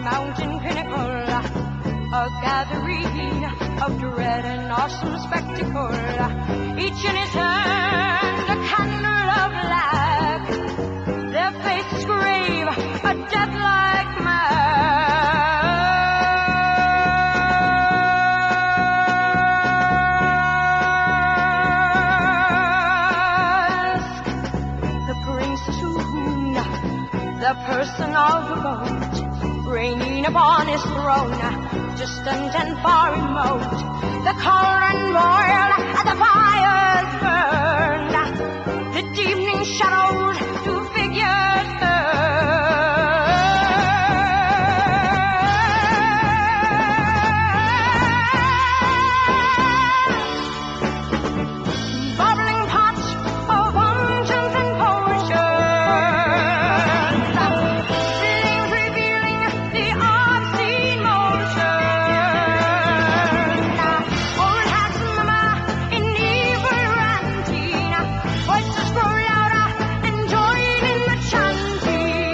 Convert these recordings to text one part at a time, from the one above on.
mountain pinnacle, a gathering of dread and awesome spectacle. Each in his hand a candle of black, their faces grave, a death-like mask. The prince assumed the person of the boat, reigning upon his throne, distant and far remote. The cauldron boiled, the fires burned, the deepening shadows to figures bubbling pots of unguents and potions, flames revealing the obscene motion. Old hats and mama in evil ranting, voices grow louder and join in the chanting.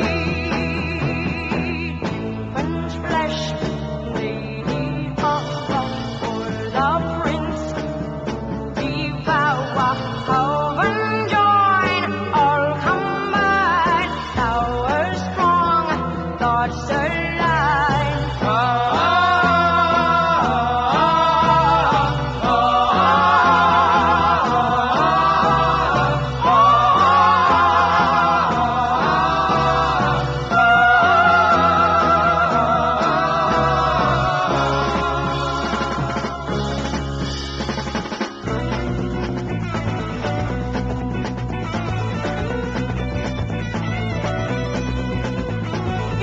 French flesh, lady of love for the prince, devour, Coven join, all combine, power strong, thoughts align.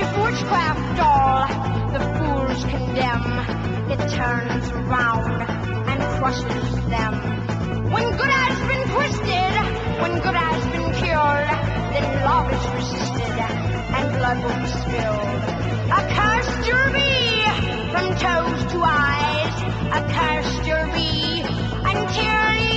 If witchcraft all the fools condemn, it turns around and crushes them. When good has been twisted, when good has been cured, then love is resisted and blood will be spilled. Accursed you'll be from toes to eyes, accursed you'll be until you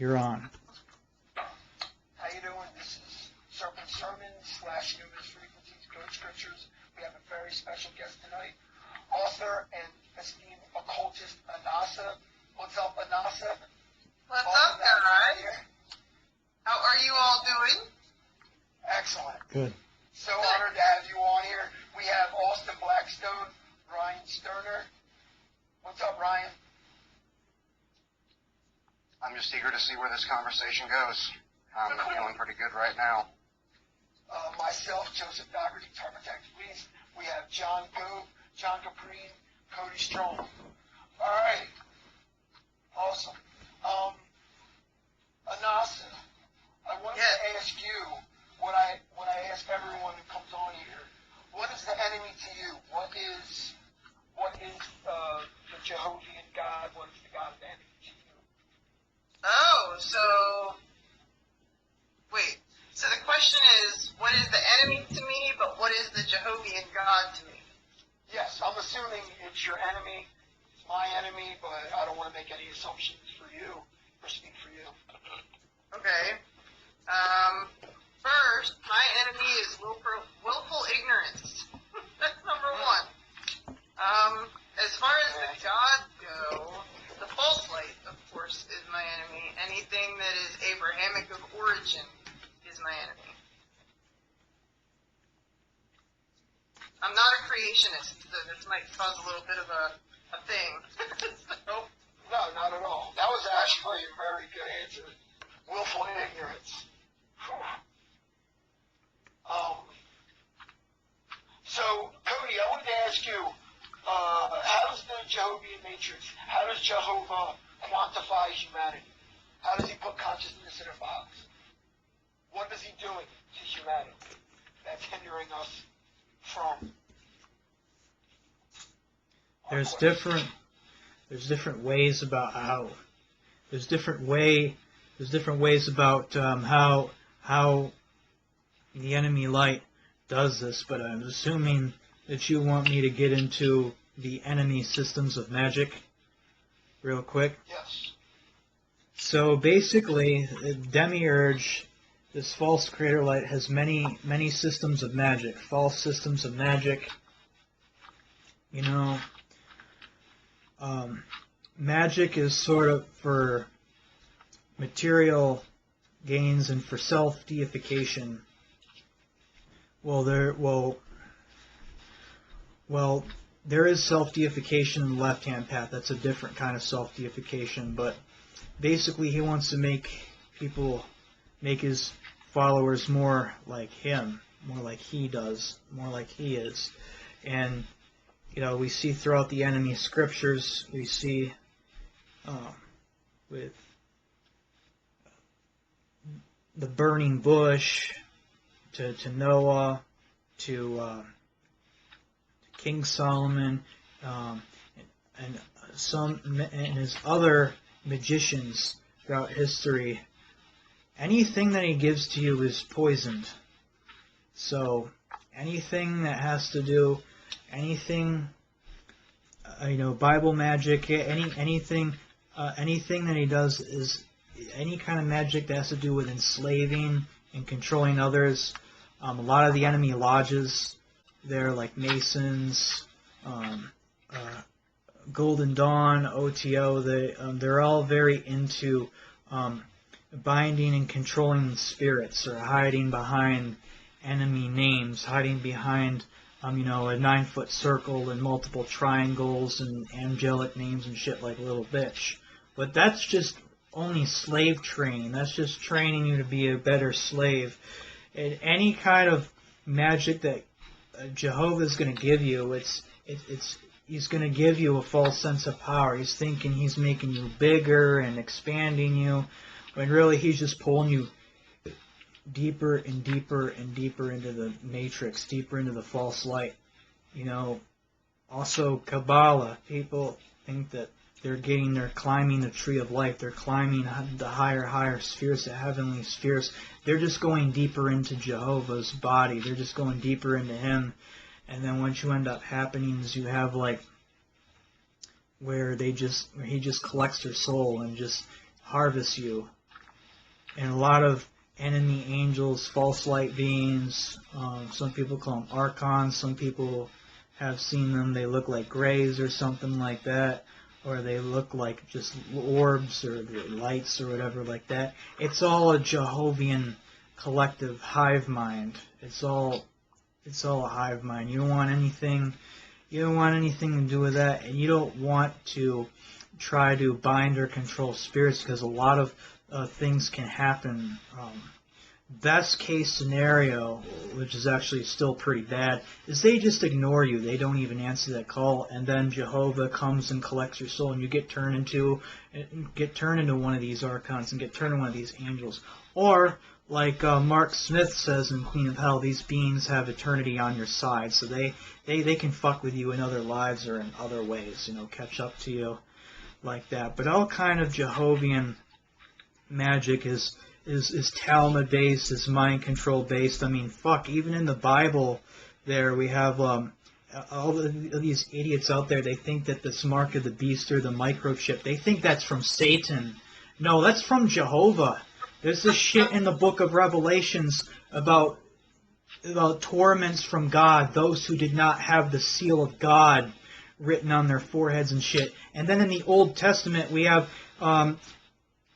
You're on. How you doing? This is Serpent Sermon / Human Frequencies Code Scriptures. We have a very special guest tonight, author and esteemed occultist Anassa. What's up, Anassa? What's up, guys? How are you all doing? Excellent. Good. So honored to have you on here. We have Austin Blackstone, Ryan Stirner. What's up, Ryan? I'm just eager to see where this conversation goes. I'm feeling pretty good right now. Myself, Joseph Dougherty, Tarpatech Police. We have John Gove, John Caprine, Cody Strong. All right. Awesome. Anassa, I wanted to ask you what I ask everyone who comes on here. What is the enemy to you? What is the Jehovah God? What is the God of the enemy to you? Oh, wait. So the question is, what is the enemy to me, but what is the Jehovah God to me? Yes, I'm assuming it's your enemy. It's my enemy, but I don't want to make any assumptions for you, or speak for you. Okay. First, my enemy is willful ignorance. That's number one. As far as the gods go, the false light, of course, is my enemy. Anything that is Abrahamic of origin is my enemy. I'm not a creationist. creationist, so this might cause a little bit of a thing. So, No, not at all. That was actually a very good answer. Willful ignorance. Whew. So, Cody, I wanted to ask you, how does the Jehovian matrix, how does Jehovah quantify humanity? How does he put consciousness in a box? What is he doing to humanity that's hindering us from? There's different ways about how. There's different ways about how the enemy light does this, but I'm assuming that you want me to get into the enemy systems of magic real quick. Yes. So basically, Demiurge, this false creator light, has many systems of magic, false systems of magic. You know, magic is sort of for material gains and for self-deification. Well, there is self-deification in the left-hand path. That's a different kind of self-deification, but basically he wants to make his followers more like him, more like he does, more like he is. And, you know, we see throughout the enemy scriptures, we see with the burning bush, to Noah, to King Solomon, and his other magicians throughout history. Anything that he gives to you is poisoned. So anything that has to do, anything, Bible magic, anything that he does is any kind of magic that has to do with enslaving and controlling others. A lot of the enemy lodges, they're like Masons, Golden Dawn, OTO. They're all very into binding and controlling spirits, or hiding behind enemy names, hiding behind a 9-foot circle and multiple triangles and angelic names and shit like Little Bitch. But that's just only slave training. That's just training you to be a better slave. And any kind of magic that Jehovah is going to give you, he's going to give you a false sense of power. He's thinking he's making you bigger and expanding you, when really he's just pulling you deeper and deeper and deeper into the matrix, deeper into the false light. Also Kabbalah, people think that they're climbing the tree of life. They're climbing the higher spheres, the heavenly spheres. They're just going deeper into Jehovah's body. They're just going deeper into him. And then what you end up happening is you have where he just collects your soul and just harvests you. And a lot of enemy angels, false light beings, some people call them archons, some people have seen them, they look like grays or something like that, or they look like just orbs or lights or whatever like that. It's all a Jehovian collective hive mind. It's all a hive mind. You don't want anything to do with that, and you don't want to try to bind or control spirits, because a lot of things can happen. Best case scenario, which is actually still pretty bad, is they just ignore you. They don't even answer that call, and then Jehovah comes and collects your soul, and you get turned into one of these archons and get turned into one of these angels. Or, like Mark Smith says in Queen of Hell, these beings have eternity on your side, so they can fuck with you in other lives or in other ways, catch up to you like that. But all kind of Jehovian magic is Talmud based, is mind control based. I mean, fuck, even in the Bible there we have all these idiots out there. They think that this mark of the beast or the microchip, they think that's from Satan. No, that's from Jehovah. There's this shit in the book of Revelations about torments from God, those who did not have the seal of God written on their foreheads and shit. And then in the Old Testament we have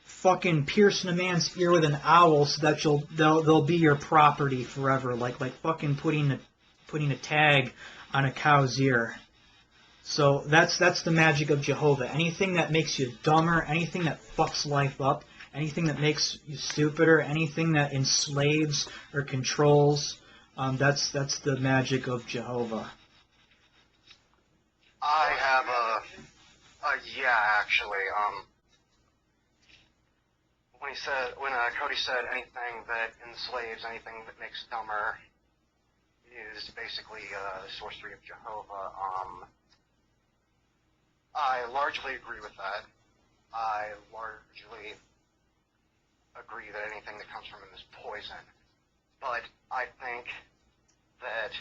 fucking piercing a man's ear with an owl so that they'll be your property forever, like fucking putting a tag on a cow's ear. So that's the magic of Jehovah. Anything that makes you dumber, anything that fucks life up, anything that makes you stupider, anything that enslaves or controls, that's the magic of Jehovah. I have actually, when Cody said anything that enslaves, anything that makes dumber is basically the sorcery of Jehovah. I largely agree with that. I largely agree that anything that comes from him is poison. But I think that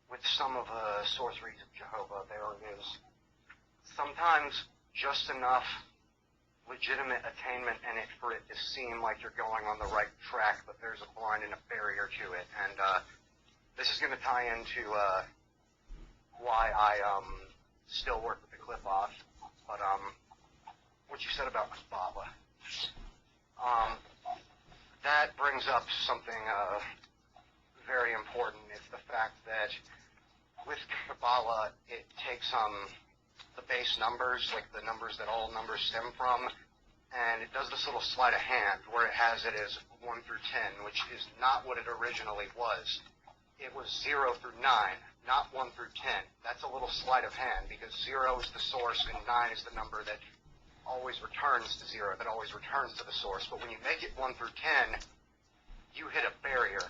with some of the sorceries of Jehovah, there is sometimes just enough legitimate attainment in it for it to seem like you're going on the right track, but there's a blind and a barrier to it. And this is going to tie into why I still work with the clip-off. But what you said about Kabbalah, that brings up something very important. It's the fact that with Kabbalah, it takes the base numbers, like the numbers that all numbers stem from, and it does this little sleight of hand where it has it as 1 through 10, which is not what it originally was. It was 0 through 9, not 1 through 10. That's a little sleight of hand because 0 is the source and 9 is the number that always returns to 0, that always returns to the source. But when you make it 1 through 10, you hit a barrier.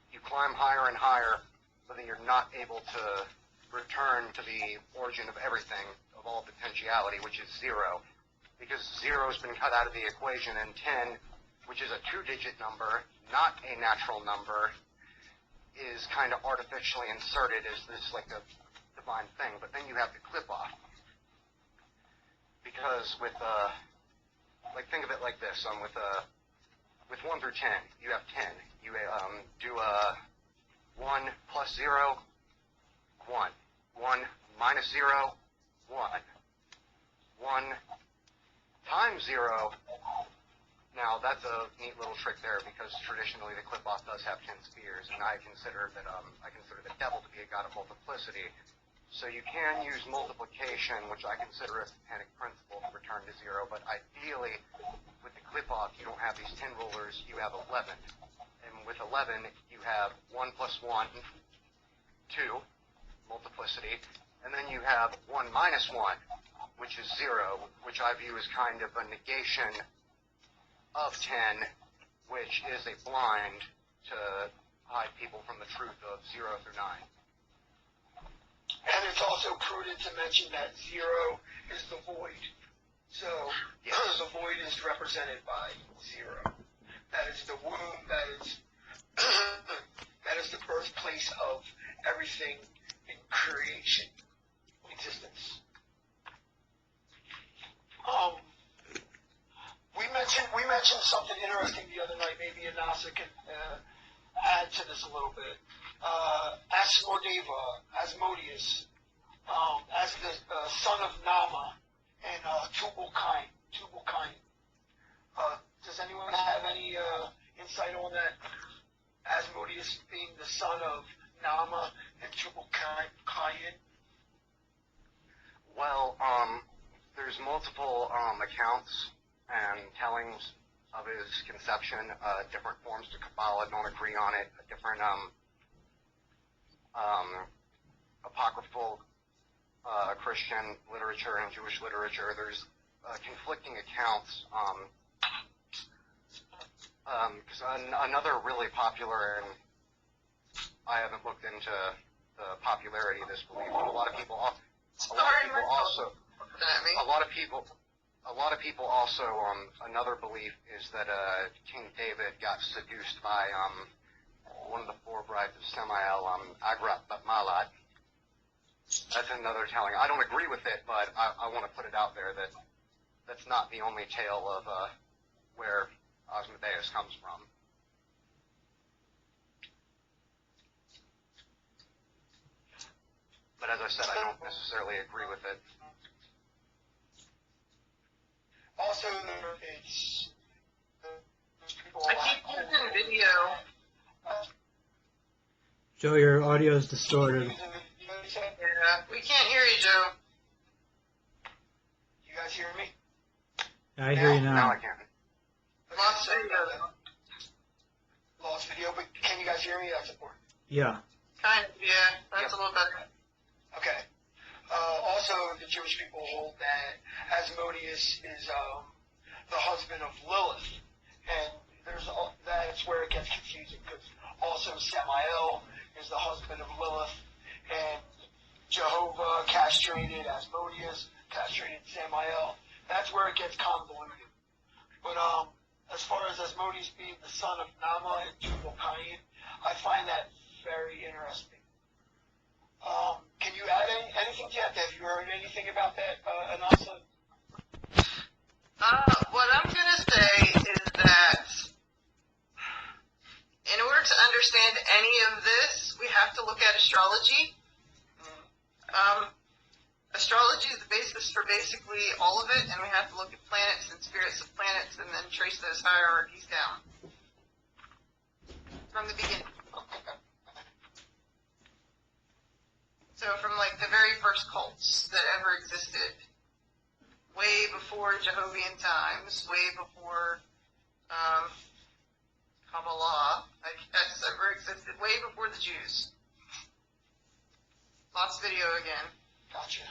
You climb higher and higher, but then you're not able to return to the origin of everything, of all potentiality, which is 0. Because 0 has been cut out of the equation, and 10, which is a 2-digit number, not a natural number, is kind of artificially inserted as this, like, a divine thing. But then you have the clip-off. Because with, think of it like this, with 1 through 10, you have 10. You do 1 plus 0, 1. 1 minus 0, 1. 1 times 0. Now, that's a neat little trick there because traditionally the clip-off does have 10 spheres, and I consider the devil to be a god of multiplicity. So you can use multiplication, which I consider a satanic principle, to return to 0, but ideally, with the clip-off, you don't have these 10 rulers, you have 11. And with 11, you have 1 plus 1, 2, multiplicity, and then you have 1 minus 1, which is 0, which I view as kind of a negation of 10, which is a blind to hide people from the truth of 0 through 9. And it's also prudent to mention that 0 is the void. So yes. The void is represented by 0. That is the womb, that is the birthplace of everything in creation, existence. We mentioned something interesting the other night. Maybe Anassa can add to this a little bit. Asmodeus, as the son of Nama and Tubal-Cain. Does anyone have any insight on that? Asmodeus being the son of Nama and Tubal-Cain? Well, there's multiple accounts and tellings of his conception. Different forms to Kabbalah don't agree on it. Different apocryphal Christian literature and Jewish literature. There's conflicting accounts. Because another really popular, and I haven't looked into the popularity of this belief, but a lot of people also, another belief is that King David got seduced by one of the 4 brides of Samael, Agrat Batmalat. That's another telling. I don't agree with it, but I want to put it out there that that's not the only tale of where Asmodeus comes from. But as I said, I don't necessarily agree with it. Also, it's I keep using video. Joe, your audio is distorted. Using video We can't hear you, Joe. You guys hearing me? I hear you Now now. I can. Lost video. Lost video, but can you guys hear me? That's important. Yeah. Kind of, yeah. That's a little better. Okay. Also, the Jewish people hold that Asmodeus is the husband of Lilith, and that's where it gets confusing because also Samael is the husband of Lilith, and Jehovah castrated Asmodeus, castrated Samael. That's where it gets convoluted. But as far as Asmodeus being the son of Nama and Tubal-Cain, I find that very interesting. Can you add anything to that? Have you heard anything about that, Anassa? What I'm going to say is that in order to understand any of this, we have to look at astrology. Astrology is the basis for basically all of it, and we have to look at planets and spirits of planets and then trace those hierarchies down from the beginning. So from like the very first cults that ever existed, way before Jehovian times, way before Kabbalah, I guess, ever existed, way before the Jews. Lots of video again. Gotcha.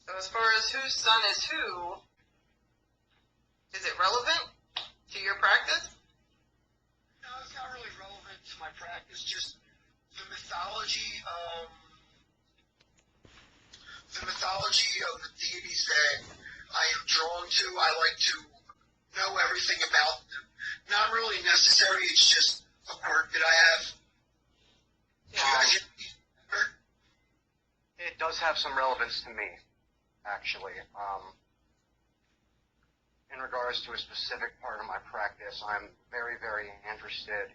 So as far as whose son is who, is it relevant to your practice? No, it's not really relevant to my practice. Just the mythology of the deities that I am drawn to. I like to know everything about them. Not really necessary. It's just a quirk that I have. Do you guys hear me? It does have some relevance to me, actually. In regards to a specific part of my practice, I'm very, very interested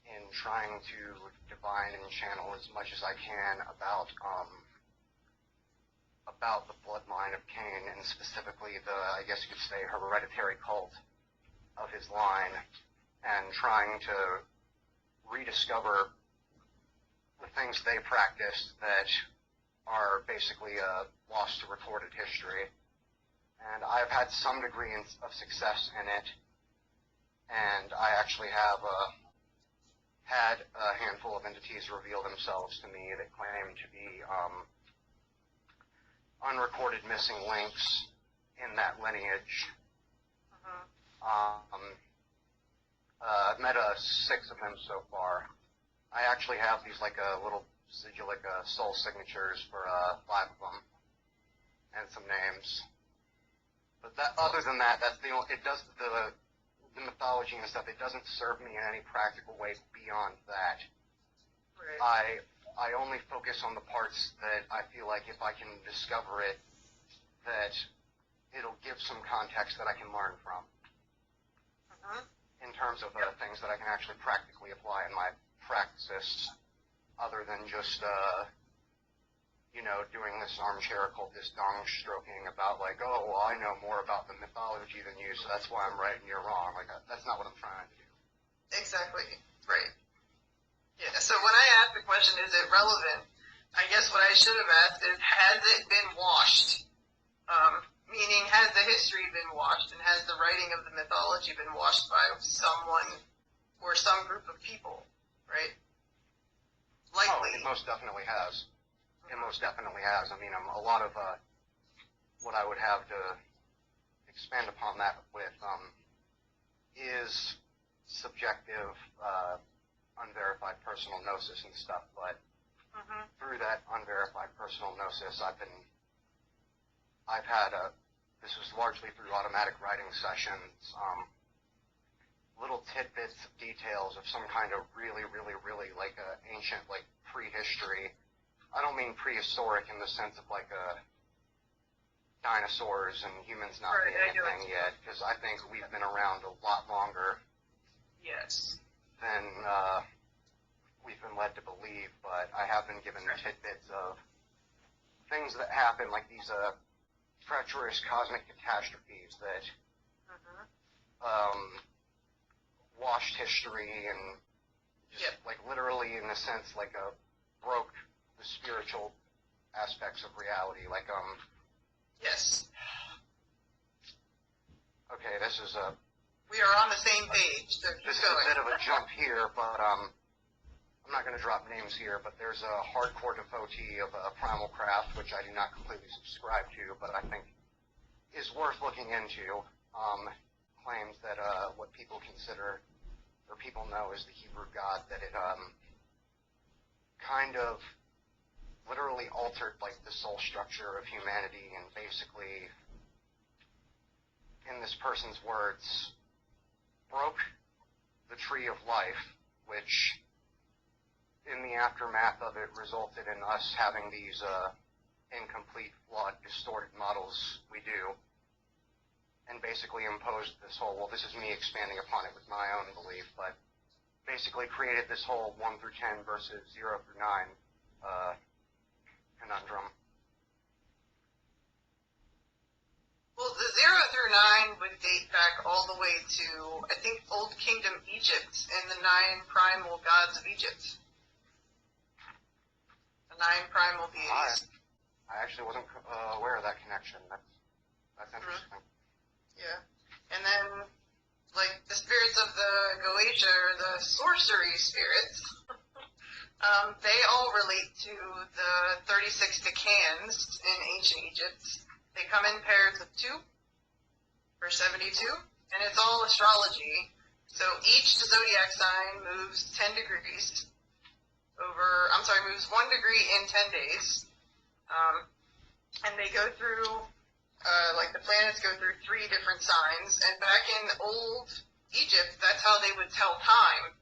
in trying to divine and channel as much as I can about the bloodline of Cain, and specifically the, I guess you could say, hereditary cult of his line, and trying to rediscover the things they practiced that are basically lost to recorded history. And I've had some degree of success in it, and I actually have had a handful of entities reveal themselves to me that claim to be unrecorded missing links in that lineage. I've met 6 of them so far. I actually have these like little sigil, like soul signatures for 5 of them, and some names. But other than that, that's the only, it does the mythology and stuff. It doesn't serve me in any practical way beyond that. Right. I only focus on the parts that I feel like if I can discover it, that it'll give some context that I can learn from. In terms of things that I can actually practically apply in my practices, other than just doing this armchair occultist dong stroking about like, oh, well, I know more about the mythology than you, so that's why I'm right and you're wrong. Like, that's not what I'm trying to do. Exactly. Right. Yeah, so when I asked the question, is it relevant, I guess what I should have asked is, has it been washed? Meaning, has the history been washed, and has the writing of the mythology been washed by someone or some group of people, right? Likely. Oh, it most definitely has. It most definitely has. I mean, a lot of what I would have to expand upon that with is subjective, unverified personal gnosis and stuff, but through that unverified personal gnosis, I've had this was largely through automatic writing sessions, little tidbits of details of some kind of really, really, really like ancient, like prehistory. I don't mean prehistoric in the sense of like dinosaurs and humans not being a thing yet, because I think we've been around a lot longer. Yes. Than we've been led to believe, but I have been given tidbits of things that happen, like these treacherous cosmic catastrophes that washed history and just, Yep. like, literally, in a sense, like, broke the spiritual aspects of reality. Like, Yes. okay, this is We are on the same page, so keep this is going. a bit of a jump here, but, I'm not going to drop names here, but there's a hardcore devotee of Primal Craft, which I do not completely subscribe to, but I think is worth looking into. Claims that what people consider or people know as the Hebrew God, that it kind of literally altered like the soul structure of humanity, and basically, in this person's words, broke the tree of life, which in the aftermath of it resulted in us having these incomplete, flawed, distorted models we do, and basically imposed this whole, well, this is me expanding upon it with my own belief, but basically created this whole 1 through 10 versus 0 through 9 conundrum. Well, the 0 through 9 would date back all the way to, I think, Old Kingdom Egypt and the 9 primal gods of Egypt. The 9 primal deities. I actually wasn't aware of that connection. That's interesting. Yeah. And then, like, the spirits of the Goetia, or the sorcery spirits, they all relate to the 36 decans in ancient Egypt. They come in pairs of 2 for 72, and it's all astrology. So each zodiac sign moves 10 degrees moves 1 degree in 10 days. And they go through, like the planets go through 3 different signs. And back in old Egypt, that's how they would tell time.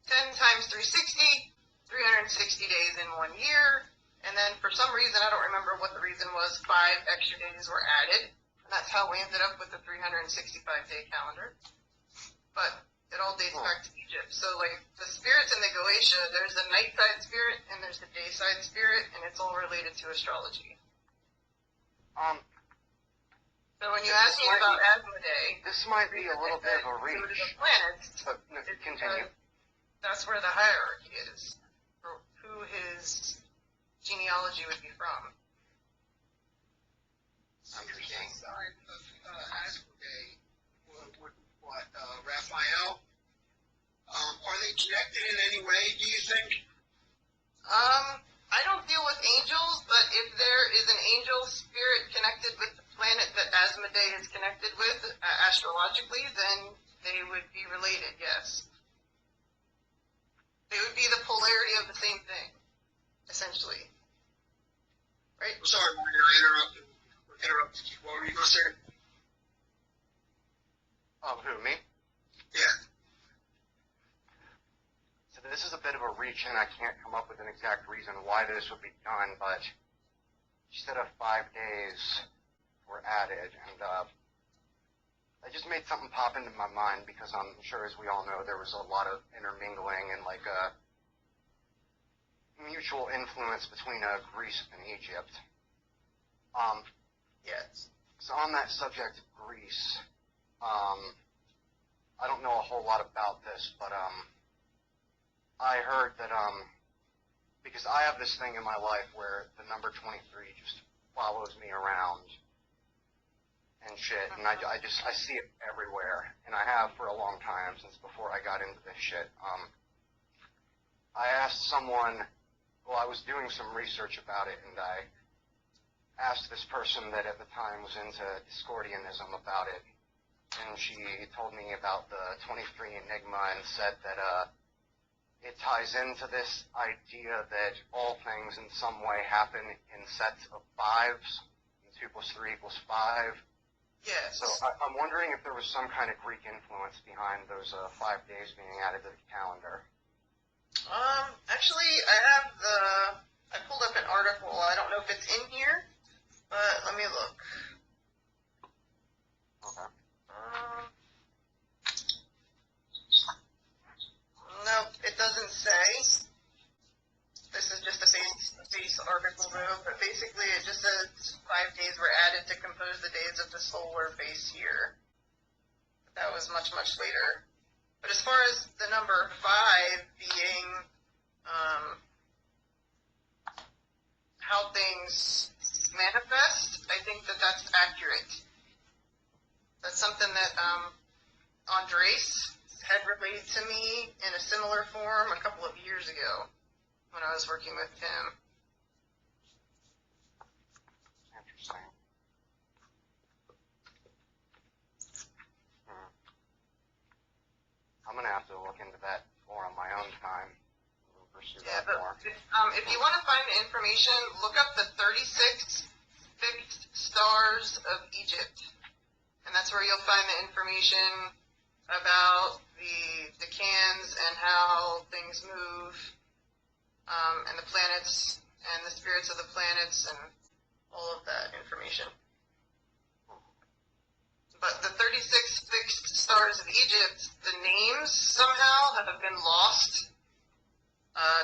10 times 360, 360 days in 1 year. And then for some reason, I don't remember what the reason was, 5 extra days were added. And that's how we ended up with the 365-day calendar. But it all dates back to Egypt. So, like, the spirits in the Goetia, there's the night side spirit and there's the day side spirit, and it's all related to astrology. So when you ask me about Asmodee, this might be a little bit of a reach. To the planets, But no, continue. that's where the hierarchy is, for who his genealogy would be from. Interesting. Sign of Asmodee, what, Raphael? Are they connected in any way, do you think? I don't deal with angels, but if there is an angel spirit connected with the planet that Asmodee is connected with, astrologically, then they would be related, yes. They would be the polarity of the same thing, essentially. Right? I'm sorry, Mario, I interrupted you. What were you going to say? Who, me? Yeah. So this is a bit of a reach, and I can't come up with an exact reason why this would be done, but instead of 5 days were added, and I just made something pop into my mind, because I'm sure, as we all know, there was a lot of intermingling and, like, mutual influence between Greece and Egypt. Yes. So on that subject of Greece, I don't know a whole lot about this, but I heard that because I have this thing in my life where the number 23 just follows me around and shit, and I see it everywhere, and I have for a long time, since before I got into this shit. I asked someone, well, I was doing some research about it, and I asked this person that at the time was into Discordianism about it, and she told me about the 23 Enigma and said that it ties into this idea that all things in some way happen in sets of 5s, and 2 + 3 = 5. Yes. So I'm wondering if there was some kind of Greek influence behind those 5 days being added to the calendar. Actually, I pulled up an article. I don't know if it's in here, but let me look. Okay. No, it doesn't say. This is just a base article, though, but basically it just says 5 days were added to compose the days of the solar base year. That was much, much later. But as far as the number 5 being how things manifest, I think that that's accurate. That's something that Andres had relayed to me in a similar form a couple of years ago when I was working with him. Interesting. I'm going to have to look into that more on my own time. We'll pursue that more. If you want to find the information, look up the 36 fixed stars of Egypt. And that's where you'll find the information about the decans and how things move, and the planets and the spirits of the planets and all of that information. But the 36 fixed stars of Egypt, the names somehow have been lost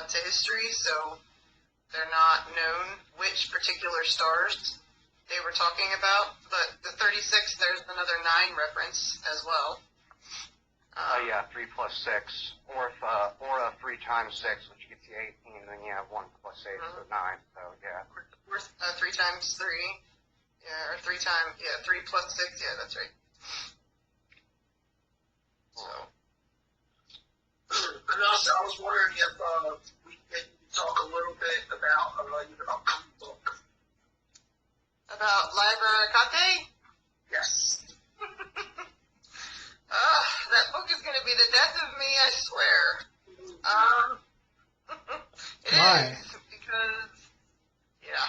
to history, so they're not known which particular stars they were talking about. But the 36, there's another 9 reference as well. Yeah, 3 plus 6, or 3 times 6, which gets you 18, and then you have 1 plus 8, so 9, so yeah. 3 times 3. Yeah, or 3 plus 6, yeah, that's right. So. Anassa, I was wondering if we could talk a little bit about your upcoming book. About Library Kate? Yes. That book is going to be the death of me, I swear. It Why? is, because, yeah.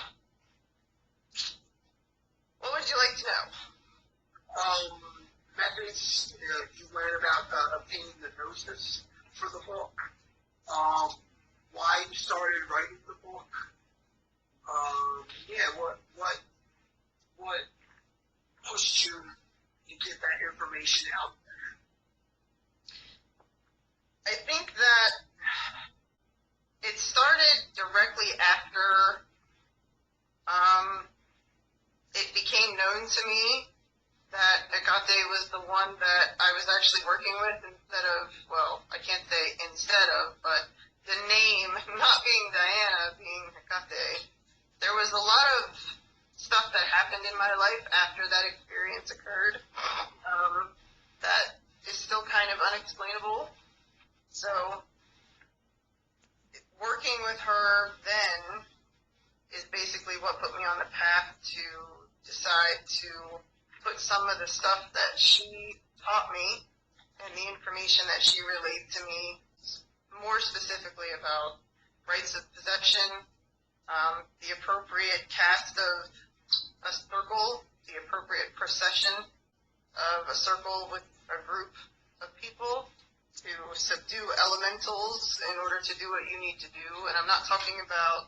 What would you like to know? Methods you learn about obtaining the gnosis for the book. Why you started writing the book. What pushed you to get that information out there? I think that it started directly after it became known to me that Agate was the one that I was actually working with instead of, well, I can't say instead of, but the name not being Diana, being Agate. There was a lot of stuff that happened in my life after that experience occurred that is still kind of unexplainable. So, working with her then is basically what put me on the path to decide to put some of the stuff that she taught me and the information that she relayed to me, more specifically about rites of possession, the appropriate cast of a circle, the appropriate procession of a circle with a group of people to subdue elementals in order to do what you need to do. And I'm not talking about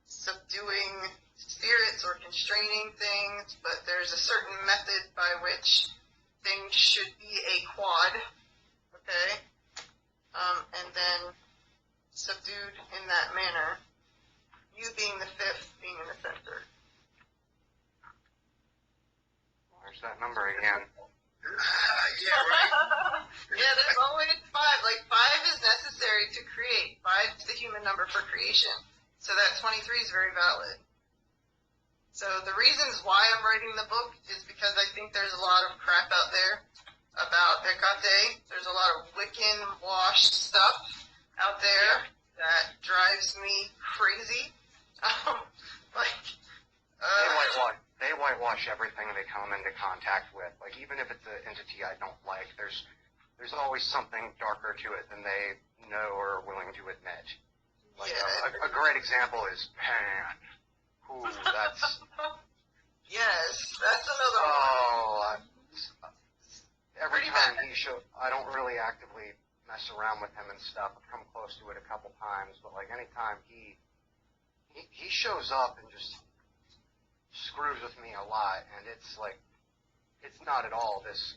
subduing spirits or constraining things, but there's a certain method by which things should be a quad, okay? And then subdued in that manner, you being the 5th, being in the center. There's that number again. Yeah, right. Yeah, there's always 5. Like, 5 is necessary to create. 5 is the human number for creation. So that 23 is very valid. So the reasons why I'm writing the book is because I think there's a lot of crap out there about Hecate. There's a lot of Wiccan washed stuff out there that drives me crazy. They whitewash everything they come into contact with. Like, even if it's an entity I don't like, there's always something darker to it than they know or are willing to admit. Like, a great example is Pan. Ooh, that's... Yes, that's another one. Every time he shows... I don't really actively mess around with him and stuff. I've come close to it a couple times, but, like, anytime he shows up and just screws with me a lot, and it's, like, it's not at all this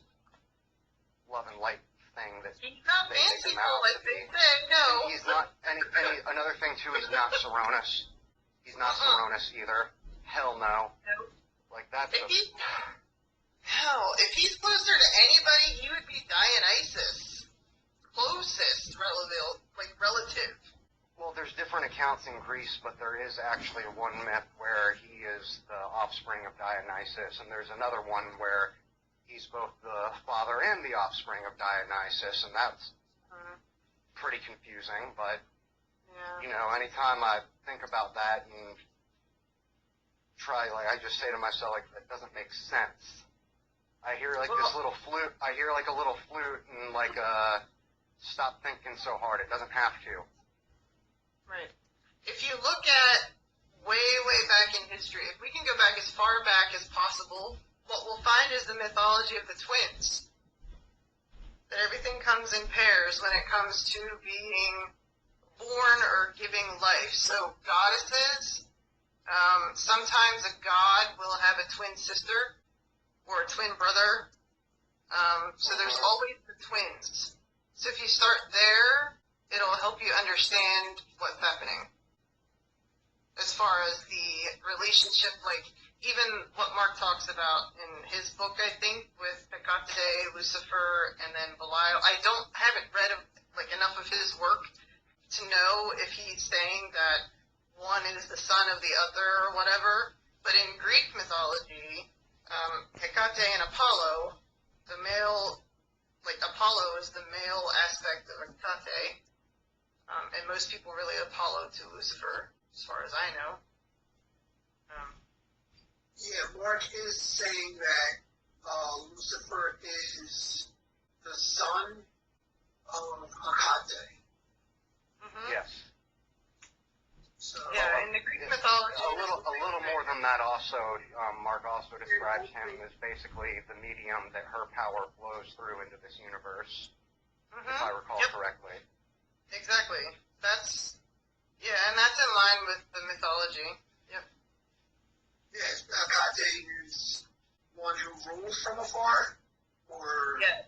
love and light thing that he's not they make him fanciful, out like to be. they say, no. And he's not... Another thing, too, he's not Saronis. He's not Saronis either. Hell no. Like, that's if he's closer to anybody, he would be Dionysus. closest relative. Well, there's different accounts in Greece, but there is actually one myth where he is the offspring of Dionysus, and there's another one where he's both the father and the offspring of Dionysus, and that's pretty confusing, but, you know, anytime I think about that and try, like, I just say to myself, like, that doesn't make sense. I hear, like, this little flute, I hear, like, a little flute and, like, stop thinking so hard. It doesn't have to. Right. If you look at way, way back in history, if we can go back as far back as possible, what we'll find is the mythology of the twins. That everything comes in pairs when it comes to being born or giving life. So goddesses, sometimes a god will have a twin sister or a twin brother. So there's always the twins. So if you start there, it'll help you understand what's happening. As far as the relationship, like, even what Mark talks about in his book, I think, with Hecate, Lucifer, and then Belial. I haven't read, like, enough of his work to know if he's saying that one is the son of the other or whatever. But in Greek mythology, Hecate and Apollo, the male, like, Apollo is the male aspect of Hecate. And most people relate Apollo to Lucifer, as far as I know. Yeah, Mark is saying that Lucifer is the son of Hecate. Mm-hmm. Yes. So, Yeah, in the Greek mythology, A little more than that also, Mark also describes him as basically the medium that her power flows through into this universe, if I recall correctly. Exactly. And that's in line with the mythology. Yep. yes, Hecate is one who rules from afar, or Yeah.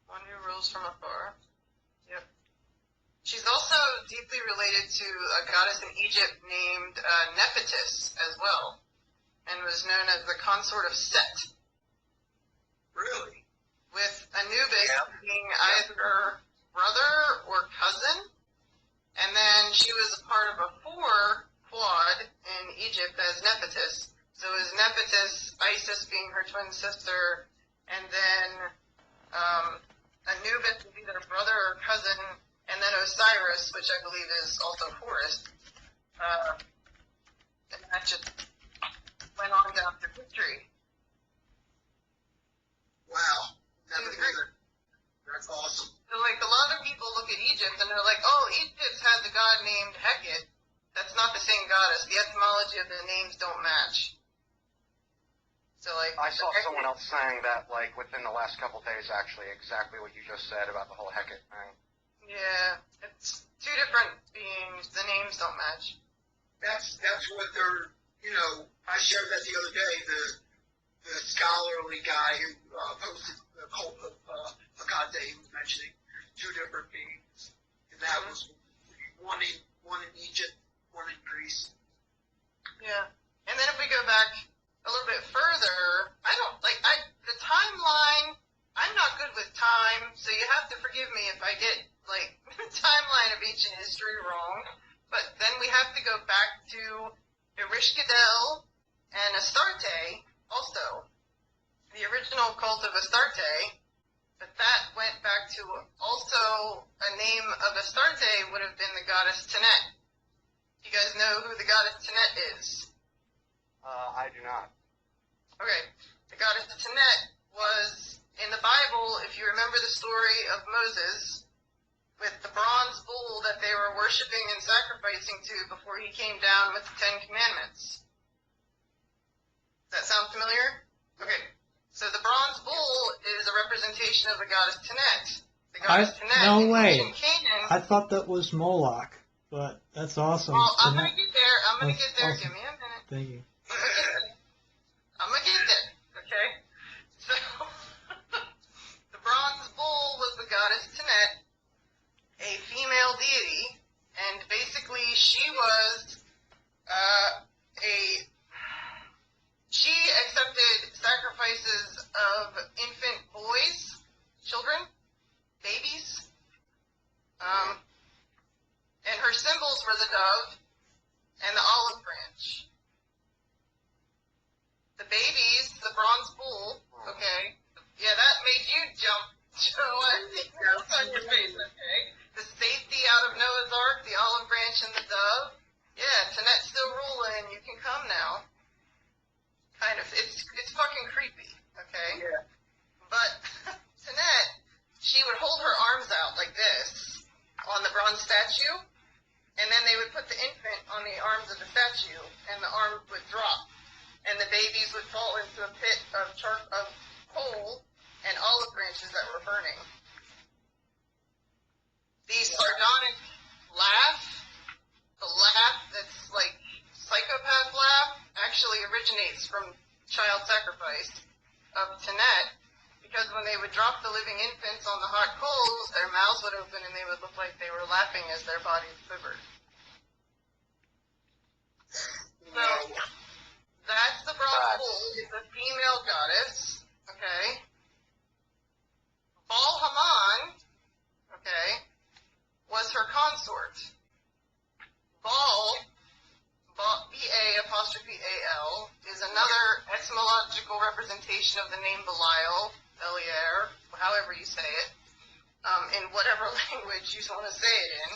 One who rules from afar. Yep. She's also deeply related to a goddess in Egypt named Nephthys as well, and was known as the consort of Set, really? with Anubis Yeah. being either brother or cousin, and then she was a part of a four quad in Egypt as Nephthys. So it was Nephthys, Isis being her twin sister, and then Anubis was either a brother or cousin, and then Osiris, which I believe is also Horus. And that just went on down through history. Wow. To the Greek. That's awesome. So, like, a lot of people look at Egypt and they're like, oh, Egypt has a god named Hecate. That's not the same goddess. The etymology of the names don't match. So, like, I saw someone else saying that, like, within the last couple days, actually, exactly what you just said about the whole Hecate thing. Yeah, it's two different beings. The names don't match. That's what they're, I shared that the other day, the scholarly guy who posted the cult of Hecate, who was mentioning two different beings. And that was one in Egypt, one in Greece. Yeah. And then if we go back a little bit further, the timeline, I'm not good with time, so you have to forgive me if I get, like, the timeline of ancient history wrong. But then we have to go back to Ereshkigal and Astarte also. The original cult of Astarte, but that went back to also a name of Astarte would have been the goddess Tenet. You guys know who the goddess Tenet is? I do not. Okay, the goddess Tenet was in the Bible, if you remember the story of Moses, with the bronze bull that they were worshiping and sacrificing to before he came down with the Ten Commandments. Does that sound familiar? Okay, so the bronze bull is a representation of the goddess Tenet. The goddess Tenet no in way. ancient Canaan. I thought that was Moloch, but that's awesome. Well, I'm Tonight- gonna get there. That's awesome. Give me a minute. Thank you. I'm gonna get there, okay? So, the bronze bull was the goddess Tenet, a female deity, and basically she was she accepted sacrifices of infant boys, children, babies. And her symbols were the dove and the olive branch. The babies, the bronze bull, okay? Yeah, that made you jump. So I think that's on your face, okay? The safety out of Noah's Ark, the olive branch and the dove. Yeah, Tanet's still ruling. You can come now. Kind of. It's fucking creepy, okay? Yeah. But Tanet, she would hold her arms out like this on the bronze statue, and then they would put the infant on the arms of the statue, and the arms would drop, and the babies would fall into a pit of coal and olive branches that were burning. The sardonic laugh, the laugh that's like psychopath laugh, actually originates from child sacrifice of Tanet, because when they would drop the living infants on the hot coals, their mouths would open and they would look like they were laughing as their bodies quivered. So, that's the bronze bull. It's a female goddess, okay? Baal Haman, okay, was her consort. Baal, B-A-apostrophe-A-L, is another etymological representation of the name Belial, Belier, however you say it, in whatever language you want to say it in.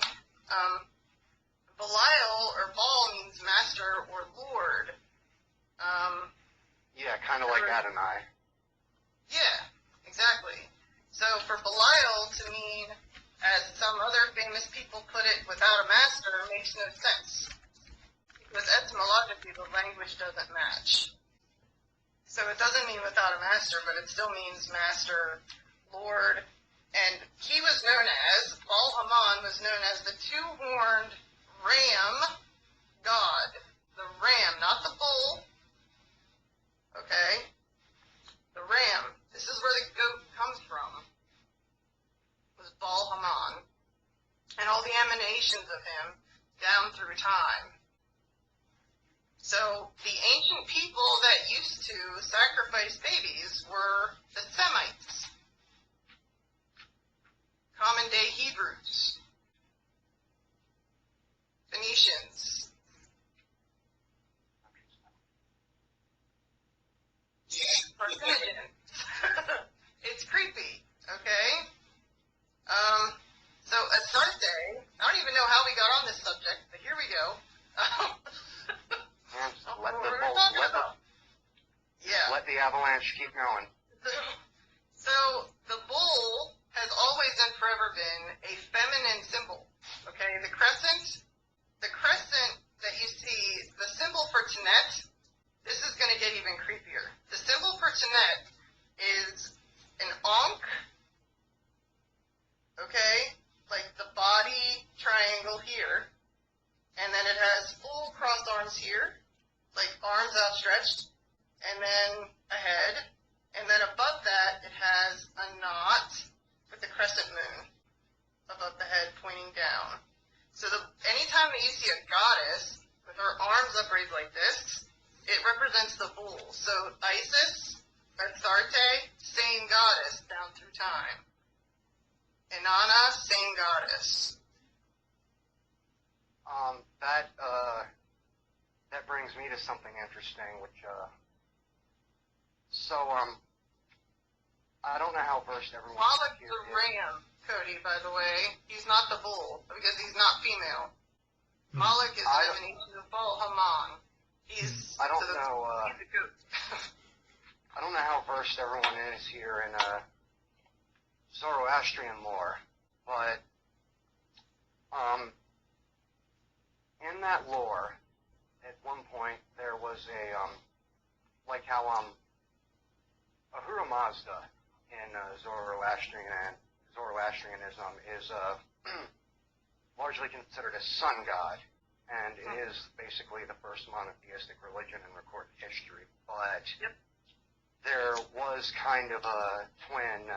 Belial, or Baal, means master or lord. Yeah, kind of like Adonai. Yeah, exactly. So for Belial to mean, as some other famous people put it, without a master, makes no sense. Because etymologically, the language doesn't match. So it doesn't mean without a master, but it still means master, lord. And he was known as, Baal Haman was known as the two-horned ram god. The ram, not the bull. Okay? The ram. This is where the goat comes from. Was Baal Haman. And all the emanations of him down through time. So the ancient people that used to sacrifice babies were the Semites. Common day Hebrews. Phoenicians. Carthaginians. It's creepy, okay? So Astarte, I don't even know how we got on this subject, but here we go. Let the avalanche keep going. So the bull has always and forever been a feminine symbol. Okay, the crescent that you see, the symbol for Tanet, this is going to get even creepier. The symbol for Tanet is an ankh, okay, like the body triangle here, and then it has full crossed arms here, like arms outstretched, and then a head, and then above that it has a knot with the crescent moon above the head pointing down. So anytime that you see a goddess with her arms upraised like this, it represents the bull. So Isis, Astarte, same goddess down through time. Inanna, same goddess. That brings me to something interesting, which, I don't know how versed everyone Moloch here the is. ram, Cody, by the way. He's not the bull, because he's not female. Moloch is an emanation of Baal Haman. He's I don't he's a goat. I don't know how versed everyone is here in Zoroastrian lore, but in that lore, at one point there was a like how Ahura Mazda in Zoroastrianism is largely considered a sun god, and it is basically the first monotheistic religion in recorded history. But there was kind of a twin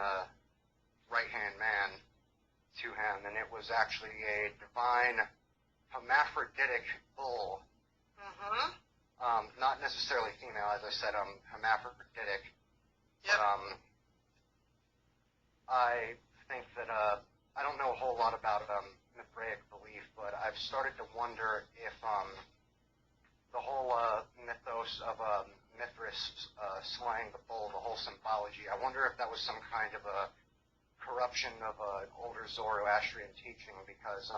right-hand man to him, and it was actually a divine hermaphroditic bull. Not necessarily female, as I said, hermaphroditic. But I think that I don't know a whole lot about Mithraic belief, but I've started to wonder if the whole mythos of Mithras slaying the bull, the whole symbology, I wonder if that was some kind of a corruption of an older Zoroastrian teaching, because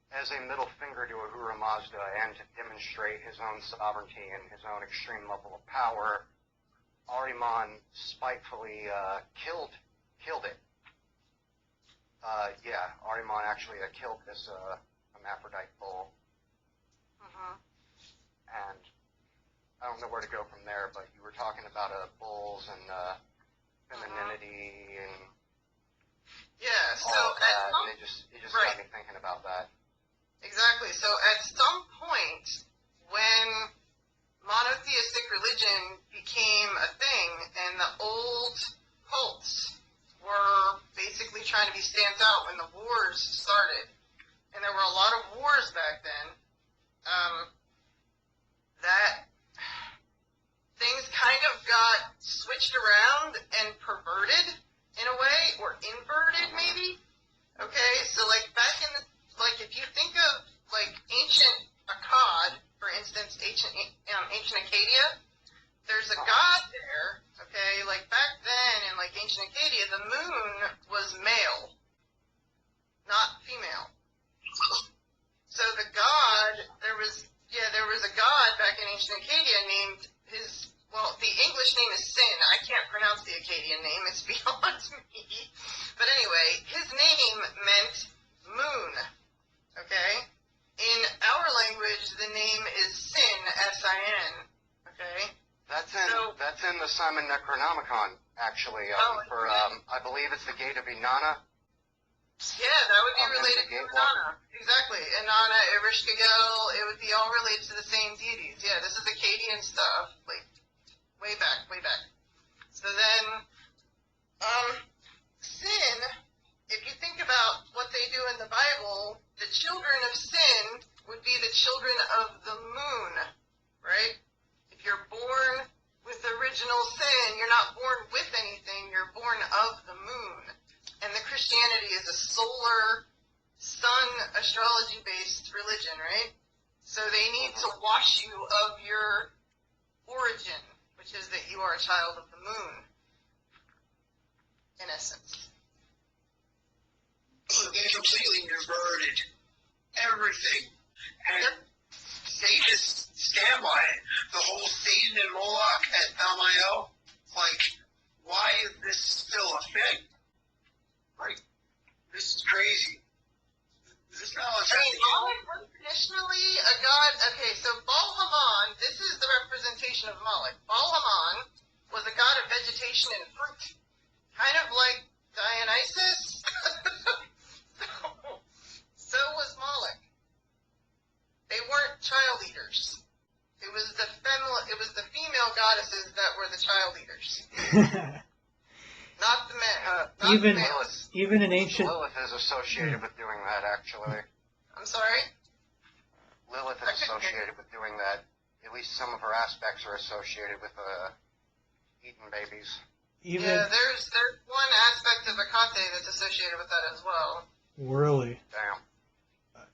as a middle finger to Ahura Mazda and to demonstrate his own sovereignty and his own extreme level of power, Ahriman spitefully killed it. Ahriman actually killed this hermaphrodite bull. And I don't know where to go from there, but you were talking about bulls and femininity and so all of at that, some, and it just right. got me thinking about that. Exactly. So at some point, when monotheistic religion became a thing and the old cults were basically trying to be stamped out when the wars started, and there were a lot of wars back then, that things kind of got switched around and perverted in a way, or inverted maybe. Okay, so like back in the, like if you think of like ancient Akkad, for instance, ancient Acadia, there's a god there. Okay, like back then in like ancient Acadia, the moon was male, not female. So the god, there was a god back in ancient Acadia named the English name is Sin. I can't pronounce the Akkadian name, it's beyond me. But anyway, his name meant moon, okay? In our language, the name is Sin, S-I-N, okay? That's in the Simon Necronomicon, actually, I believe it's the Gate of Inanna. Yeah, that would be related to Inanna. Exactly. Inanna, Ereshkigal, it would be all related to the same deities. Yeah, this is Akkadian stuff, like, way back. So then, Sin, if you think about what they do in the Bible, the children of Sin would be the children of the moon, right? If you're born with original sin, you're not born with anything, you're born of the moon. And the Christianity is a solar, sun, astrology-based religion, right? So they need to wash you of your origin, which is that you are a child of the moon, in essence. So they completely inverted everything. And they just stand by it. The whole Satan and Moloch at Thamael, like, why is this still a thing? Like, this is crazy. This is not a thing. Moloch was traditionally a god. Okay, so Baal-Haman, this is the representation of Moloch. Baal-Haman was a god of vegetation and fruit. Kind of like Dionysus. So was Moloch. They weren't child eaters. It was the female goddesses that were the child eaters. Not the men. Even in ancient... Lilith is associated with doing that, actually. I'm sorry? Lilith is associated with doing that. At least some of her aspects are associated with eating babies. There's one aspect of Akate that's associated with that as well. Really? Damn.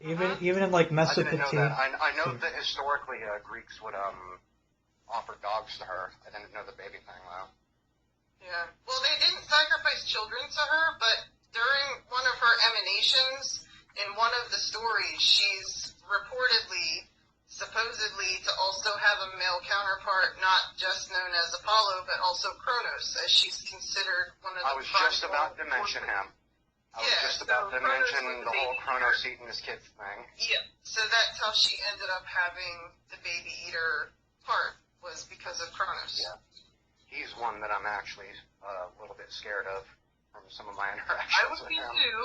Even in like Mesopotamia. I didn't know that. I know that historically Greeks would offer dogs to her. I didn't know the baby thing though. Yeah. Well, they didn't sacrifice children to her, but during one of her emanations, in one of the stories, she's supposedly to also have a male counterpart, not just known as Apollo, but also Kronos, as she's considered one of the... I was just about to mention him. I was just about to mention the whole Kronos eating his kids thing. Yeah, so that's how she ended up having the baby eater part, was because of Kronos. Yeah. He's one that I'm actually a little bit scared of from some of my interactions I would be too.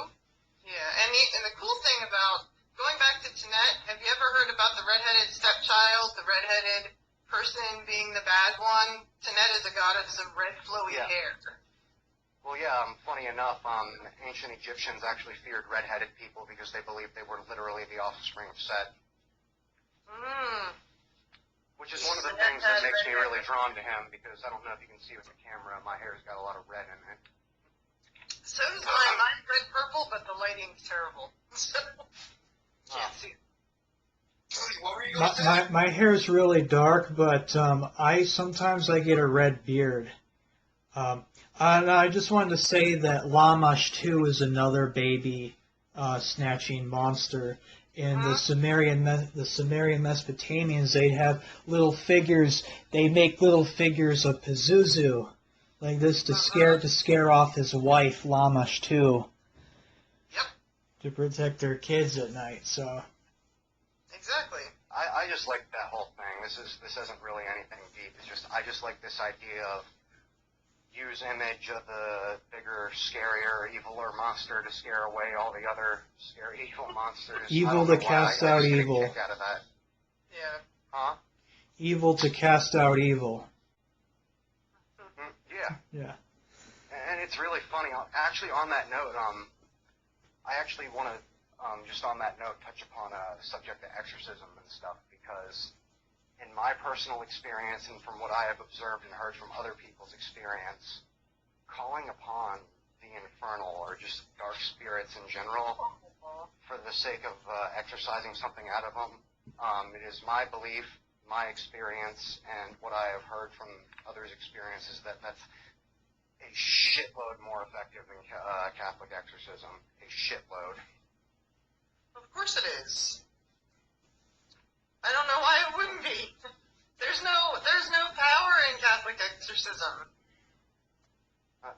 Yeah, and the cool thing about, going back to Tenet, have you ever heard about the redheaded stepchild, the redheaded person being the bad one? Tenet is a goddess of red flowy hair. Well, yeah, funny enough, ancient Egyptians actually feared redheaded people because they believed they were literally the offspring of Set. Which is one of the things that makes me really drawn to him, because I don't know if you can see with the camera, my hair's got a lot of red in it. So is mine. Mine's red purple, but the lighting's terrible. So, can't see. Cody, what were you going to say? My hair is really dark, but sometimes I get a red beard. And I just wanted to say that Lamash 2 is another baby snatching monster. In the Sumerian Mesopotamians, they have little figures. They make little figures of Pazuzu, like this, to scare off his wife, Lamash 2. Yep. To protect their kids at night. So. Exactly. I just like that whole thing. This isn't really anything deep. It's just I just like this idea of use image of the bigger, scarier, eviler monster to scare away all the other scary, evil monsters. Evil to cast out evil. I just get a kick out of that. Yeah. Huh? Evil to cast out evil. Mm-hmm. Yeah. Yeah. And it's really funny. Actually, on that note, I actually want to just on that note touch upon the subject of exorcism and stuff, because in my personal experience and from what I have observed and heard from other people's experience, calling upon the infernal or just dark spirits in general for the sake of exorcising something out of them, it is my belief, my experience, and what I have heard from others' experiences that that's a shitload more effective than Catholic exorcism. A shitload. Of course it is. I don't know why it wouldn't be. There's no power in Catholic exorcism.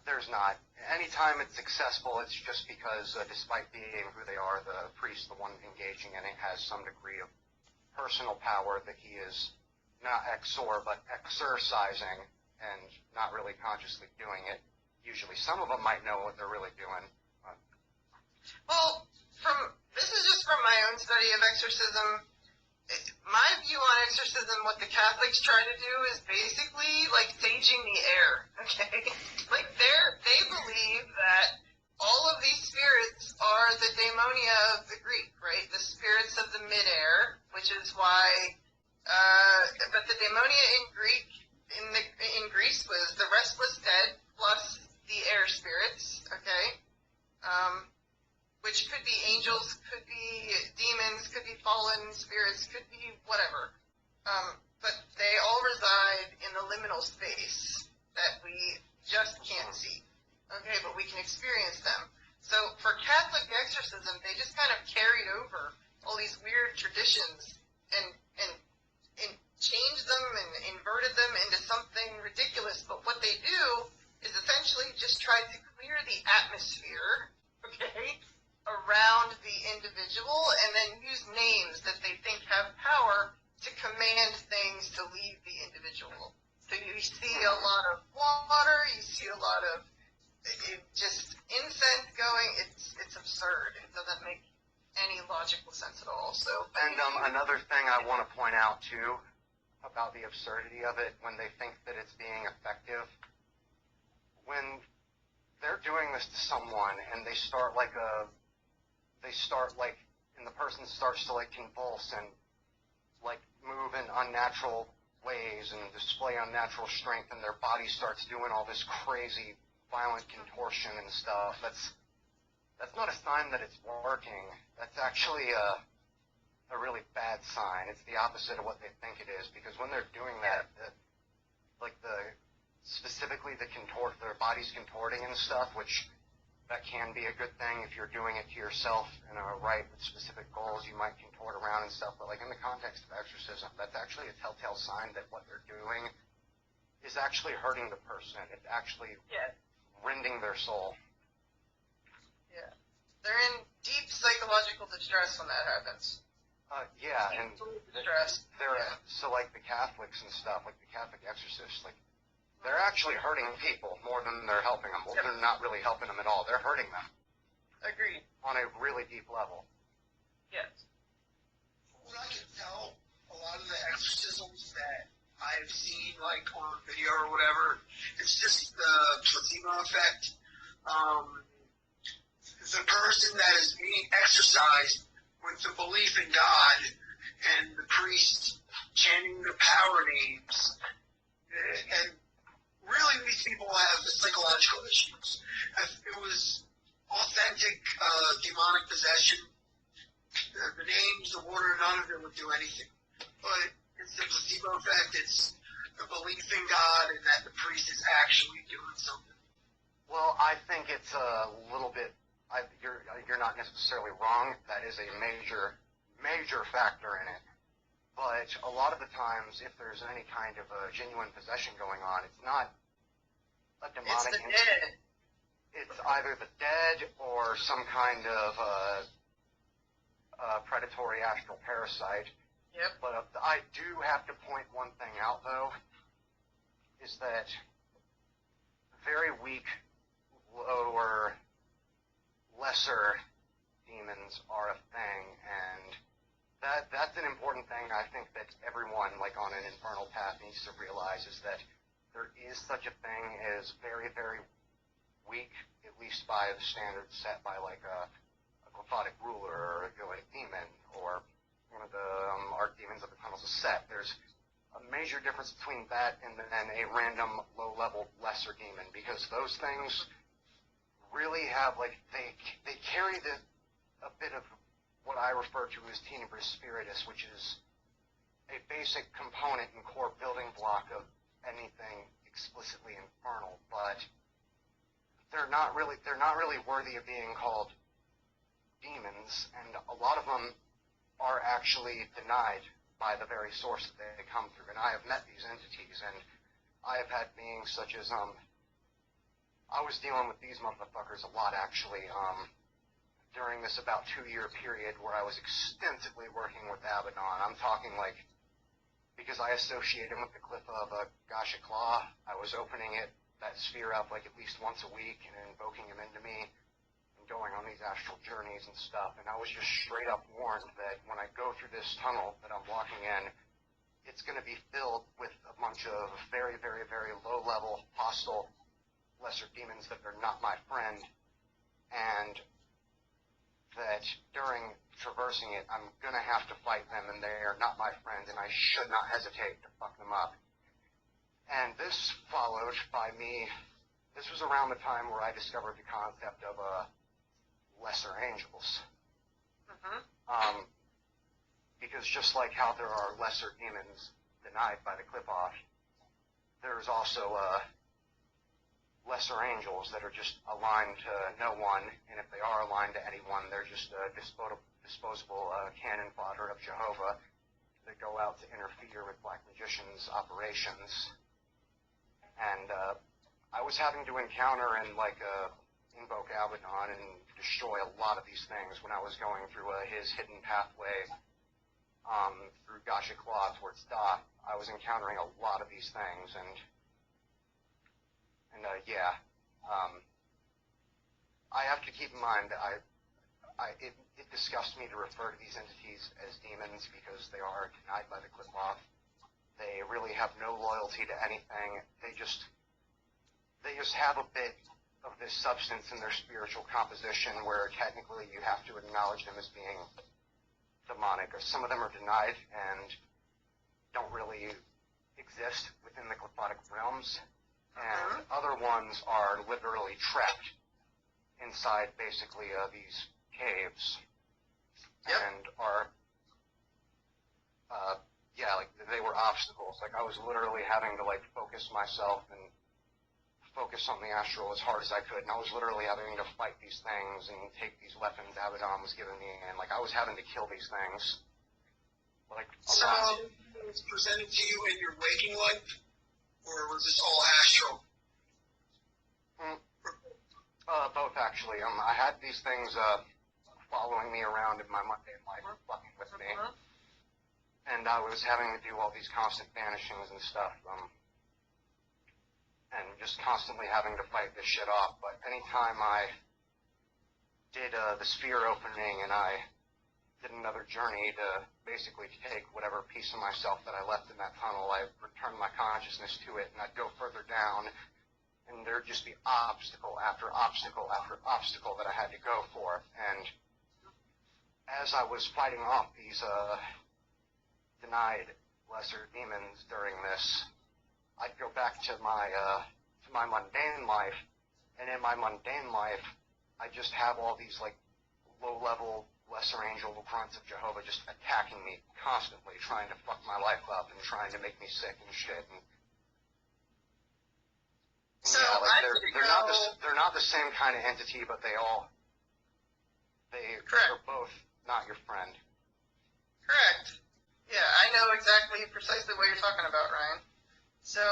There's not. Anytime it's successful, it's just because, despite being who they are, the priest, the one engaging in it, has some degree of personal power that he is not but exercising, and not really consciously doing it. Usually, some of them might know what they're really doing. Well, this is just from my own study of exorcism. My view on exorcism, what the Catholics try to do is basically like saging the air, okay? Like they believe that all of these spirits are the daemonia of the Greek, right? The spirits of the midair, which is why, but the daemonia in Greece was the restless dead plus the air spirits, okay? Which could be angels, could be demons, could be fallen spirits, could be whatever. But they all reside in the liminal space that we just can't see. Okay, but we can experience them. So for Catholic exorcism, they just kind of carried over all these weird traditions and changed them and inverted them into something ridiculous. But what they do is essentially just try to clear the atmosphere, okay, around the individual, and then use names that they think have power to command things to leave the individual. So you see a lot of water, you see a lot of just incense going. It's absurd. It doesn't make any logical sense at all. So, And another thing I want to point out too about the absurdity of it, when they think that it's being effective, when they're doing this to someone and they start and the person starts to like convulse and like move in unnatural ways and display unnatural strength, and their body starts doing all this crazy violent contortion and stuff, that's not a sign that it's working. That's actually a really bad sign. It's the opposite of what they think it is, because when they're doing that, specifically their body's contorting and stuff, which that can be a good thing if you're doing it to yourself in a right with specific goals. You might contort around and stuff, but like in the context of exorcism, that's actually a telltale sign that what they're doing is actually hurting the person. It's actually rending their soul. yeah, they're in deep psychological distress when that happens. And Distress. So like the Catholics and stuff, like the Catholic exorcists, like they're actually hurting people more than they're helping them. Well, they're not really helping them at all. They're hurting them. Agreed. On a really deep level. Yes. What I can tell, a lot of the exorcisms that I've seen, like on video or whatever, it's just the placebo effect. The person that is being exorcised with the belief in God and the priest chanting the power names, and really these people have psychological issues. It was don't do anything. But it's the placebo effect. It's the belief in God and that the priest is actually doing something. Well, I think it's a little bit. You're not necessarily wrong. That is a major factor in it. But a lot of the times, if there's any kind of a genuine possession going on, it's not a demonic. It's the dead. It's either the dead or some kind of predatory astral parasite. Yep. But I do have to point one thing out, though, is that very weak, lower, lesser demons are a thing, and that's an important thing I think that everyone, like on an infernal path, needs to realize, is that there is such a thing as very, very weak, at least by the standards set by like a Qliphothic ruler or a Goetic demon or one of the archdemons of the tunnels of Set. There's a major difference between that and then a random low-level lesser demon, because those things really have, like, they carry a bit of what I refer to as tenebris spiritus, which is a basic component and core building block of anything explicitly infernal, but they're not really worthy of being called demons, and a lot of them are actually denied by the very source that they come through. And I have met these entities, and I have had beings such as I was dealing with these motherfuckers a lot, actually, during this about 2-year period where I was extensively working with Abaddon. I'm talking, like, because I associate him with the cliff of Gasha Claw, I was opening that sphere up, like, at least once a week and invoking him into me and going on these astral journeys and stuff. And I was just straight up warned that when I go through this tunnel that I'm walking in, it's going to be filled with a bunch of very, very, very low-level, hostile, lesser demons that are not my friend, and that during traversing it, I'm going to have to fight them, and they are not my friends, and I should not hesitate to fuck them up. And this followed by me, this was around the time where I discovered the concept of lesser angels. Mm-hmm. Because just like how there are lesser demons denied by the Qliphoth, there's also lesser angels that are just aligned to no one, and if they are aligned to anyone, they're just disposable cannon fodder of Jehovah that go out to interfere with black magicians' operations. And I was having to encounter and invoke Abaddon and destroy a lot of these things when I was going through his hidden pathway through Gasha Claw towards Dot. I was encountering a lot of these things, and I have to keep in mind that it disgusts me to refer to these entities as demons because they are denied by the Qliphoth. They really have no loyalty to anything. They just have a bit of this substance in their spiritual composition where technically you have to acknowledge them as being demonic. Or some of them are denied and don't really exist within the Qliphotic realms. And other ones are literally trapped inside, basically, these caves. Yep. And are, they were obstacles. Like, I was literally having to, focus myself and focus on the astral as hard as I could. And I was literally having to fight these things and take these weapons Abaddon was giving me. And, I was having to kill these things. So, it was presented to you in your waking life? Or was this all astral? Both, actually. I had these things following me around in my mundane life, fucking with me. And I was having to do all these constant banishings and stuff, and just constantly having to fight this shit off. But anytime I did the sphere opening and I did another journey to basically take whatever piece of myself that I left in that tunnel, I returned my consciousness to it, and I'd go further down, and there'd just be obstacle after obstacle after obstacle that I had to go for. And as I was fighting off these denied lesser demons during this, I'd go back to my mundane life, and in my mundane life, I just have all these low-level lesser angel grunts of Jehovah just attacking me constantly, trying to fuck my life up and trying to make me sick and shit. And So yeah, like they're not the same kind of entity, but they're both not your friend. Correct. Yeah, I know exactly precisely what you're talking about, Ryan. So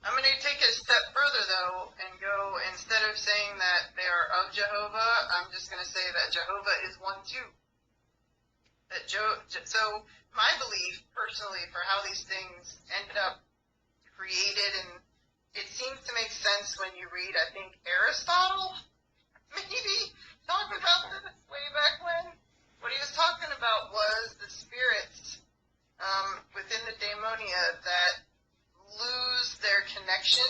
I'm going to take it a step further, though, and go, instead of saying that they are of Jehovah, I'm just going to say that Jehovah is one too. So my belief, personally, for how these things ended up created, and it seems to make sense when you read, I think, Aristotle, maybe, talking about this way back when. What he was talking about was the spirits within the daemonia that lose their connection.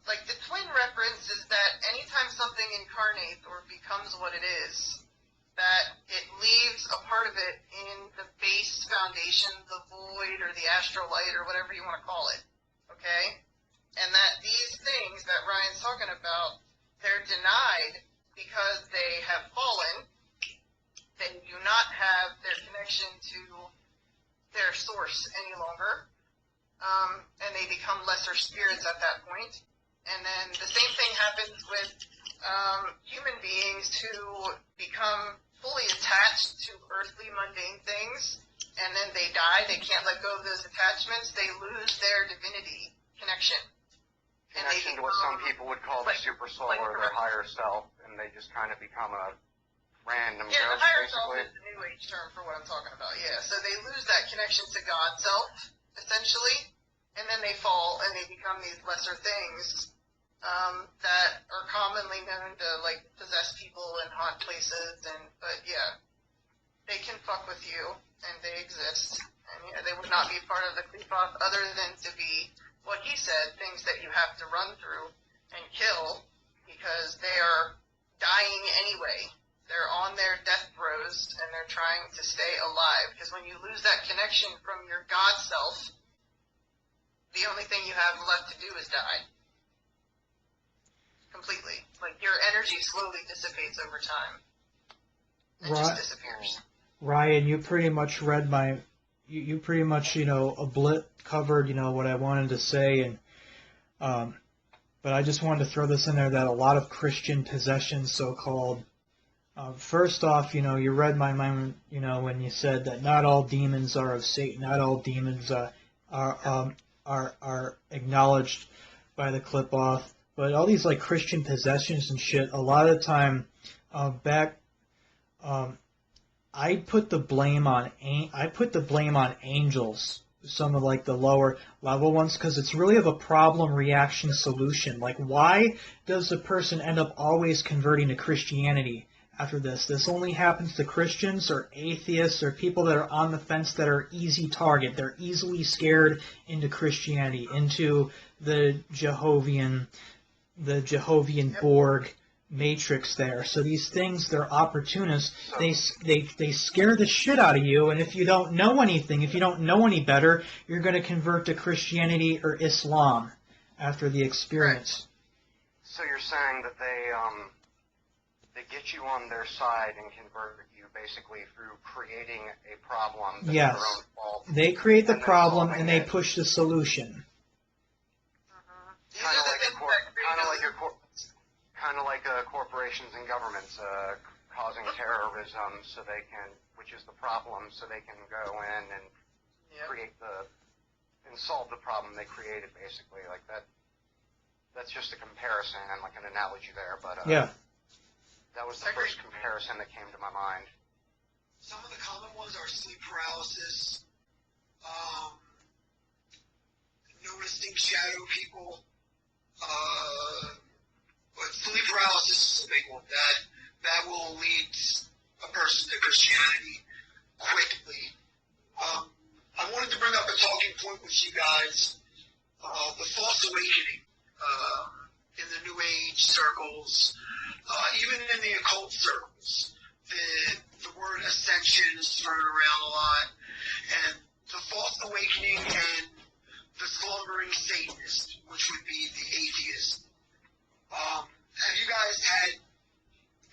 Like the twin reference is that anytime something incarnates or becomes what it is, that it leaves a part of it in the base foundation, the void or the astral light or whatever you want to call it. Okay? And that these things that Ryan's talking about, they're denied because they have fallen. They do not have their connection to their source any longer. And they become lesser spirits at that point. And then the same thing happens with human beings who become fully attached to earthly, mundane things, and then they die. They can't let go of those attachments. They lose their divinity connection. Connection to what some people would call the super soul or their higher self, and they just kind of become a random ghost, the higher self basically. Is the New Age term for what I'm talking about, yeah. So they lose that connection to God self, essentially, and then they fall and they become these lesser things that are commonly known to, like, possess people and haunt places, but yeah, they can fuck with you, and they exist, and yeah, they would not be part of the Qliphoth other than to be, what he said, things that you have to run through and kill, because they are dying anyway. They're on their death throes, and they're trying to stay alive, because when you lose that connection from your God self, the only thing you have left to do is die. Completely. Like, your energy slowly dissipates over time. It just disappears. Ryan, you pretty much read my... You pretty much, covered, what I wanted to say, and but I just wanted to throw this in there that a lot of Christian possessions, so-called, first off, you read my mind, when you said that not all demons are of Satan, not all demons are acknowledged by the Qliphoth, but all these like Christian possessions and shit, a lot of the time, I put the blame on angels, some of like the lower level ones, because it's really of a problem reaction solution. Like, why does a person end up always converting to Christianity after this? This only happens to Christians or atheists or people that are on the fence that are easy target. They're easily scared into Christianity, into the Jehovian Borg matrix there. So these things, they're opportunists. They scare the shit out of you, and if you don't know anything, if you don't know any better, you're going to convert to Christianity or Islam after the experience. So you're saying that they get you on their side and convert you basically through creating a problem that's yes. their own fault. They create the problem and they push the solution. Kind of like corporations and governments causing terrorism, which is the problem, so they can go in and solve the problem they created, basically. Like that. That's just a comparison, like an analogy there, but yeah. That was the first comparison that came to my mind. Some of the common ones are sleep paralysis, noticing shadow people. But sleep paralysis is a big one. That will lead a person to Christianity quickly. I wanted to bring up a talking point with you guys. The false awakening in the New Age circles, even in the occult circles. The word ascension is thrown around a lot. And the false awakening and the slumbering Satanist, which would be the atheist. Have you guys had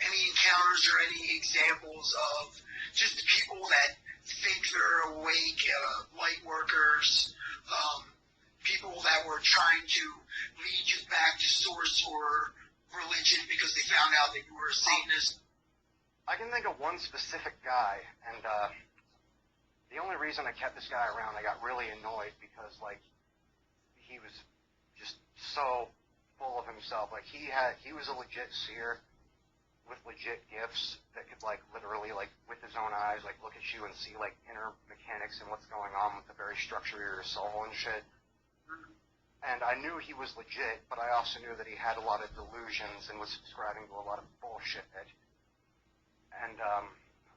any encounters or any examples awake, light workers, people that were trying to lead you back to source or religion because they found out that you were a Satanist? I can think of one specific guy, and the only reason I kept this guy around, I got really annoyed because, like, he was just so full of himself. Like, he was a legit seer with legit gifts that could, like, literally, like, with his own eyes, like, look at you and see, like, inner mechanics and what's going on with the very structure of your soul and shit. And I knew he was legit, but I also knew that he had a lot of delusions and was subscribing to a lot of bullshit. And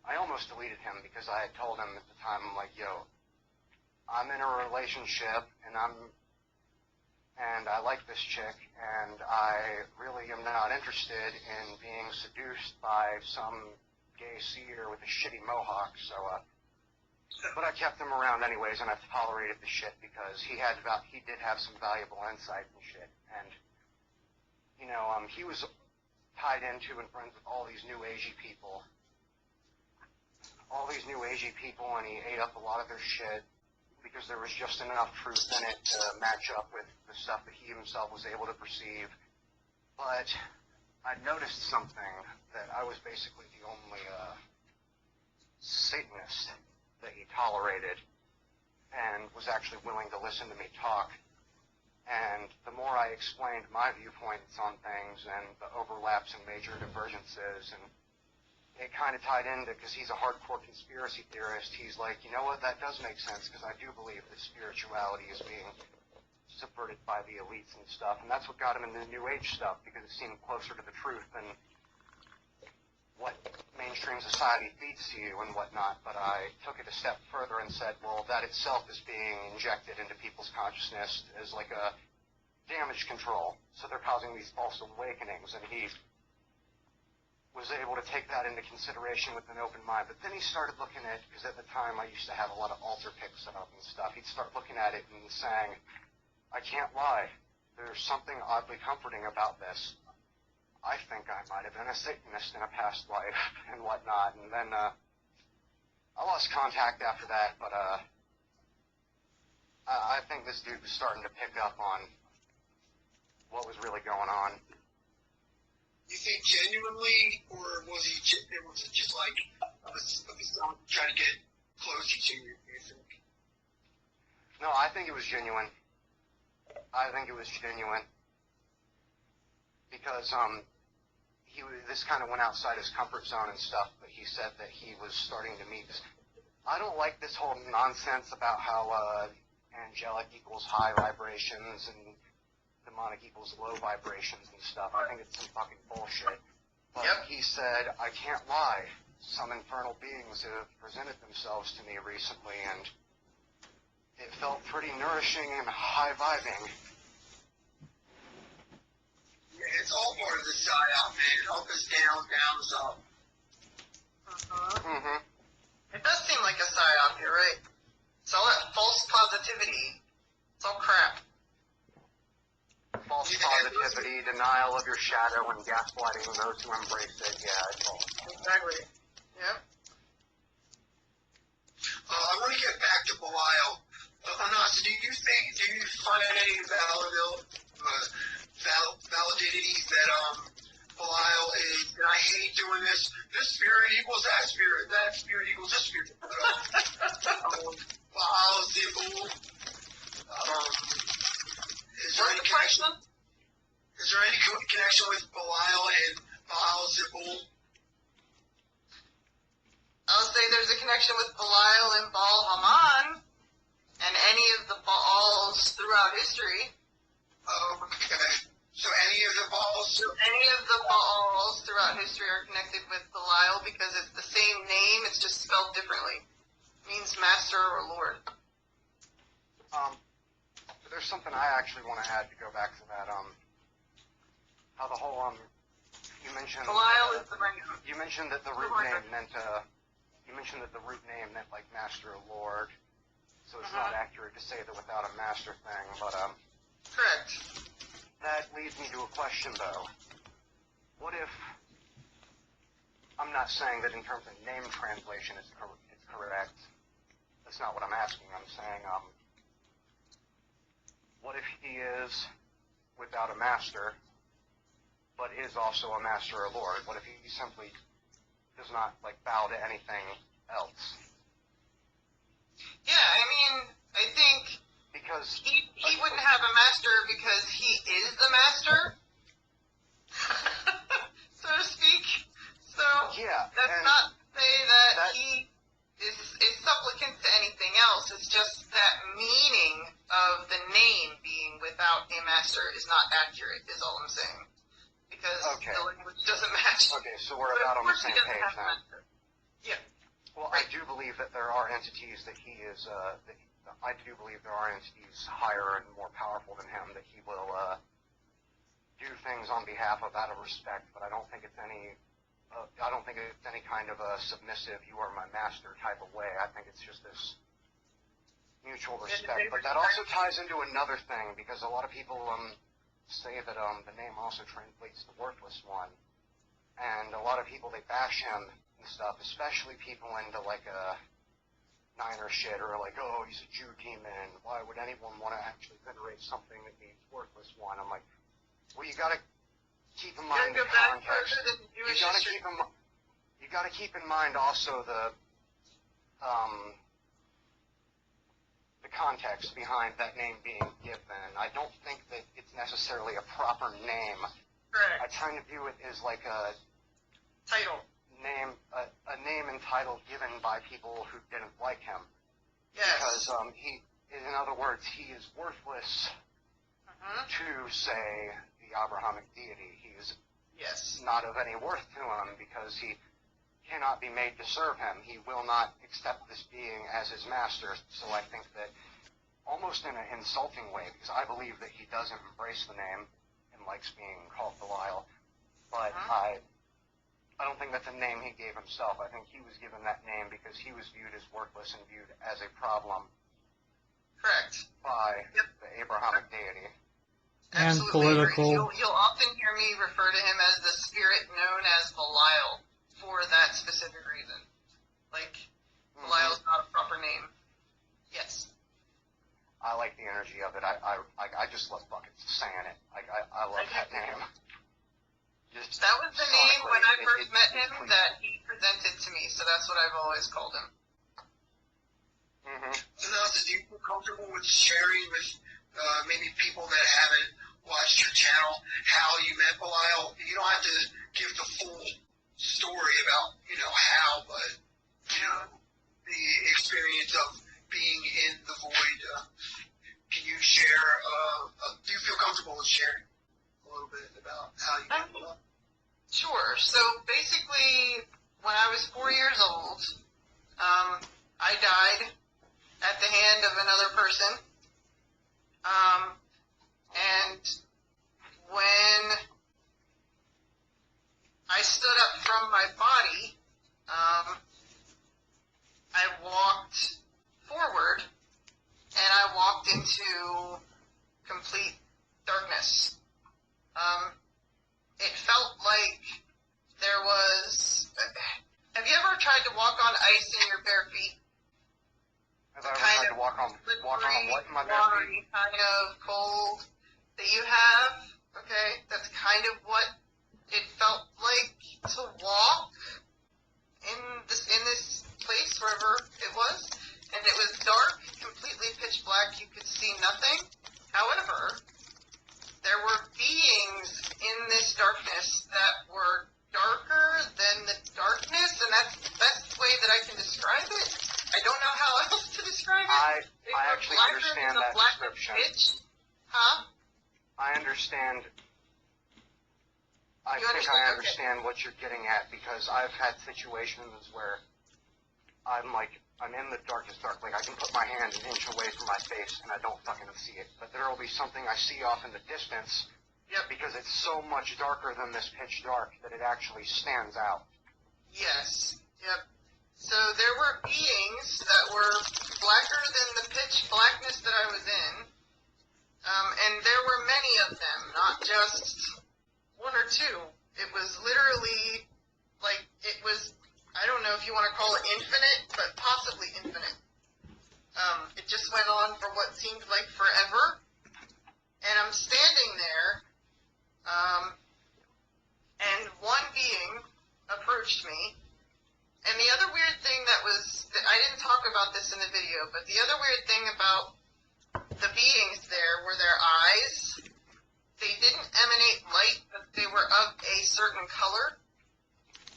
I almost deleted him because I had told him at the time, I'm like, yo, I'm in a relationship, and I like this chick, and I really am not interested in being seduced by some gay seer with a shitty mohawk, so, but I kept him around anyways, and I tolerated the shit because he did have some valuable insight and shit, and, you know, he was tied into and friends with all these new agey people, and he ate up a lot of their shit, because there was just enough truth in it to match up with the stuff that he himself was able to perceive. But I noticed something, that I was basically the only Satanist that he tolerated and was actually willing to listen to me talk. And the more I explained my viewpoints on things and the overlaps and major divergences, and it kind of tied into, because he's a hardcore conspiracy theorist, he's like, you know what, that does make sense, because I do believe that spirituality is being subverted by the elites and stuff, and that's what got him into the New Age stuff, because it seemed closer to the truth than what mainstream society feeds to you and whatnot. But I took it a step further and said, well, that itself is being injected into people's consciousness as like a damage control, so they're causing these false awakenings, and he was able to take that into consideration with an open mind. But then he started looking at, because at the time I used to have a lot of altar picks up and stuff, he'd start looking at it and saying, I can't lie, there's something oddly comforting about this. I think I might have been a Satanist in a past life and whatnot. And then I lost contact after that, but I think this dude was starting to pick up on what was really going on. You think genuinely, or was it just like a facade trying to get closer to you, do you think? No, I think it was genuine. Because this kind of went outside his comfort zone and stuff, but he said that he was starting to meet this. I don't like this whole nonsense about how angelic equals high vibrations and demonic equals low vibrations and stuff. I think it's some fucking bullshit. But he said, I can't lie. Some infernal beings have presented themselves to me recently, and it felt pretty nourishing and high-vibing. Yeah, it's all part of the psyop, man. Up is down, down is up. It does seem like a psyop, you're right. It's all that false positivity. It's all crap. False positivity, denial of your shadow, and gaslighting those who embrace it. Yeah, it's all. Exactly. Yep. I want to get back to Belial. Anassa, do you find any validity that Belial is, and I hate doing this spirit equals that spirit equals this spirit. Belial is the bull. Is there any connection with Belial and Baal Zebul? I'll say there's a connection with Belial and Baal Haman, and any of the Baals throughout history. Okay. So any of the Baals throughout history are connected with Belial because it's the same name, it's just spelled differently. It means master or lord. There's something I actually want to add to go back to that. How the whole you mentioned. Belial is the ring. You mentioned that the root name meant. You mentioned that the root name meant like master or lord. So it's not accurate to say that without a master thing, but Correct. That leads me to a question though. What if? I'm not saying that in terms of name translation it's correct. that's not what I'm asking. I'm saying, what if he is without a master, but is also a master or lord? What if he simply does not, like, bow to anything else? Yeah, I mean, I think Because he wouldn't have a master because he is the master, so to speak. So yeah, that's and not to say that he is supplicant to anything else. It's just that meaning of the name being without a master is not accurate, is all I'm saying. Because the language doesn't match. Okay, so we're about on the same page then. Yeah. Well, I do believe that there are entities that he is, I do believe there are entities higher and more powerful than him that he will do things on behalf of out of respect, but I don't think it's any kind of a submissive, you are my master type of way. I think it's just this mutual respect. But that also ties into another thing, because a lot of people say that the name also translates to worthless one, and a lot of people, they bash him and stuff, especially people into like a Niner shit, or like, oh, he's a Jew demon, why would anyone want to actually venerate something that means worthless one? I'm like, well, you gotta keep in mind the context. You gotta keep in mind also the context behind that name being given. I don't think that it's necessarily a proper name. Correct. I kind of view it as like a Title. name, a name and title given by people who didn't like him. Yes. Because in other words, he is worthless to, say, the Abrahamic deity. He is not of any worth to him because he cannot be made to serve him. He will not accept this being as his master. So I think that almost in an insulting way, because I believe that he doesn't embrace the name and likes being called Belial, but I don't think that's a name he gave himself. I think he was given that name because he was viewed as worthless and viewed as a problem. Correct. By the Abrahamic deity. And Absolutely political. You'll often hear me refer to him as the spirit known as Belial for that specific reason. Like, Belial's not a proper name. Yes. I like the energy of it. I just love fucking saying it. I love that name. That was the name when I first met him that he presented to me, so that's what I've always called him. So now, do you feel comfortable with sharing with maybe people that haven't watched your channel how you met Belial? You don't have to give the full story about, how, but, the experience of being in the void. Can you share, do you feel comfortable with sharing a little bit about how you met Belial? Sure. So basically, when I was 4 years old, I died at the hand of another person. And when I stood up from my body, I walked forward, and I walked into complete darkness. It felt like there was... Have you ever tried to walk on ice in your bare feet? Have I ever tried to walk on what in my bare feet? Kind of cold that you have, okay? That's kind of what it felt like to walk in this place, wherever it was. And it was dark, completely pitch black. You could see nothing. However, there were beings in this darkness that were darker than the darkness, and that's the best way that I can describe it. I don't know how else to describe it. I actually understand that description. Huh? I understand. I think I understand what you're getting at, because I've had situations where I'm in the darkest dark. Like, I can put my hand an inch away from my face and I don't fucking see it. But there will be something I see off in the distance because it's so much darker than this pitch dark that it actually stands out. Yes. Yep. So there were beings that were blacker than the pitch blackness that I was in. And there were many of them, not just one or two. It was literally, I don't know if you want to call it infinite, but possibly infinite. It just went on for what seemed like forever. And I'm standing there, and one being approached me. And the other weird thing I didn't talk about this in the video, but the other weird thing about the beings there were their eyes. They didn't emanate light, but they were of a certain color.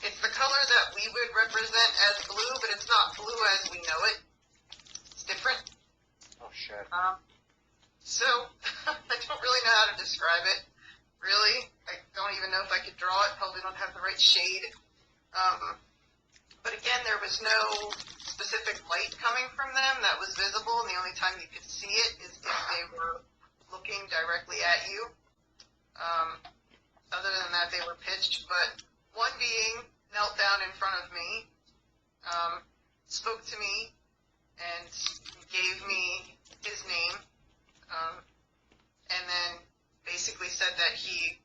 It's the color that we would represent as blue, but it's not blue as we know it. It's different. Oh, shit. So, I don't really know how to describe it. Really. I don't even know if I could draw it. Probably don't have the right shade. But again, there was no specific light coming from them that was visible, and the only time you could see it is if they were looking directly at you. Other than that, they were pitched, but one being knelt down in front of me, spoke to me, and gave me his name, and then basically said that he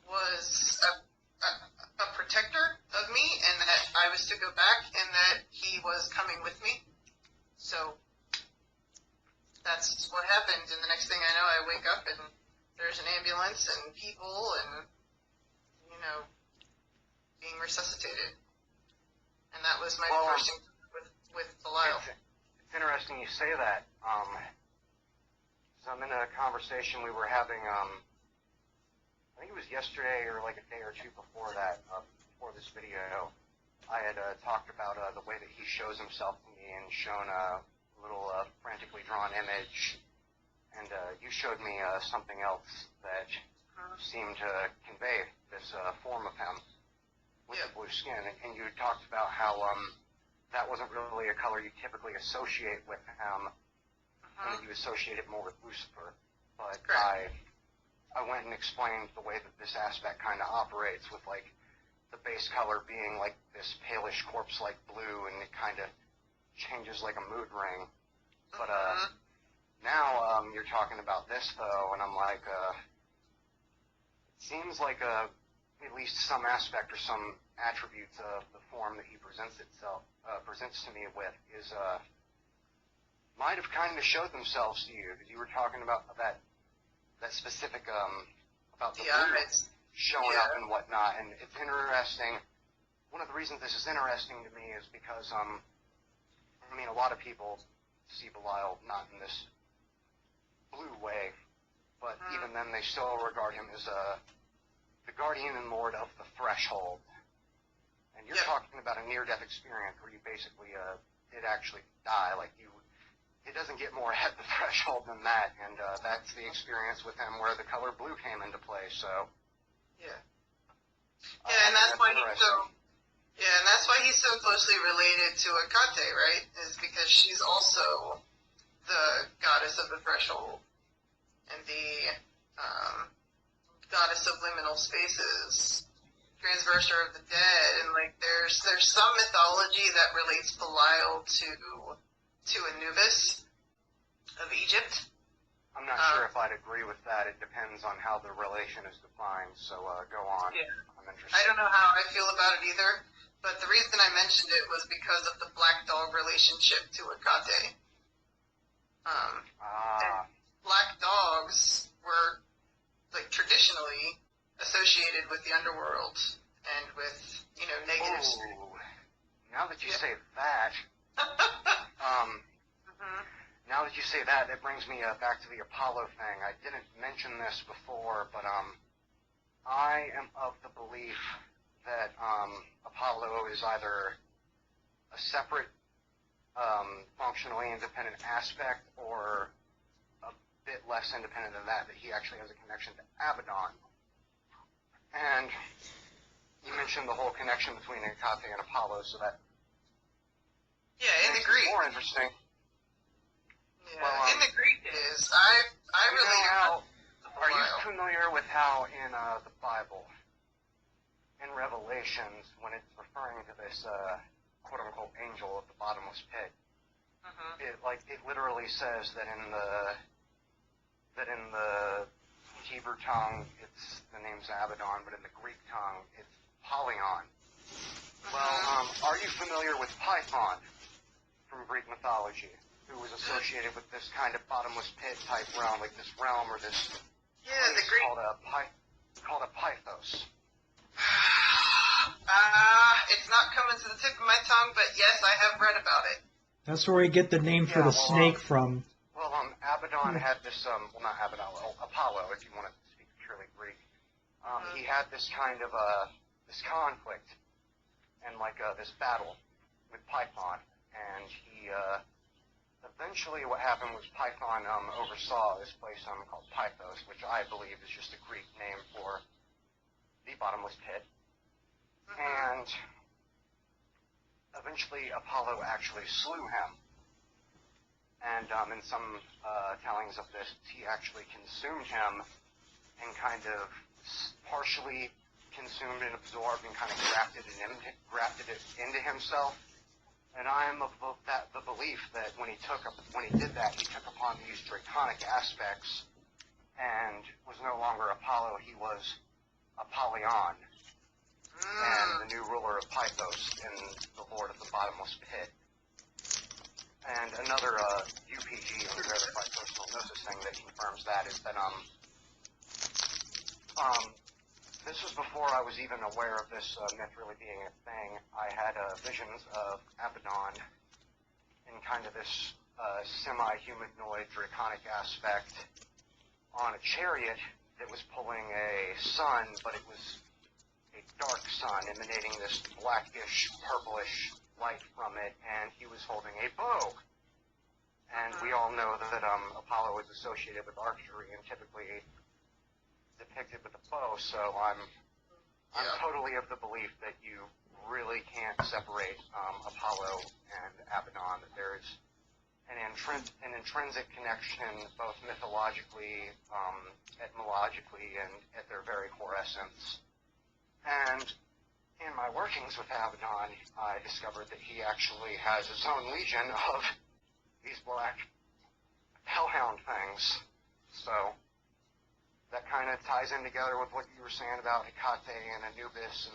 was a protector of me, and that I was to go back, and that he was coming with me. So that's what happened, and the next thing I know, I wake up, and there's an ambulance, and people, and, being resuscitated. And that was my first encounter with Belial. It's interesting you say that. So I'm in a conversation we were having, I think it was yesterday or like a day or two before that, before this video. I had talked about the way that he shows himself to me and shown a little frantically drawn image. And you showed me something else that seemed to convey this form of him with the blue skin. And you talked about how that wasn't really a color you typically associate with him, and that you associate it more with Lucifer. But I went and explained the way that this aspect kind of operates, with like the base color being like this palish corpse-like blue, and it kind of changes like a mood ring. But now you're talking about this though, and I'm like, it seems like at least some aspect or some attributes of the form that he presents to me with is might have kind of showed themselves to you, because you were talking about that specific about the blue showing up and whatnot, and it's interesting. One of the reasons this is interesting to me is because a lot of people see Belial not in this blue way, but even then they still regard him as the guardian and lord of the threshold. And you're talking about a near-death experience where you basically did actually die. Like it doesn't get more at the threshold than that, and that's the experience with him where the color blue came into play. So and that's why he's so closely related to Akate, right? Is because she's also the goddess of the threshold and the goddess of liminal spaces, transverser of the dead, and like there's some mythology that relates Belial to Anubis of Egypt. I'm not sure if I'd agree with that. It depends on how the relation is defined, so go on. Yeah. I'm interested. I don't know how I feel about it either, but the reason I mentioned it was because of the black dog relationship to Akate. And black dogs were, like, traditionally associated with the underworld and with, negative spirits. Now that you say that, now that you say that, it brings me back to the Apollo thing. I didn't mention this before, but I am of the belief that Apollo is either a separate, functionally independent aspect, or a bit less independent than that he actually has a connection to Abaddon. And you mentioned the whole connection between Akate and Apollo, so that in the Greek. More interesting. Yeah, well, in the Greek it is. I really are you familiar with how in the Bible, in Revelations, when it's referring to this quote-unquote angel of the bottomless pit, it literally says that in the Hebrew tongue the name's Abaddon, but in the Greek tongue it's Polyon. Well, are you familiar with Python from Greek mythology? who was associated with this kind of bottomless pit type realm, like this realm or this Yeah, the place Greek. called a Pythos. It's not coming to the tip of my tongue, but yes, I have read about it. That's where we get the name for the snake from. Well, Abaddon had this, well, not Abaddon, Apollo, if you want to speak purely Greek. He had this kind of, this conflict and, like, this battle with Python. And he, eventually what happened was Python, oversaw this place, called Pythos, which I believe is just a Greek name for the bottomless pit. And eventually Apollo actually slew him. And in some tellings of this, he actually consumed him and kind of partially consumed and absorbed and kind of grafted it into himself. And I am of the belief that when he did that, he took upon these draconic aspects and was no longer Apollo, he was Apollyon. And the new ruler of Pythos and the lord of the bottomless pit. And another UPG, unverified personal gnosis thing that confirms that is that this was before I was even aware of this myth really being a thing. I had visions of Abaddon in kind of this semi-humanoid draconic aspect on a chariot that was pulling a sun, but it was a dark sun emanating this blackish, purplish light from it, and he was holding a bow. And we all know that Apollo is associated with archery and typically depicted with a bow, so I'm totally of the belief that you really can't separate Apollo and Abaddon, that there's an intrinsic connection both mythologically, etymologically, and at their very core essence. And in my workings with Abaddon, I discovered that he actually has his own legion of these black hellhound things. So that kind of ties in together with what you were saying about Hecate and Anubis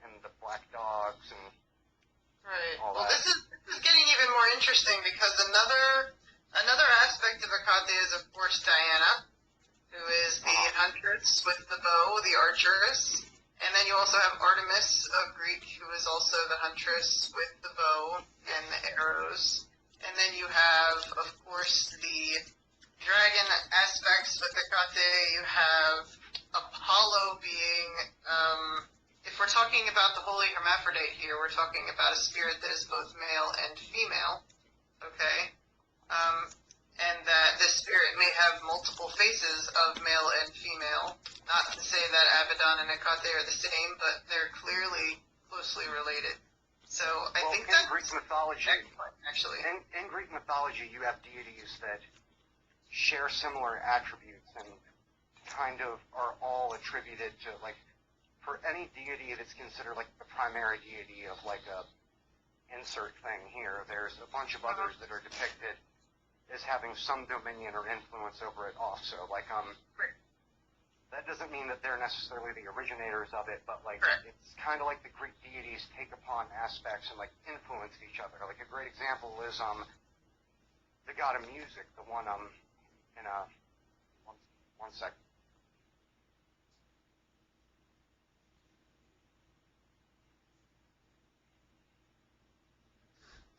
and the black dogs and all Well, that. this is getting even more interesting because another aspect of Hecate is, of course, Diana, who is the huntress with the bow, the archeress. And then you also have Artemis of Greek, who is also the huntress with the bow and the arrows. And then you have, of course, the dragon aspects with Hecate. You have Apollo being, if we're talking about the holy hermaphrodite here, we're talking about a spirit that is both male and female, okay? And that this spirit may have multiple faces of male and female. Not to say that Abaddon and Hecate are the same, but they're clearly closely related. So I think that's Greek mythology, excellent, actually. in Greek mythology, you have deities that share similar attributes and kind of are all attributed to, like, for any deity that's considered like the primary deity of like a insert thing here, there's a bunch of others that are depicted as having some dominion or influence over it also. Like, that doesn't mean that they're necessarily the originators of it, but like, it's kind of like the Greek deities take upon aspects and like influence each other. Like a great example is the god of music, the one in one sec.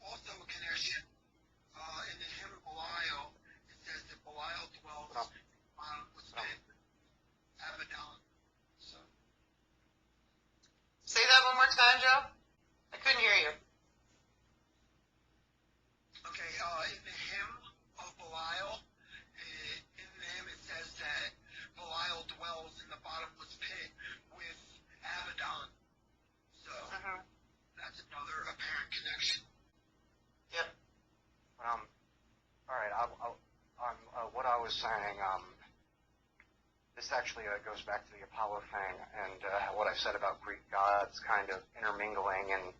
Also a connection in the hymn of Belial, it says that Belial dwells with Abaddon. So. Say that one more time, Joe. I couldn't hear you. Okay, in the hymn of Belial, in the hymn it says that Belial dwells in the bottomless pit with Abaddon. So that's another apparent connection. Yep. All right. What I was saying, this actually goes back to the Apollo thing and what I said about Greek gods kind of intermingling and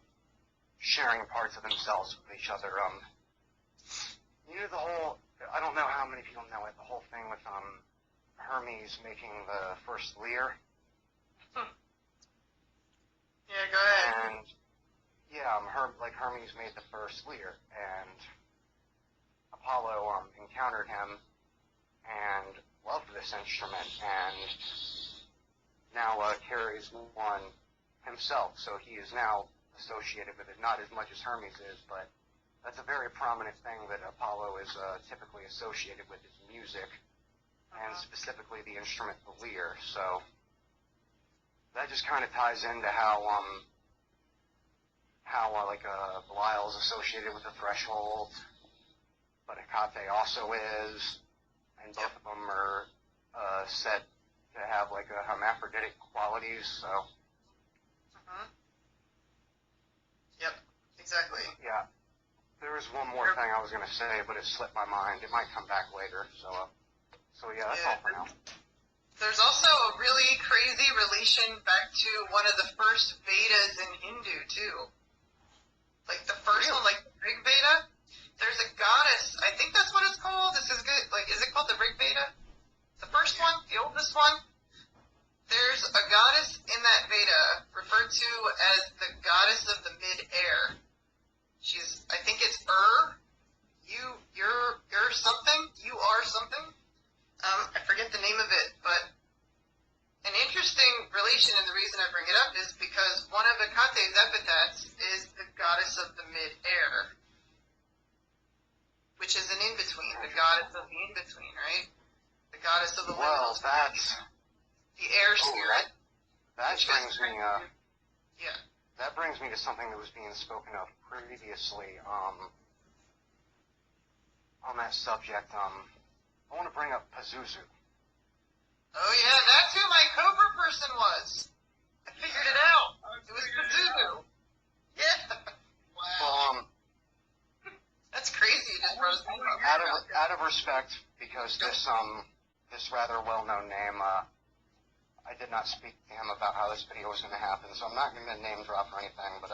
sharing parts of themselves with each other. You know the whole, I don't know how many people know it, the whole thing with Hermes making the first lyre. Yeah, go ahead. And yeah, Hermes made the first lyre, and Apollo encountered him and loved this instrument, and now carries one himself. So he is now associated with it, not as much as Hermes is, but that's a very prominent thing that Apollo is typically associated with, is music, and specifically the instrument, the lyre. So that just kind of ties into how Belial's associated with the threshold, but Hecate also is, and both of them are said to have like a hermaphroditic qualities. So. Yep. Exactly. Yeah. There was one more thing I was going to say, but it slipped my mind. It might come back later. So yeah, that's all for now. There's also a really crazy relation back to one of the first Vedas in Hindu, too. Like the first one, like the Rig Veda. There's a goddess, I think that's what it's called. This is good. Like, is it called the Rig Veda? The first one, the oldest one. There's a goddess in that Veda referred to as the goddess of the mid-air. She's, I think it's you're something. You are something. I forget the name of it, but an interesting relation, and the reason I bring it up is because one of Hecate's epithets is the goddess of the mid-air, which is an in-between, the goddess of the in-between, right? The goddess of the liminal space. The air spirit. That brings me, yeah. That brings me to something that was being spoken of previously, on that subject. I want to bring up Pazuzu. Oh yeah, that's who my Cobra person was. I figured it out. It was Pazuzu. Yeah. Wow. Well, that's crazy. You just brought us out of respect, because this rather well-known name, I did not speak to him about how this video was going to happen, so I'm not going to name drop or anything, but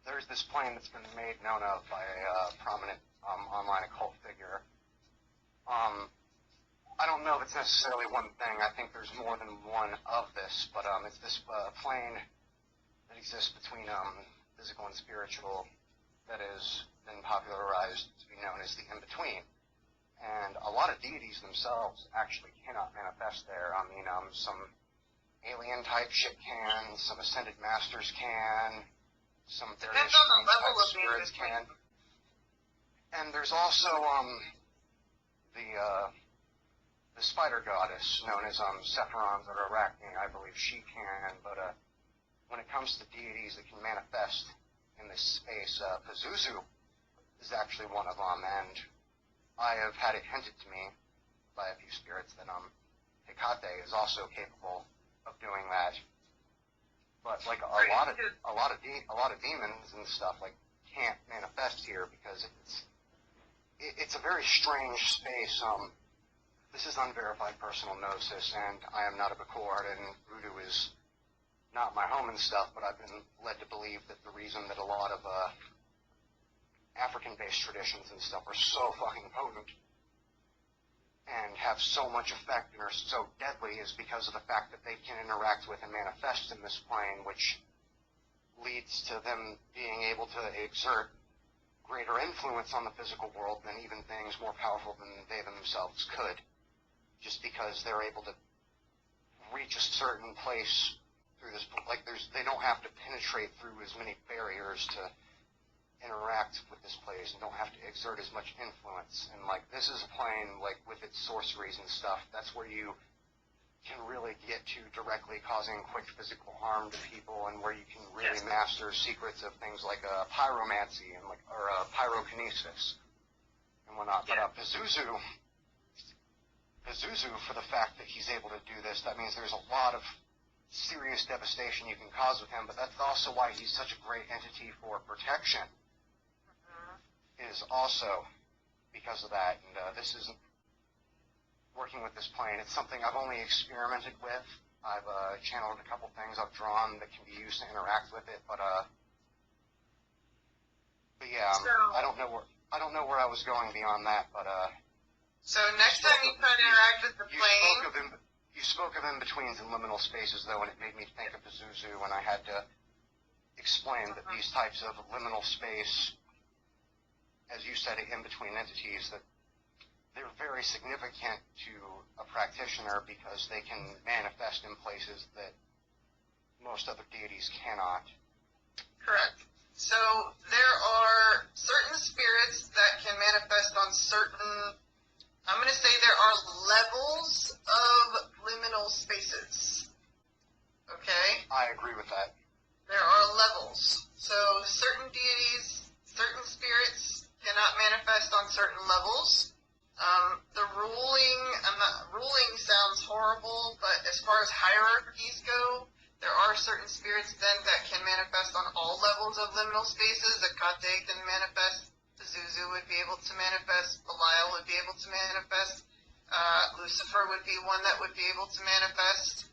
there's this plane that's been made known of by a prominent online occult figure. I don't know if it's necessarily one thing. I think there's more than one of this, but it's this plane that exists between physical and spiritual that has been popularized to be known as the in-between. And a lot of deities themselves actually cannot manifest there. I mean, some alien-type shit can, some ascended masters can, some various strange type of spirits can. And there's also the spider goddess known as Sephiroth or Arachne. I believe she can, but when it comes to deities that can manifest in this space, Pazuzu is actually one of them, and I have had it hinted to me by a few spirits that Hecate is also capable of doing that. But like a lot of demons and stuff like can't manifest here because it's a very strange space. This is unverified personal gnosis, and I am not a Bakor, and voodoo is not my home and stuff. But I've been led to believe that the reason that a lot of African-based traditions and stuff are so fucking potent and have so much effect and are so deadly is because of the fact that they can interact with and manifest in this plane, which leads to them being able to exert greater influence on the physical world than even things more powerful than they themselves could, just because they're able to reach a certain place through this, like they don't have to penetrate through as many barriers to interact with this place and don't have to exert as much influence. And like this is a plane like with its sorceries and stuff, that's where you can really get to directly causing quick physical harm to people, and where you can really master secrets of things like pyromancy and like or pyrokinesis and whatnot. But Pazuzu, for the fact that he's able to do this, that means there's a lot of serious devastation you can cause with him, but that's also why he's such a great entity for protection. Is also because of that, and this isn't working with this plane. It's something I've only experimented with. I've channeled a couple things I've drawn that can be used to interact with it, but yeah, I don't know where I was going beyond that, but so next time you try to interact with the plane, you spoke of in-betweens and liminal spaces, though, and it made me think of Pazuzu when I had to explain that these types of liminal space as you said, in-between entities that they're very significant to a practitioner because they can manifest in places that most other deities cannot. Correct. So there are certain spirits that can manifest on certain, I'm going to say there are levels of liminal spaces. Okay? I agree with that. There are levels. So certain deities, certain spirits cannot manifest on certain levels. Ruling sounds horrible, but as far as hierarchies go, there are certain spirits then that can manifest on all levels of liminal spaces. Akate can manifest, Zuzu would be able to manifest, Belial would be able to manifest, Lucifer would be one that would be able to manifest.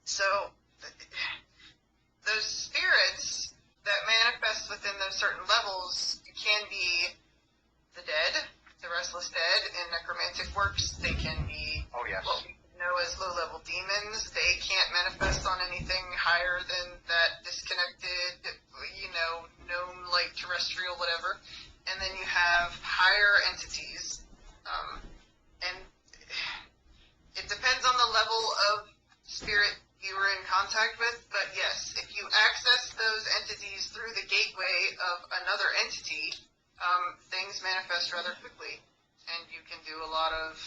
So those spirits that manifest within those certain levels can be the dead, the restless dead in necromantic works. They can be Oh, yes. what we know as low-level demons. They can't manifest on anything higher than that disconnected, gnome-like terrestrial whatever. And then you have higher entities. And it depends on the level of spirit you were in contact with, but yes, if you access those entities through the gateway of another entity, things manifest rather quickly, and you can do a lot of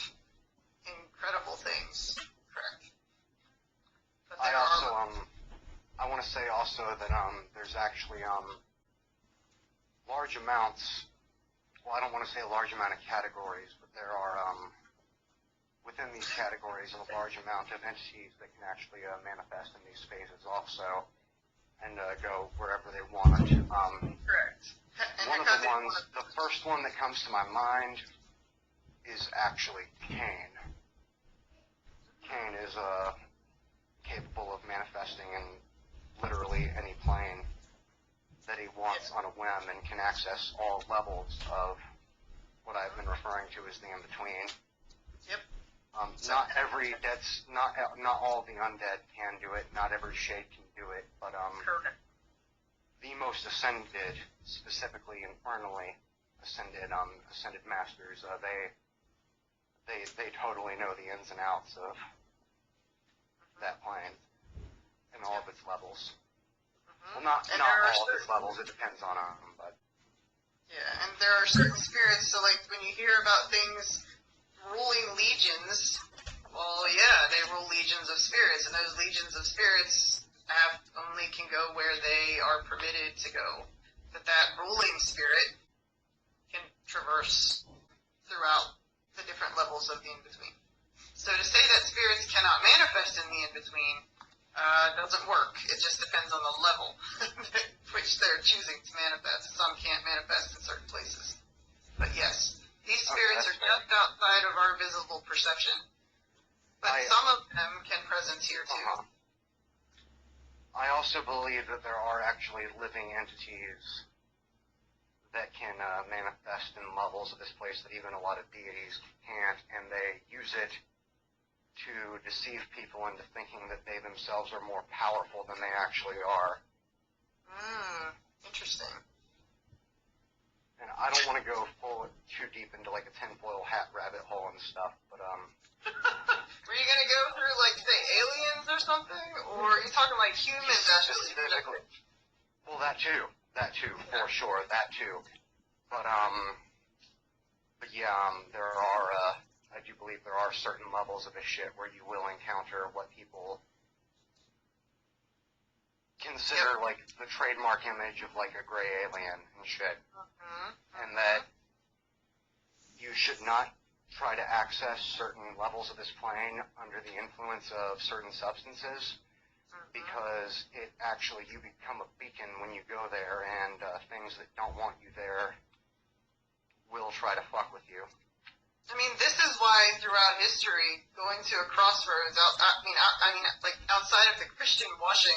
incredible things. Correct. But I want to say also that there's actually large amounts. Well, I don't want to say a large amount of categories, but there are within these categories a large amount of entities that can actually manifest in these spaces also, and go wherever they want. Correct. One of the ones, the first one that comes to my mind is actually Cain. Cain is capable of manifesting in literally any plane that he wants on a whim and can access all levels of what I've been referring to as the in-between. Yep. Not all the undead can do it. Not every shade can do it. But Correct. the most ascended, specifically infernally ascended masters, they totally know the ins and outs of that plane and all of its levels. Well, not all of its levels. It depends on them, but yeah, and there are certain spirits. So, like when you hear about things ruling legions, well, yeah, they rule legions of spirits, and those legions of spirits only can go where they are permitted to go. But that ruling spirit can traverse throughout the different levels of the in-between. So to say that spirits cannot manifest in the in-between doesn't work. It just depends on the level which they're choosing to manifest. Some can't manifest in certain places. But yes, these spirits are just outside of our visible perception. But some of them can presence here too. I also believe that there are actually living entities that can manifest in levels of this place that even a lot of deities can't, and they use it to deceive people into thinking that they themselves are more powerful than they actually are. Interesting. And I don't want to go too deep into like a tinfoil hat rabbit hole and stuff, but Were you gonna go through like say aliens or something, or are you talking like humans actually? Specifically. Well, that too, for sure, that too. But yeah, there are. I do believe there are certain levels of this shit where you will encounter what people consider like the trademark image of like a gray alien and shit. And that you should not try to access certain levels of this plane under the influence of certain substances, because it actually, you become a beacon when you go there, and things that don't want you there will try to fuck with you. I mean, this is why throughout history, going to a crossroads, like outside of the Christian washing,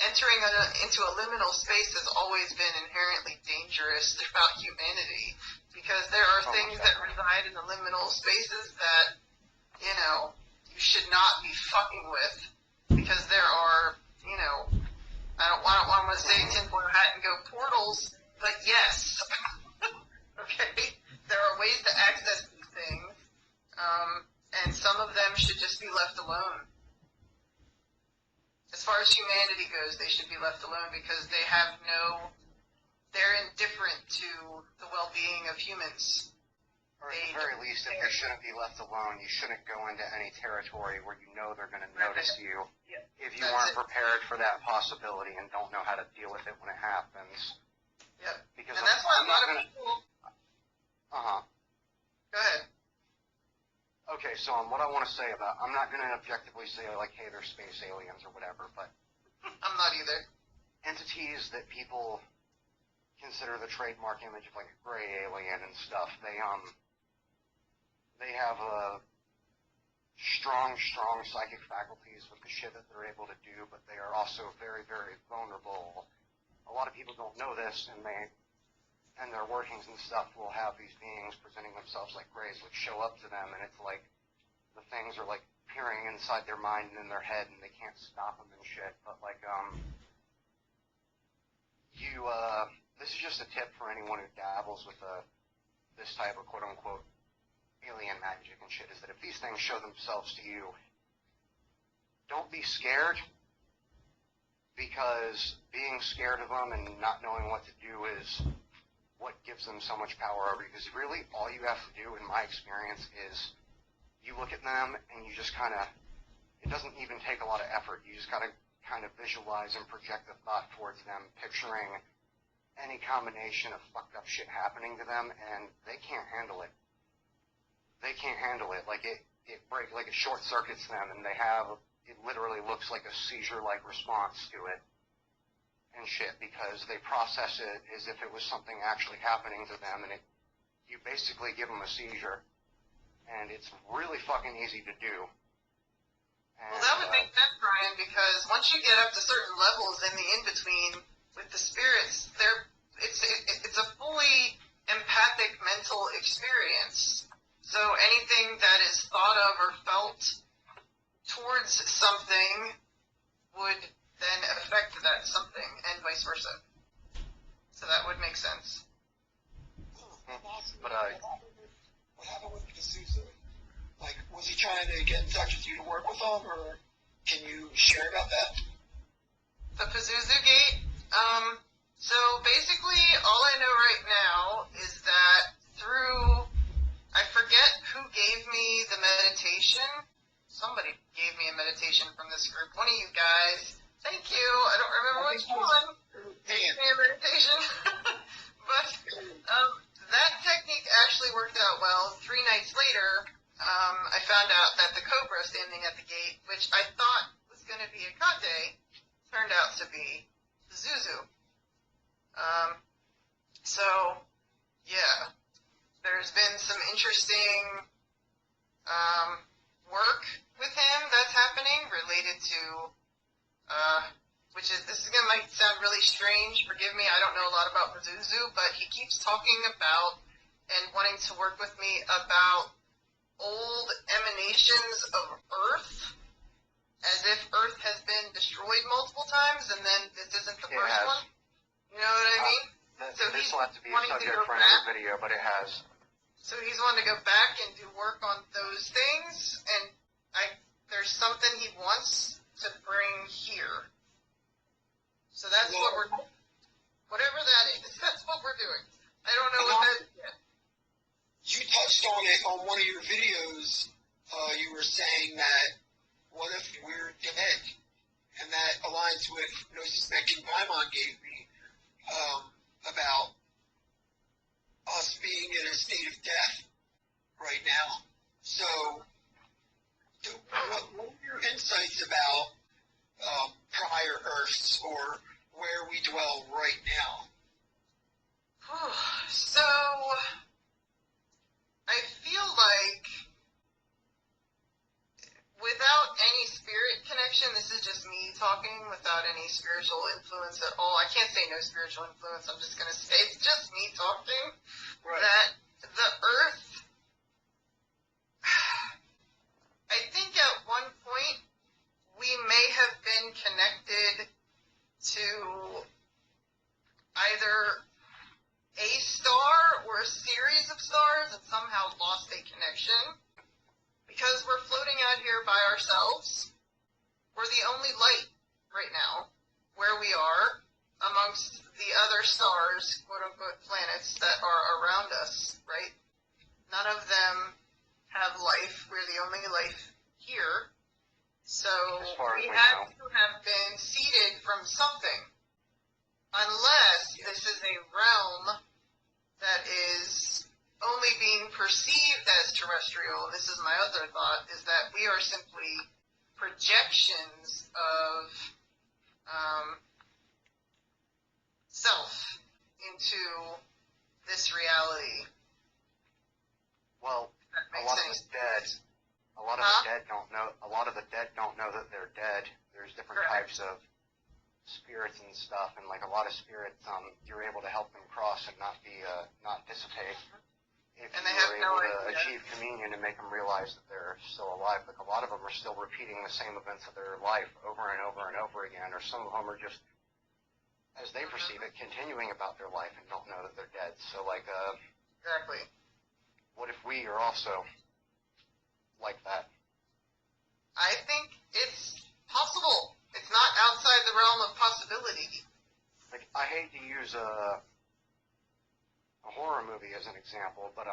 entering into a liminal space has always been inherently dangerous throughout humanity, because there are things that reside in the liminal spaces that, you should not be fucking with, because there are, I don't want to say tinfoil hat and go portals, but yes, as humanity goes, they should be left alone because they have they're indifferent to the well-being of humans. Or at the very least, if they shouldn't be left alone, you shouldn't go into any territory where you know they're going to notice you if you aren't prepared for that possibility and don't know how to deal with it when it happens. Yep. Because and that's why a lot of people... Go ahead. Okay, so what I want to say about... I'm not going to objectively say, like, hey, they're space aliens or whatever, but... I'm not either. Entities that people consider the trademark image of, like, a gray alien and stuff, they have strong psychic faculties with the shit that they're able to do, but they are also very, very vulnerable. A lot of people don't know this, and their workings and stuff will have these beings presenting themselves like grays, which show up to them, and it's like the things are like peering inside their mind and in their head, and they can't stop them and shit. But like, this is just a tip for anyone who dabbles with this type of quote unquote alien magic and shit, is that if these things show themselves to you, don't be scared, because being scared of them and not knowing what to do is what gives them so much power over you. Because really, all you have to do, in my experience, is you look at them and you just kind of, it doesn't even take a lot of effort. You just got to kind of visualize and project a thought towards them, picturing any combination of fucked up shit happening to them, and they can't handle it. They can't handle it. Like, it short circuits them, and it literally looks like a seizure-like response to it and shit, because they process it as if it was something actually happening to them, and you basically give them a seizure, and it's really fucking easy to do. And, well, that would make sense, Brian, because once you get up to certain levels in the in-between with the spirits, it's a fully empathic mental experience. So anything that is thought of or felt towards something would then affect that something, and vice versa. So that would make sense. But what happened with Pazuzu? Like, was he trying to get in touch with you to work with him, or can you share about that? The Pazuzu Gate? So basically, all I know right now is that through, I forget who gave me the meditation. Somebody gave me a meditation from this group. One of you guys. Thank you. I don't remember which one gave me a meditation. But that technique actually worked out well. 3 nights later, I found out that the cobra standing at the gate, which I thought was going to be a Kate, turned out to be Zuzu. So, yeah, there's been some interesting work with him that's happening related to, might sound really strange, forgive me, I don't know a lot about Pazuzu, but he keeps talking about and wanting to work with me about old emanations of Earth, as if Earth has been destroyed multiple times, and then this isn't the first one. You know what I mean? So this will have to be a subject for another video, but it has. So he's wanting to go back and do work on those things, and there's something he wants to bring here. So that's what we're, whatever that is, that's what we're doing. I don't know what that is yet. You touched on it on one of your videos. You were saying that, what if we're dead? And that aligns with no suspecting Paimon gave me about us being in a state of death right now. So, what were your insights about prior Earths, or where we dwell right now? So, I feel like without any spirit connection, this is just me talking without any spiritual influence at all. I can't say no spiritual influence, I'm just going to say it's just me talking. Right. That the Earth, I think at one point, we may have been connected to either a star or a series of stars and somehow lost a connection. Because we're floating out here by ourselves. We're the only light right now, where we are amongst the other stars, quote-unquote planets, that are around us, right? None of them have life. We're the only life here. So we had to have been seeded from something. Unless this is a realm that is only being perceived as terrestrial. This is my other thought, is that we are simply projections of self into this reality. Well, a lot of the dead don't know. A lot of the dead don't know that they're dead. There's different types of spirits and stuff, and like a lot of spirits, you're able to help them cross and not dissipate. If And you they have were no able to idea. achieve communion and make them realize that they're still alive, like a lot of them are still repeating the same events of their life over and over and over again, or some of them are just, as they perceive it, continuing about their life and don't know that they're dead. So like, Exactly. what if we are also like that? I think it's possible. It's not outside the realm of possibility. Like, I hate to use a horror movie as an example, but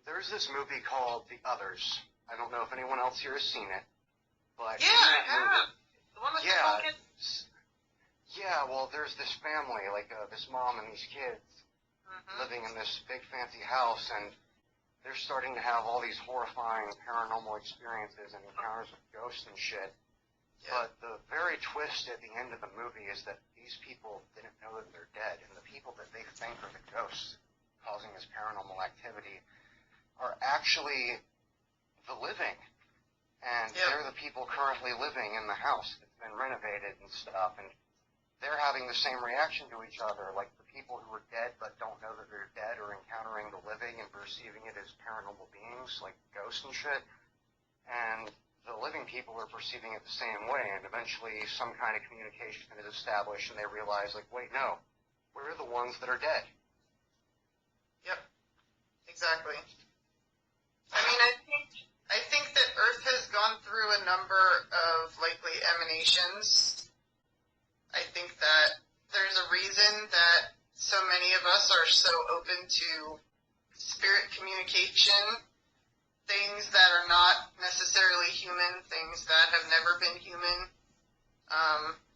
there's this movie called The Others. I don't know if anyone else here has seen it, but Yeah, I have. The one with the yeah, focus. yeah. Well, there's this family, like this mom and these kids, Mm-hmm. living in this big fancy house, and they're starting to have all these horrifying paranormal experiences and encounters with ghosts and shit. Yeah. But the very twist at the end of the movie is that these people didn't know that they're dead, and the people that they think are the ghosts causing this paranormal activity are actually the living. And they're the people currently living in the house that's been renovated and stuff, and they're having the same reaction to each other, like the people who are dead but don't know that they're dead are encountering the living and perceiving it as paranormal beings, like ghosts and shit. And the living people are perceiving it the same way, and eventually some kind of communication is established, and they realize, like, wait, no, we're the ones that are dead. Yep. Exactly. I mean, I think that Earth has gone through a number of likely emanations. I think that there's a reason that so many of us are so open to spirit communication, things that are not necessarily human, things that have never been human.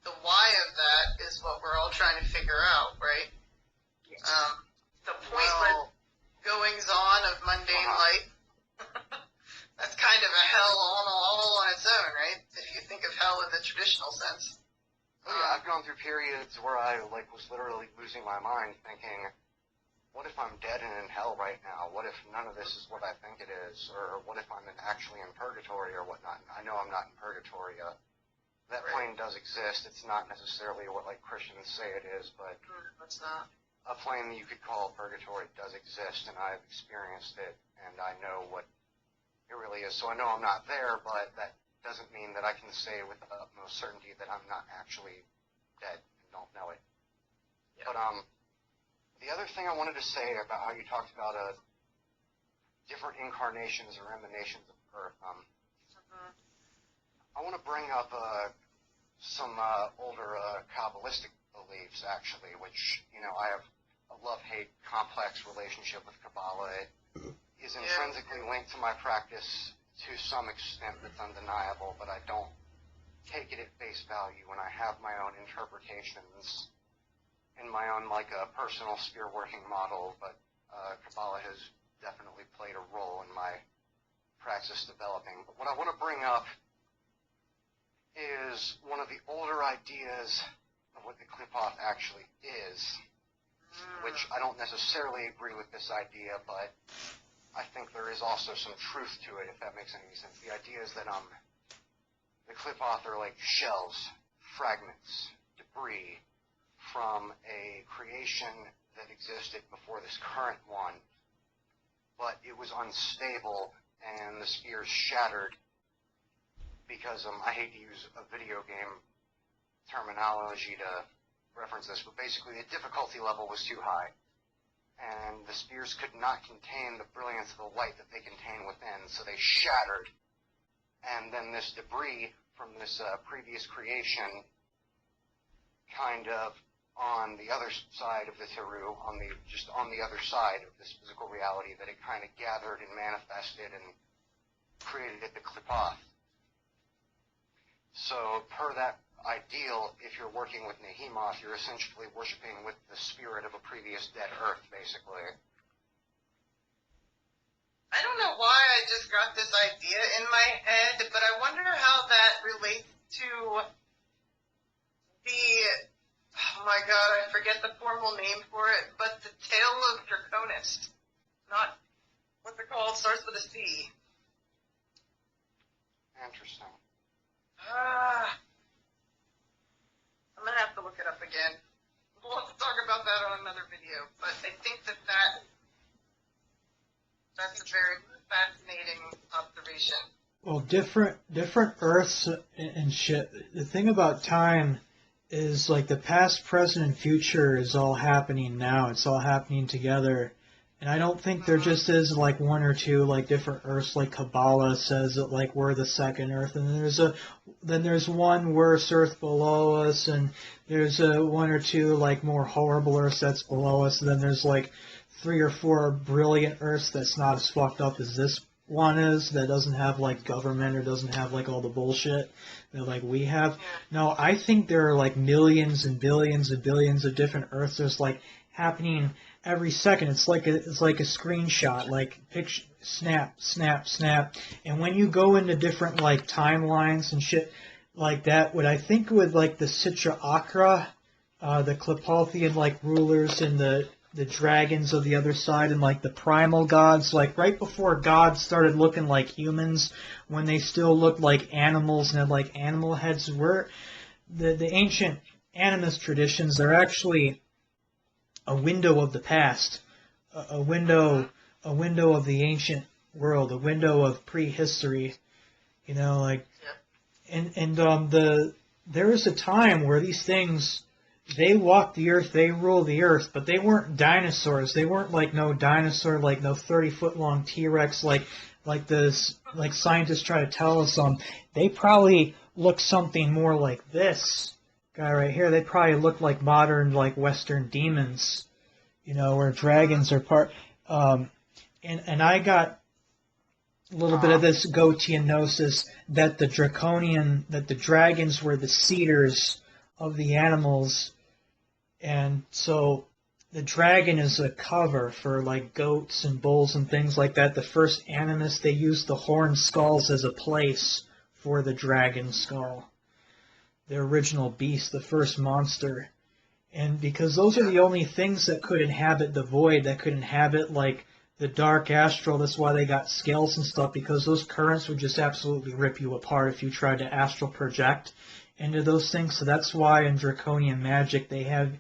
The why of that is what we're all trying to figure out, right? The pointless goings-on of mundane life. That's kind of a hell all on its own, right? If you think of hell in the traditional sense. Oh, yeah, I've gone through periods where I was literally losing my mind, thinking, what if I'm dead and in hell right now? What if none of this is what I think it is? Or what if I'm actually in purgatory or whatnot? I know I'm not in purgatory. That plane does exist. It's not necessarily what Christians say it is, but It's not. a plane that you could call purgatory does exist, and I've experienced it, and I know what it really is. So I know I'm not there, but that doesn't mean that I can say with the utmost certainty that I'm not actually dead and don't know it. Yeah. But the other thing I wanted to say about how you talked about different incarnations or emanations of Earth, I want to bring up some older Kabbalistic beliefs, actually, which, I have a love-hate complex relationship with Kabbalah. It is intrinsically linked to my practice to some extent that's undeniable, but I don't take it at face value when I have my own interpretations in my own, personal spear working model, but Kabbalah has definitely played a role in my praxis developing. But what I want to bring up is one of the older ideas of what the Qliphoth actually is, which I don't necessarily agree with this idea, but I think there is also some truth to it, if that makes any sense. The idea is that the Qliphoth are like shells, fragments, debris from a creation that existed before this current one, but it was unstable and the spheres shattered because I hate to use a video game terminology to reference this, but basically the difficulty level was too high, and the spheres could not contain the brilliance of the light that they contain within, so they shattered, and then this debris from this previous creation, kind of on the other side of the Teru, on the other side of this physical reality, that it kind of gathered and manifested and created the Klipoth. So per that ideal, if you're working with Nehemoth, you're essentially worshiping with the spirit of a previous dead Earth, basically. I don't know why I just got this idea in my head, but I wonder how that relates to the, oh my god, I forget the formal name for it, but the Tale of Draconis. Not, what's it called? Starts with a C. Interesting. I'm gonna have to look it up again. We'll have to talk about that on another video, but I think that's a very fascinating observation. Well, different Earths and shit. The thing about time is like the past, present, and future is all happening now. It's all happening together. And I don't think there just is like one or two like different Earths, like Kabbalah says that like we're the second Earth, and then there's one worse Earth below us, and there's one or two like more horrible Earths that's below us, and then there's like 3 or 4 brilliant Earths that's not as fucked up as this one is, that doesn't have like government or doesn't have like all the bullshit that like we have. No, I think there are like millions and billions and billions of different Earths. There's like happening every second. It's like a screenshot, like picture, snap, snap, snap. And when you go into different like timelines and shit like that, what I think with like the Citra Akra, the Klipothian like rulers and the dragons of the other side, and like the primal gods, like right before gods started looking like humans, when they still looked like animals and had like animal heads, were the ancient animist traditions. They're actually a window of the past, a window of the ancient world, a window of prehistory, you know, like, and there was a time where these things, they walked the earth, they ruled the earth, but they weren't dinosaurs. They weren't like no dinosaur, like no 30-foot long T-Rex, like scientists try to tell us. They probably looked something more like this guy right here. They probably look like modern, like Western demons, you know, where dragons are part. And I got a little bit of this Goethean gnosis that the dragons were the cedars of the animals, and so the dragon is a cover for like goats and bulls and things like that. The first animists, they used the horned skulls as a place for the dragon skull, the original beast, the first monster. And because those are the only things that could inhabit the void, that could inhabit like the dark astral. That's why they got scales and stuff, because those currents would just absolutely rip you apart if you tried to astral project into those things. So that's why in draconian magic they have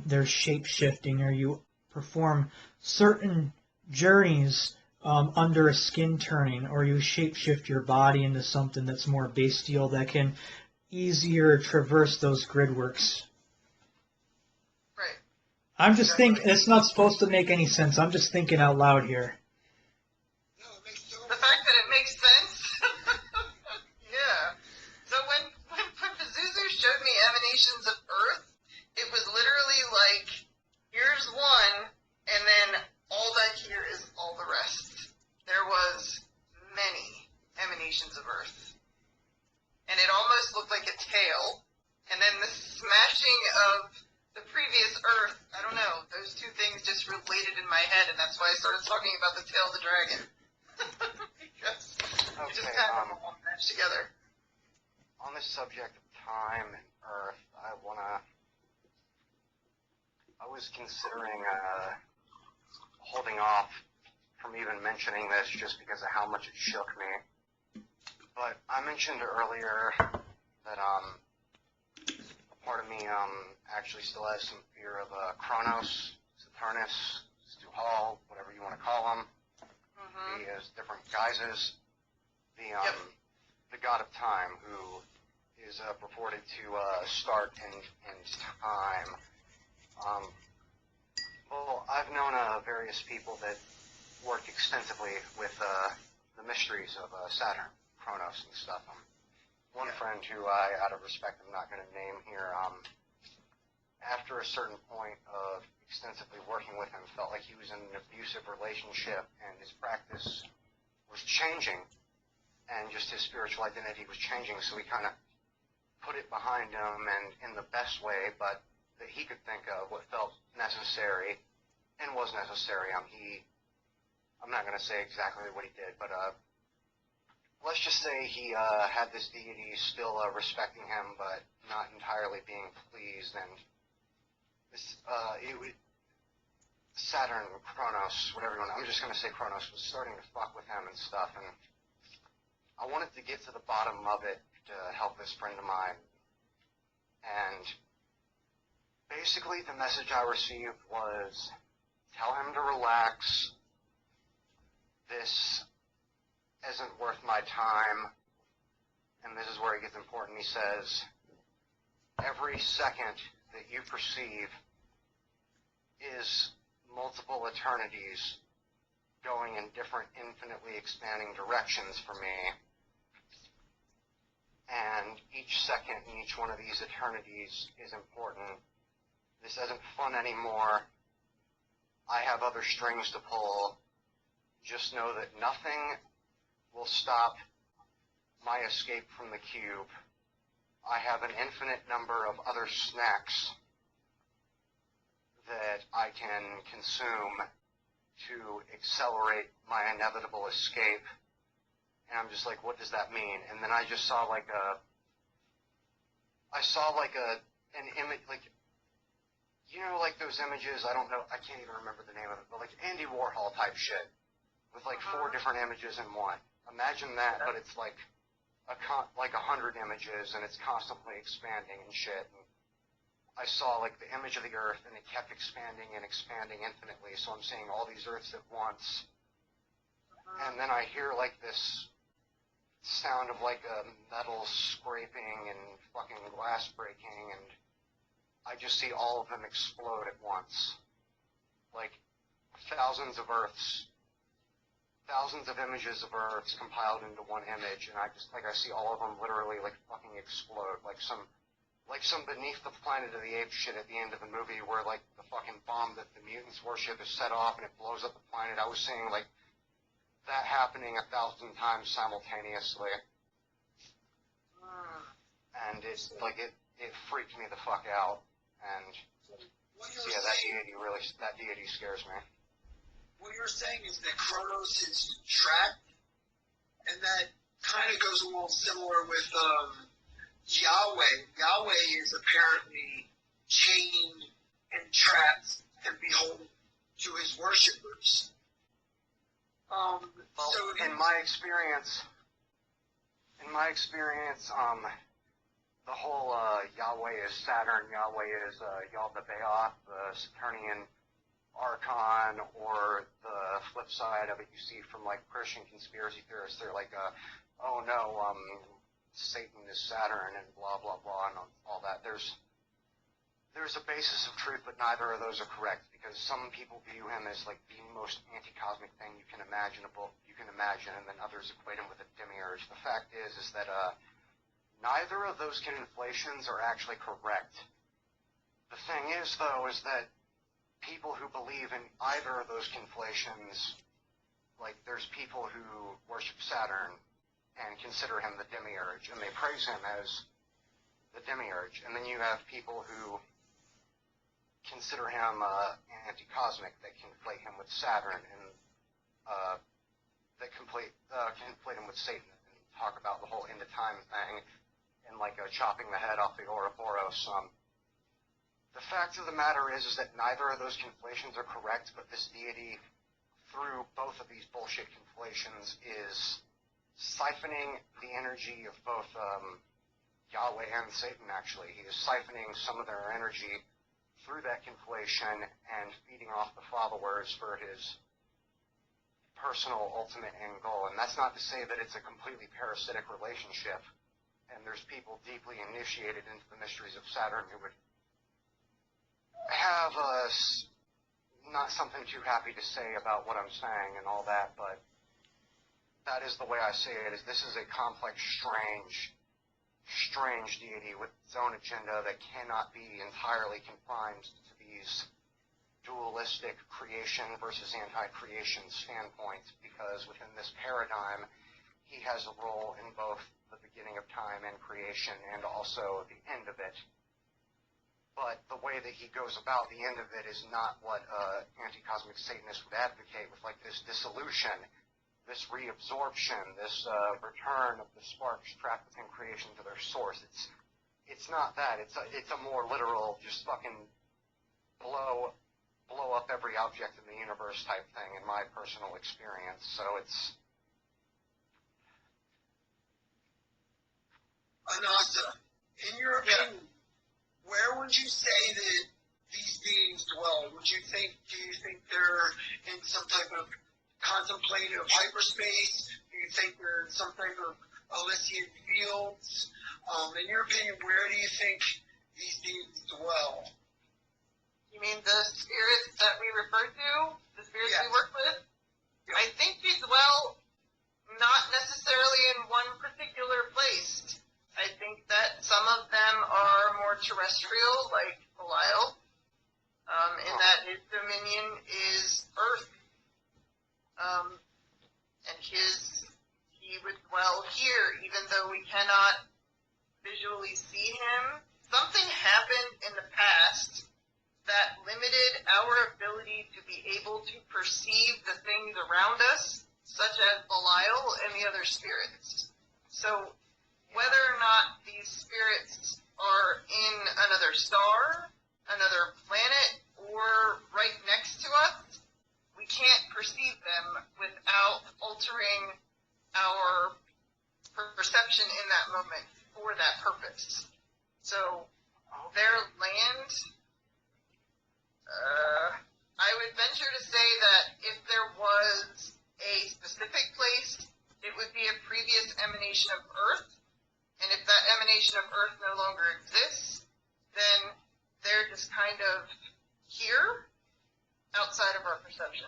their shape-shifting, or you perform certain journeys under a skin turning, or you shape-shift your body into something that's more bestial, that can easier traverse those grid works. Right. I'm just thinking, it's not supposed to make any sense. I'm just thinking out loud here. No, it makes so The fact that it makes sense. Yeah. So when Pazuzu showed me emanations of Earth, it was literally like, here's one, and then all back here is all the rest. There was many emanations of Earth. And it almost looked like a tail. And then the smashing of the previous Earth, I don't know, those two things just related in my head, and that's why I started talking about the tail of the dragon. Because it just kind of all matched together. On this subject of time and Earth, I was considering holding off from even mentioning this just because of how much it shook me. But I mentioned earlier that a part of me actually still has some fear of Kronos, Saturnus, Stu-Hal, whatever you want to call him. He has different guises. The god of time, who is purported to start in time. Well, I've known various people that work extensively with the mysteries of Saturn, Kronos, and stuff. one friend who I, out of respect, I'm not going to name here, after a certain point of extensively working with him, felt like he was in an abusive relationship and his practice was changing and just his spiritual identity was changing, so he kind of put it behind him and in the best way, but that he could think of, what felt necessary and was necessary. I'm not going to say exactly what he did, but let's just say he had this deity still respecting him, but not entirely being pleased, and this, Saturn, Kronos, whatever you want, I'm just going to say Kronos, was starting to fuck with him and stuff, and I wanted to get to the bottom of it to help this friend of mine, and basically the message I received was, tell him to relax, this isn't worth my time, and this is where it gets important. He says, every second that you perceive is multiple eternities going in different infinitely expanding directions for me, and each second in each one of these eternities is important. This isn't fun anymore. I have other strings to pull. Just know that nothing will stop my escape from the cube. I have an infinite number of other snacks that I can consume to accelerate my inevitable escape. And I'm just like, what does that mean? And then I just saw an image, like, you know, like those images, I don't know, I can't even remember the name of it, but like Andy Warhol type shit with like 4 different images in one. Imagine that, but it's like 100 images, and it's constantly expanding and shit. And I saw like the image of the Earth, and it kept expanding and expanding infinitely. So I'm seeing all these Earths at once, and then I hear like this sound of like a metal scraping and fucking glass breaking, and I just see all of them explode at once, like thousands of Earths. Thousands of images of Earths compiled into one image, and I see all of them literally like fucking explode, like some Beneath the Planet of the Apes shit at the end of the movie where like the fucking bomb that the mutants worship is set off and it blows up the planet. I was seeing like that happening 1,000 times simultaneously, and it freaked me the fuck out, and yeah, that deity scares me. What you're saying is that Kronos is trapped, and that kind of goes a little similar with Yahweh. Yahweh is apparently chained and trapped and beholden to his worshippers. So in my experience, the whole Yahweh is Saturn, Yahweh is Yaldabaoth, the Saturnian Archon, or the flip side of it you see from like Christian conspiracy theorists. They're like, oh no, Satan is Saturn and blah blah blah and all that. There's a basis of truth, but neither of those are correct, because some people view him as like the most anti-cosmic thing you can imagine, and then others equate him with a demiurge. The fact is that neither of those conflations are actually correct. The thing is, though, is that people who believe in either of those conflations, like there's people who worship Saturn and consider him the demiurge, and they praise him as the demiurge, and then you have people who consider him anti-cosmic, that conflate him with Saturn, and that conflate him with Satan, and talk about the whole end of time thing, and like chopping the head off the Ouroboros. The fact of the matter is that neither of those conflations are correct, but this deity, through both of these bullshit conflations, is siphoning the energy of both Yahweh and Satan, actually. He is siphoning some of their energy through that conflation and feeding off the followers for his personal ultimate end goal. And that's not to say that it's a completely parasitic relationship, and there's people deeply initiated into the mysteries of Saturn who would have not something too happy to say about what I'm saying and all that, but that is the way I see it. Is this is a complex, strange strange deity with its own agenda that cannot be entirely confined to these dualistic creation versus anti-creation standpoints, because within this paradigm, he has a role in both the beginning of time and creation and also the end of it. But the way that he goes about the end of it is not what anti-cosmic Satanists would advocate, with like this dissolution, this reabsorption, this return of the sparks trapped within creation to their source. It's not that. It's a more literal, just fucking blow up every object in the universe type thing, in my personal experience. So it's... Anassa, in your opinion, where would you say that these beings dwell? Do you think they're in some type of contemplative hyperspace? Do you think they're in some type of Elysian fields? In your opinion, where do you think these beings dwell? You mean the spirits that we refer to? The spirits we work with? Yeah. I think they dwell not necessarily in one particular place. I think that some of them are more terrestrial, like Belial, in that his dominion is Earth. And he would dwell here, even though we cannot visually see him. Something happened in the past that limited our ability to be able to perceive the things around us, such as Belial and the other spirits. So, whether or not these spirits are in another star, another planet, or right next to us, we can't perceive them without altering our perception in that moment for that purpose. So, their land, I would venture to say that if there was a specific place, it would be a previous emanation of Earth. And if that emanation of Earth no longer exists, then they're just kind of here, outside of our perception.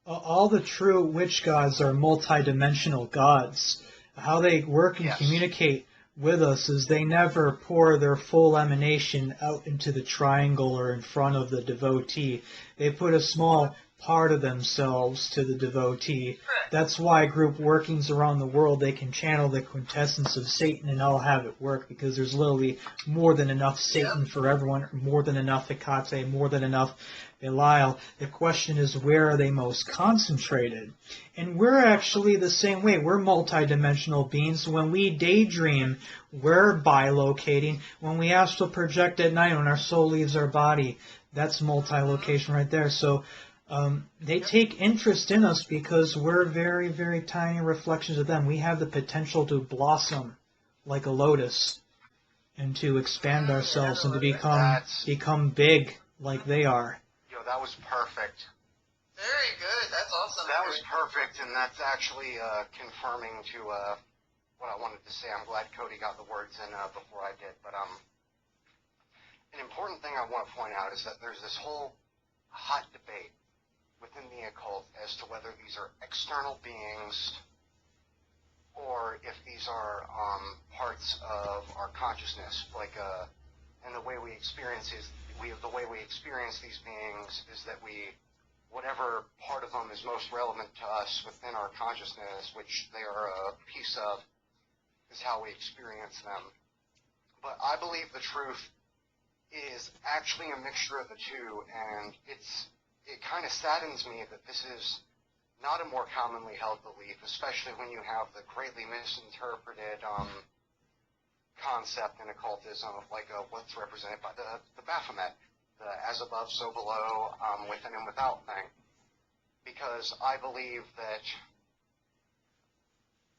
All the true witch gods are multidimensional gods. How they work and communicate with us is they never pour their full emanation out into the triangle or in front of the devotee. They put a small part of themselves to the devotee. That's why group workings around the world, they can channel the quintessence of Satan and all have it work, because there's literally more than enough Satan for everyone, more than enough Hecate, more than enough Belial. The question is, where are they most concentrated? And we're actually the same way. We're multidimensional beings. When we daydream, we're bilocating. When we astral project at night, when our soul leaves our body, that's multi-location right there. So they take interest in us because we're very, very tiny reflections of them. We have the potential to blossom like a lotus and to expand ourselves and to become big like they are. Yo, that was perfect. Very good. That's awesome. That was perfect, and that's actually confirming to what I wanted to say. I'm glad Cody got the words in before I did. But an important thing I want to point out is that there's this whole hot debate within the occult as to whether these are external beings or if these are parts of our consciousness, like and the way we experience these beings is that whatever part of them is most relevant to us within our consciousness, which they are a piece of, is how we experience them. But I believe the truth is actually a mixture of the two, and it kind of saddens me that this is not a more commonly held belief, especially when you have the greatly misinterpreted concept in occultism of like what's represented by the Baphomet, the as above, so below, within and without thing. Because I believe that,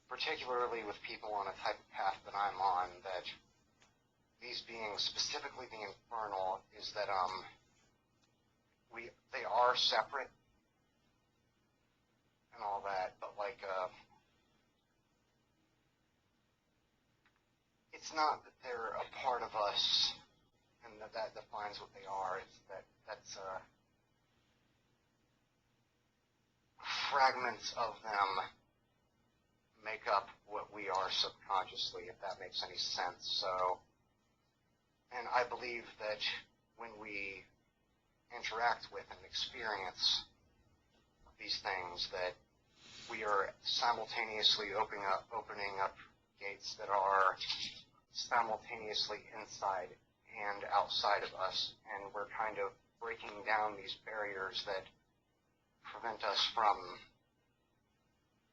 particularly with people on a type of path that I'm on, that these beings, specifically the infernal, is that they are separate and all that, but like it's not that they're a part of us and that defines what they are. It's that's fragments of them make up what we are subconsciously, if that makes any sense. So, and I believe that when we interact with and experience these things, that we are simultaneously opening up gates that are simultaneously inside and outside of us, and we're kind of breaking down these barriers that prevent us from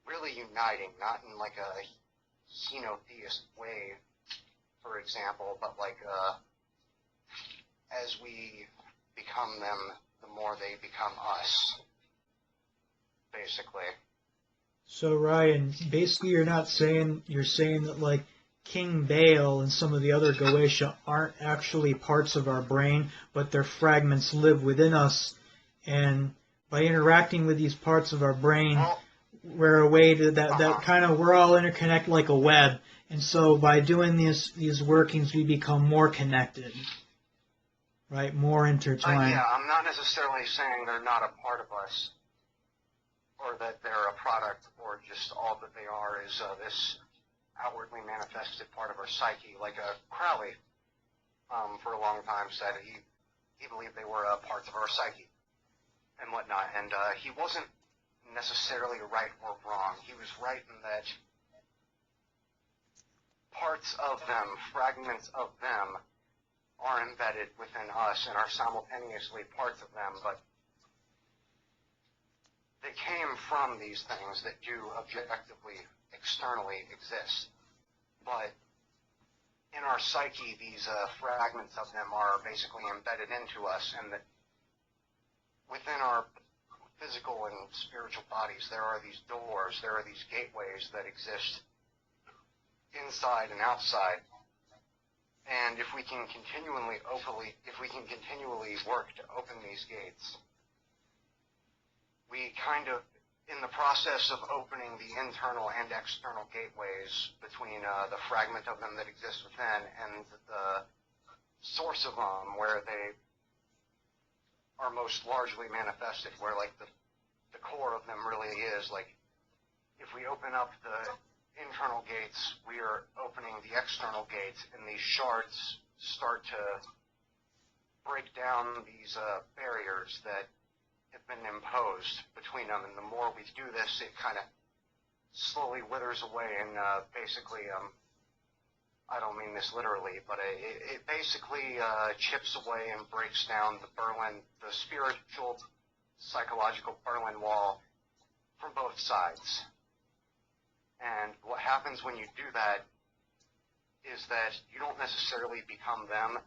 really uniting, not in like a henotheist way, for example, but like as we become them, the more they become us, basically. So Ryan, basically you're saying that like King Baal and some of the other Goetia aren't actually parts of our brain, but their fragments live within us, and by interacting with these parts of our brain, we're a way to that kind of, we're all interconnected like a web, and so by doing these workings, we become more connected, right? More intertwined. Yeah, I'm not necessarily saying they're not a part of us, or that they're a product, or just all that they are is this outwardly manifested part of our psyche. Like Crowley, for a long time, said he believed they were parts of our psyche and whatnot, and he wasn't necessarily right or wrong. He was right in that parts of them, fragments of them, are embedded within us and are simultaneously parts of them, but they came from these things that do objectively, externally exist. But in our psyche, these fragments of them are basically embedded into us, and that within our physical and spiritual bodies, there are these doors, there are these gateways that exist inside and outside. And if we can continually work to open these gates, we kind of, in the process of opening the internal and external gateways between the fragment of them that exists within and the source of them, where they are most largely manifested, where like the core of them really is, like if we open up the internal gates, we are opening the external gates, and these shards start to break down these barriers that have been imposed between them, and the more we do this, it kind of slowly withers away, and basically, I don't mean this literally, but it basically chips away and breaks down the spiritual, psychological Berlin Wall from both sides. And what happens when you do that is that you don't necessarily become them.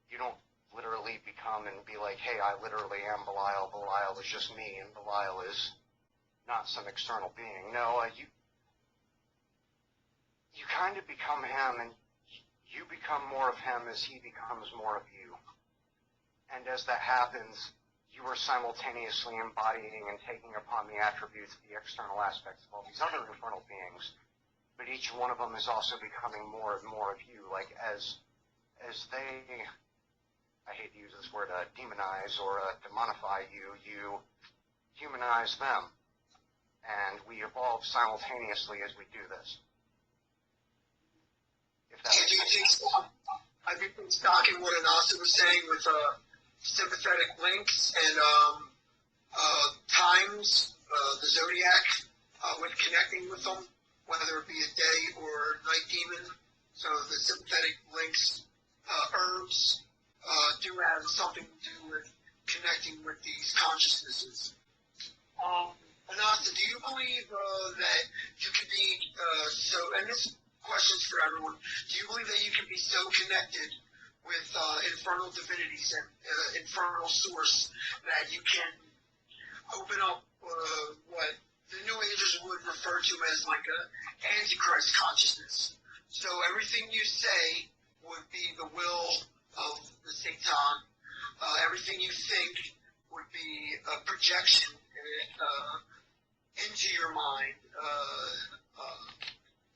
You don't literally become and be like, hey, I literally am Belial. Belial is just me, and Belial is not some external being. No, you kind of become him, and you become more of him as he becomes more of you. And as that happens, you are simultaneously embodying and taking upon the attributes, the external aspects of all these other infernal beings, but each one of them is also becoming more and more of you. Like as they, I hate to use this word, demonize or demonify you, you humanize them, and we evolve simultaneously as we do this. If that makes sense. I think stock in what Anassa was saying with sympathetic links and times, the zodiac, with connecting with them, whether it be a day or night demon. So the sympathetic links, herbs, do have something to do with connecting with these consciousnesses. Anassa, do you believe that you can be and this question's for everyone, do you believe that you can be so connected with infernal divinities and infernal source that you can open up what the New Agers would refer to as like a Antichrist consciousness? So everything you say would be the will of the Satan. Everything you think would be a projection into your mind,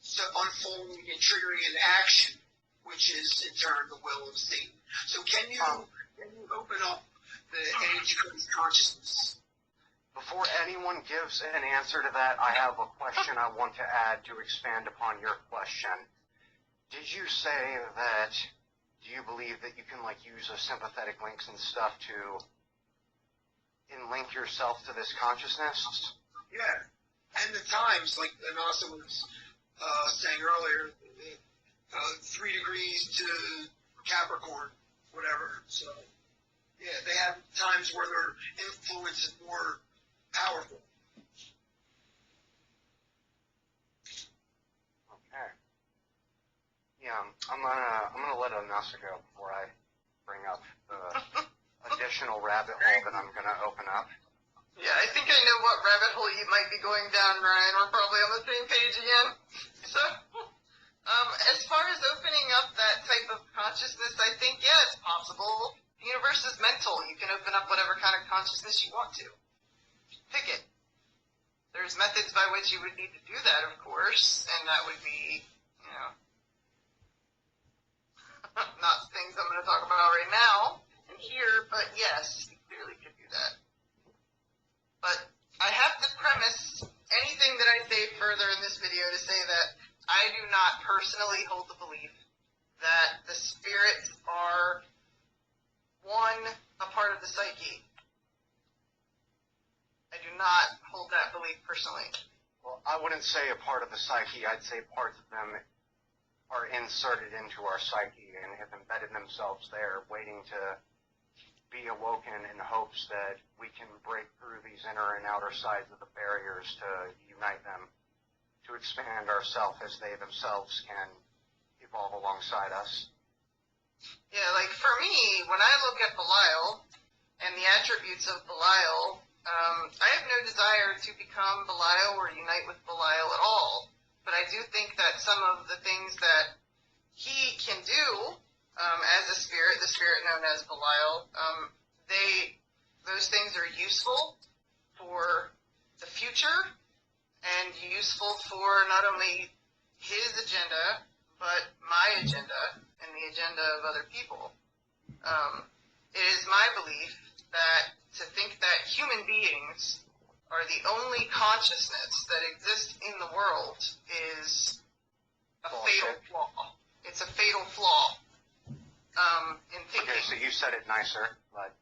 so unfolding and triggering an action, which is in turn the will of Satan. So can you open up the Antichrist consciousness? Before anyone gives an answer to that, I have a question I want to add to expand upon your question. Did you say that, do you believe that you can, like, use sympathetic links and stuff to link yourself to this consciousness? Yeah. And the times, like Anassa was saying earlier, 3 degrees to Capricorn, whatever. So, yeah, they have times where their influence is more powerful. Okay. Yeah, I'm gonna let Anassa go before I bring up the additional rabbit hole that I'm gonna open up. Yeah, I think I know what rabbit hole you might be going down, Ryan. We're probably on the same page again. So, as far as opening up that type of consciousness, I think, yeah, it's possible. The universe is mental. You can open up whatever kind of consciousness you want to. Pick it. There's methods by which you would need to do that, of course, and that would be, not things I'm going to talk about right now and here, but yes, you clearly could do that. But I have to premise anything that I say further in this video to say that I do not personally hold the belief that the spirits are, one, a part of the psyche. I do not hold that belief personally. Well, I wouldn't say a part of the psyche. I'd say parts of them are inserted into our psyche and have embedded themselves there, waiting to be awoken in hopes that we can break through these inner and outer sides of the barriers to unite them, to expand ourselves as they themselves can evolve alongside us. Yeah, like for me, when I look at Belial and the attributes of Belial, I have no desire to become Belial or unite with Belial at all. But I do think that some of the things that he can do as a spirit, the spirit known as Belial, those things are useful for the future and useful for not only his agenda, but my agenda and the agenda of other people. It is my belief that to think that human beings are the only consciousness that exists in the world is a fatal flaw. It's a fatal flaw in thinking. Okay, so you said it nicer, but...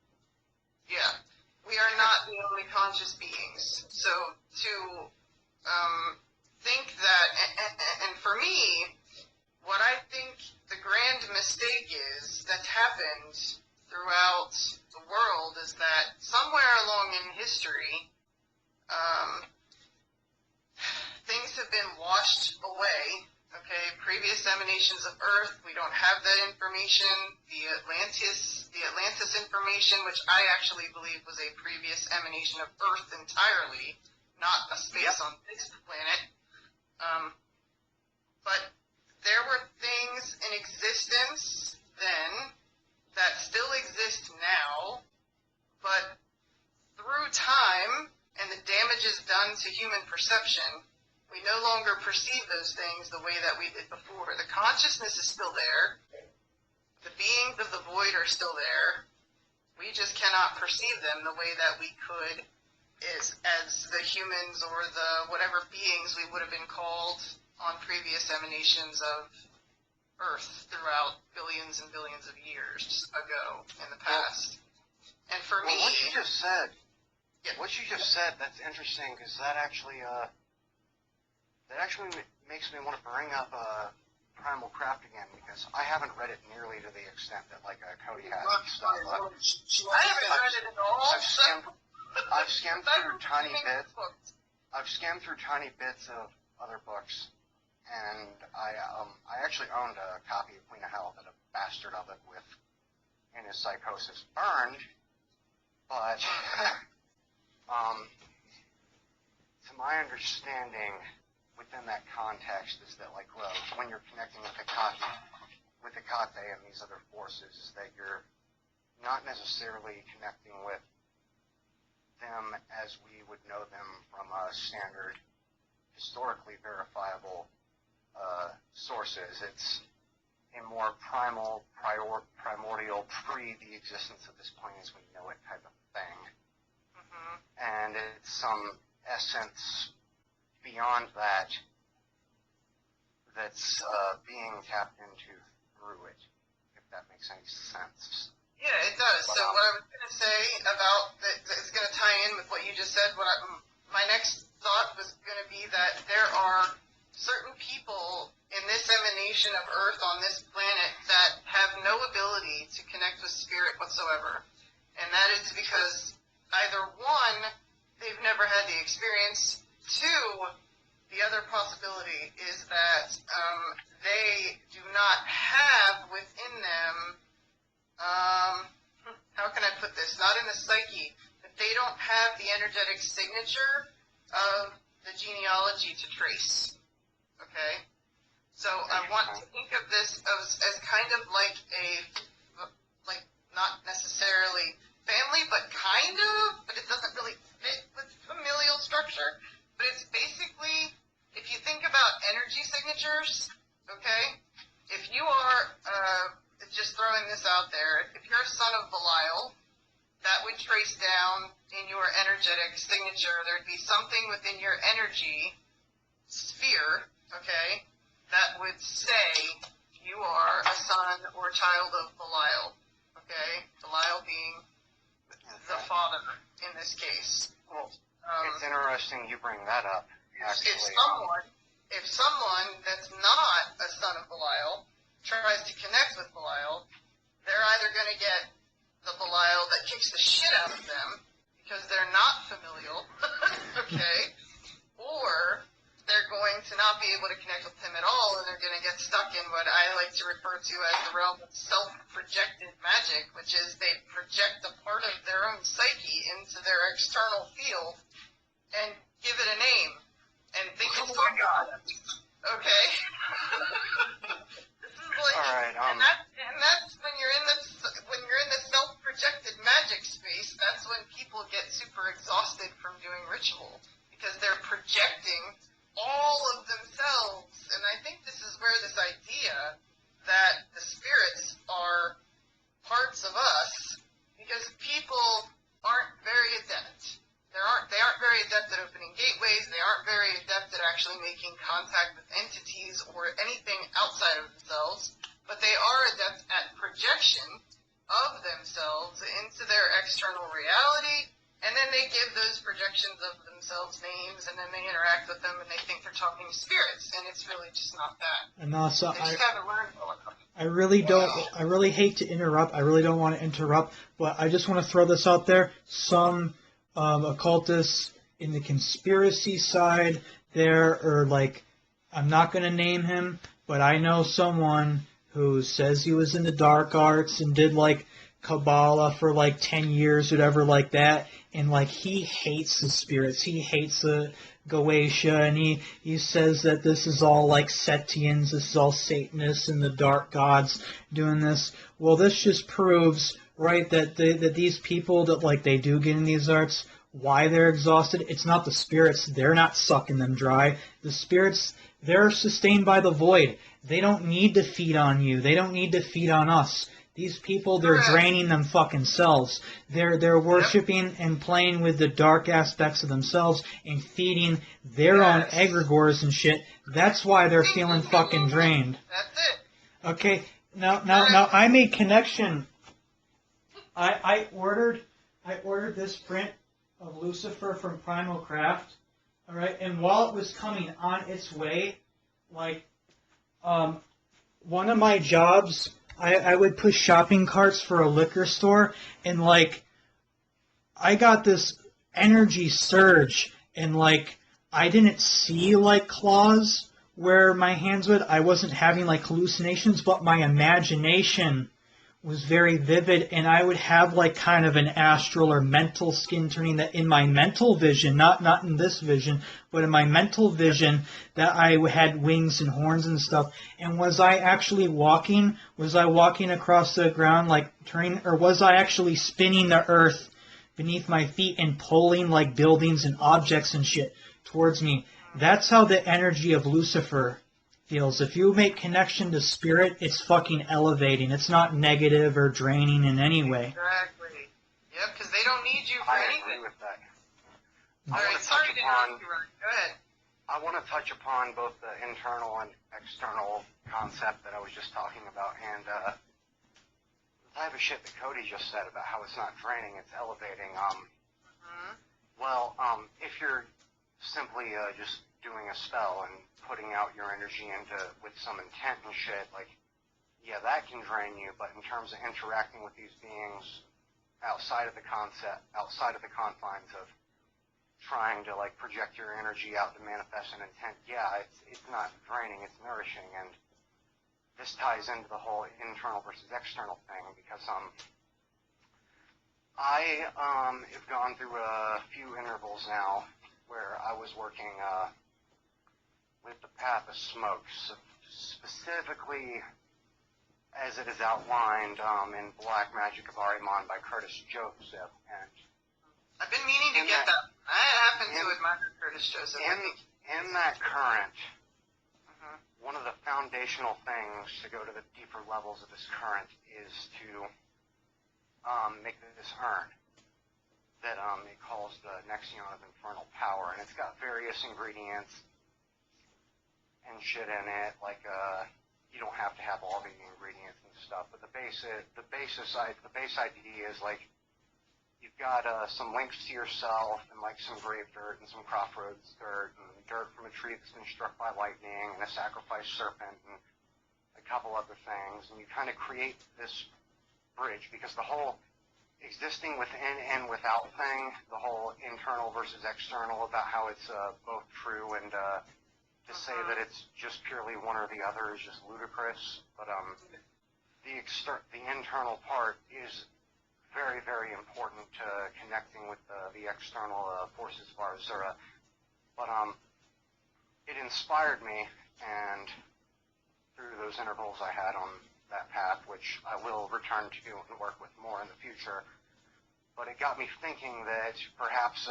Yeah. We are not the only conscious beings. So to think that, and for me, what I think the grand mistake is that's happened throughout the world is that somewhere along in history, things have been washed away. Okay, previous emanations of Earth, we don't have that information. The Atlantis information, which I actually believe was a previous emanation of Earth entirely, not a space on this planet. But there were things in existence then that still exist now, but through time and the damages done to human perception, we no longer perceive those things the way that we did before. The consciousness is still there. The beings of the void are still there. We just cannot perceive them the way that we could as the humans or the whatever beings we would have been called on previous emanations of Earth throughout billions and billions of years ago in the past. And for me... What you just said, that's interesting, because that actually makes me want to bring up Primal Craft again, because I haven't read it nearly to the extent that, like, Cody has and stuff. I haven't read it at all. I've skimmed through tiny bits. I've skimmed through tiny bits of other books, and I actually owned a copy of Queen of Hell that a bastard of it with in his psychosis burned, but to my understanding, within that context, is that, like, well, when you're connecting with the Kate and these other forces, is that you're not necessarily connecting with them as we would know them from standard, historically verifiable sources. It's a more primordial, pre the existence of this plane as we know it type of thing. Mm-hmm. And it it's some essence beyond that that's being tapped into through it, if that makes any sense. Yeah, it does. So what I was going to say about that is going to tie in with what you just said. My next thought was going to be that there are certain people in this emanation of Earth on this planet that have no ability to connect with spirit whatsoever. And that is because either one, they've never had the experience, two, the other possibility is that they do not have within them, how can I put this, not in the psyche, but they don't have the energetic signature of the genealogy to trace. Okay? So I want to think of this as kind of like not necessarily family, but kind of, but it doesn't really fit with familial structure. But it's basically, if you think about energy signatures, okay, if you are, just throwing this out there, if you're a son of Belial, that would trace down in your energetic signature. There'd be something within your energy sphere, okay, that would say you are a son or child of Belial, okay? Belial being the father in this case. Well, it's interesting you bring that up, actually. If someone that's not a son of Belial tries to connect with Belial, they're either going to get the Belial that kicks the shit out of them because they're not familial, okay? Or they're going to not be able to connect with him at all, and they're going to get stuck in what I like to refer to as the realm of self-projected magic, which is they project a part of their own psyche into their external field and give it a name and think it's God. Okay? This is like, all right, and that's when you're in the self-projected magic space. That's when people get super exhausted from doing ritual because they're projecting all of themselves. And I think this is where this idea that the spirits are parts of us, because people aren't very adept. They aren't very adept at opening gateways. They aren't very adept at actually making contact with entities or anything outside of themselves. But they are adept at projection of themselves into their external reality. And then they give those projections of themselves names, and then they interact with them, and they think they're talking to spirits, and it's really just not that. Anassa, They just haven't learned well enough. I really hate to interrupt. I really don't want to interrupt, but I just want to throw this out there. Some occultists in the conspiracy side there are like, I'm not going to name him, but I know someone who says he was in the dark arts and did like Kabbalah for like 10 years, whatever like that, and like he hates the spirits, he hates the Goetia, and he says that this is all like Setians, this is all Satanists and the dark gods doing this. Well, this just proves, right, that these people that like they do get in these arts, why they're exhausted, it's not the spirits, they're not sucking them dry. The spirits, they're sustained by the void. They don't need to feed on you, they don't need to feed on us. These people, they're draining them fucking selves. They're worshiping and playing with the dark aspects of themselves and feeding their own egregores and shit. That's why they're feeling fucking drained. That's it. Okay, now I made connection. I ordered this print of Lucifer from Primal Craft. All right, and while it was coming on its way, like one of my jobs, I would push shopping carts for a liquor store, and like I got this energy surge, and like I didn't see like claws where my hands would. I wasn't having like hallucinations, but my imagination was very vivid, and I would have like kind of an astral or mental skin turning that in my mental vision, not in this vision, but in my mental vision, that I had wings and horns and stuff. And was I actually walking? Was I walking across the ground like turning, or was I actually spinning the earth beneath my feet and pulling like buildings and objects and shit towards me? That's how the energy of Lucifer feels. If you make connection to spirit, it's fucking elevating. It's not negative or draining in any way. Exactly. Yep, because they don't need you for I anything. agree with that. All right, sorry to interrupt you, Ron. Go ahead. I want to touch upon both the internal and external concept that I was just talking about, and the type of shit that Cody just said about how it's not draining, it's elevating. Well, if you're simply just doing a spell and putting out your energy into with some intent and shit, like, yeah, that can drain you. But in terms of interacting with these beings outside of the confines of trying to like project your energy out to manifest an intent, yeah, it's not draining, it's nourishing. And this ties into the whole internal versus external thing, because I have gone through a few intervals now where I was working with the Path of Smoke, specifically as it is outlined in Black Magic of Ahriman by Curtis Joseph. And I've been meaning to get that. I happen to admire Curtis Joseph. In that current, one of the foundational things to go to the deeper levels of this current is to make this urn that it calls the Nexion of Infernal Power, and it's got various ingredients and shit in it. Like you don't have to have all the ingredients and stuff, but the base idea is like, you've got some links to yourself, and like some grave dirt and some crossroads dirt, and dirt from a tree that's been struck by lightning, and a sacrificed serpent, and a couple other things. And you kind of create this bridge, because the whole existing within and without thing, the whole internal versus external, about how it's both true, and to say that it's just purely one or the other is just ludicrous. But the internal part is very, very important to connecting with the external forces of our Zura. But it inspired me, and through those intervals I had on that path, which I will return to and work with more in the future, but it got me thinking that perhaps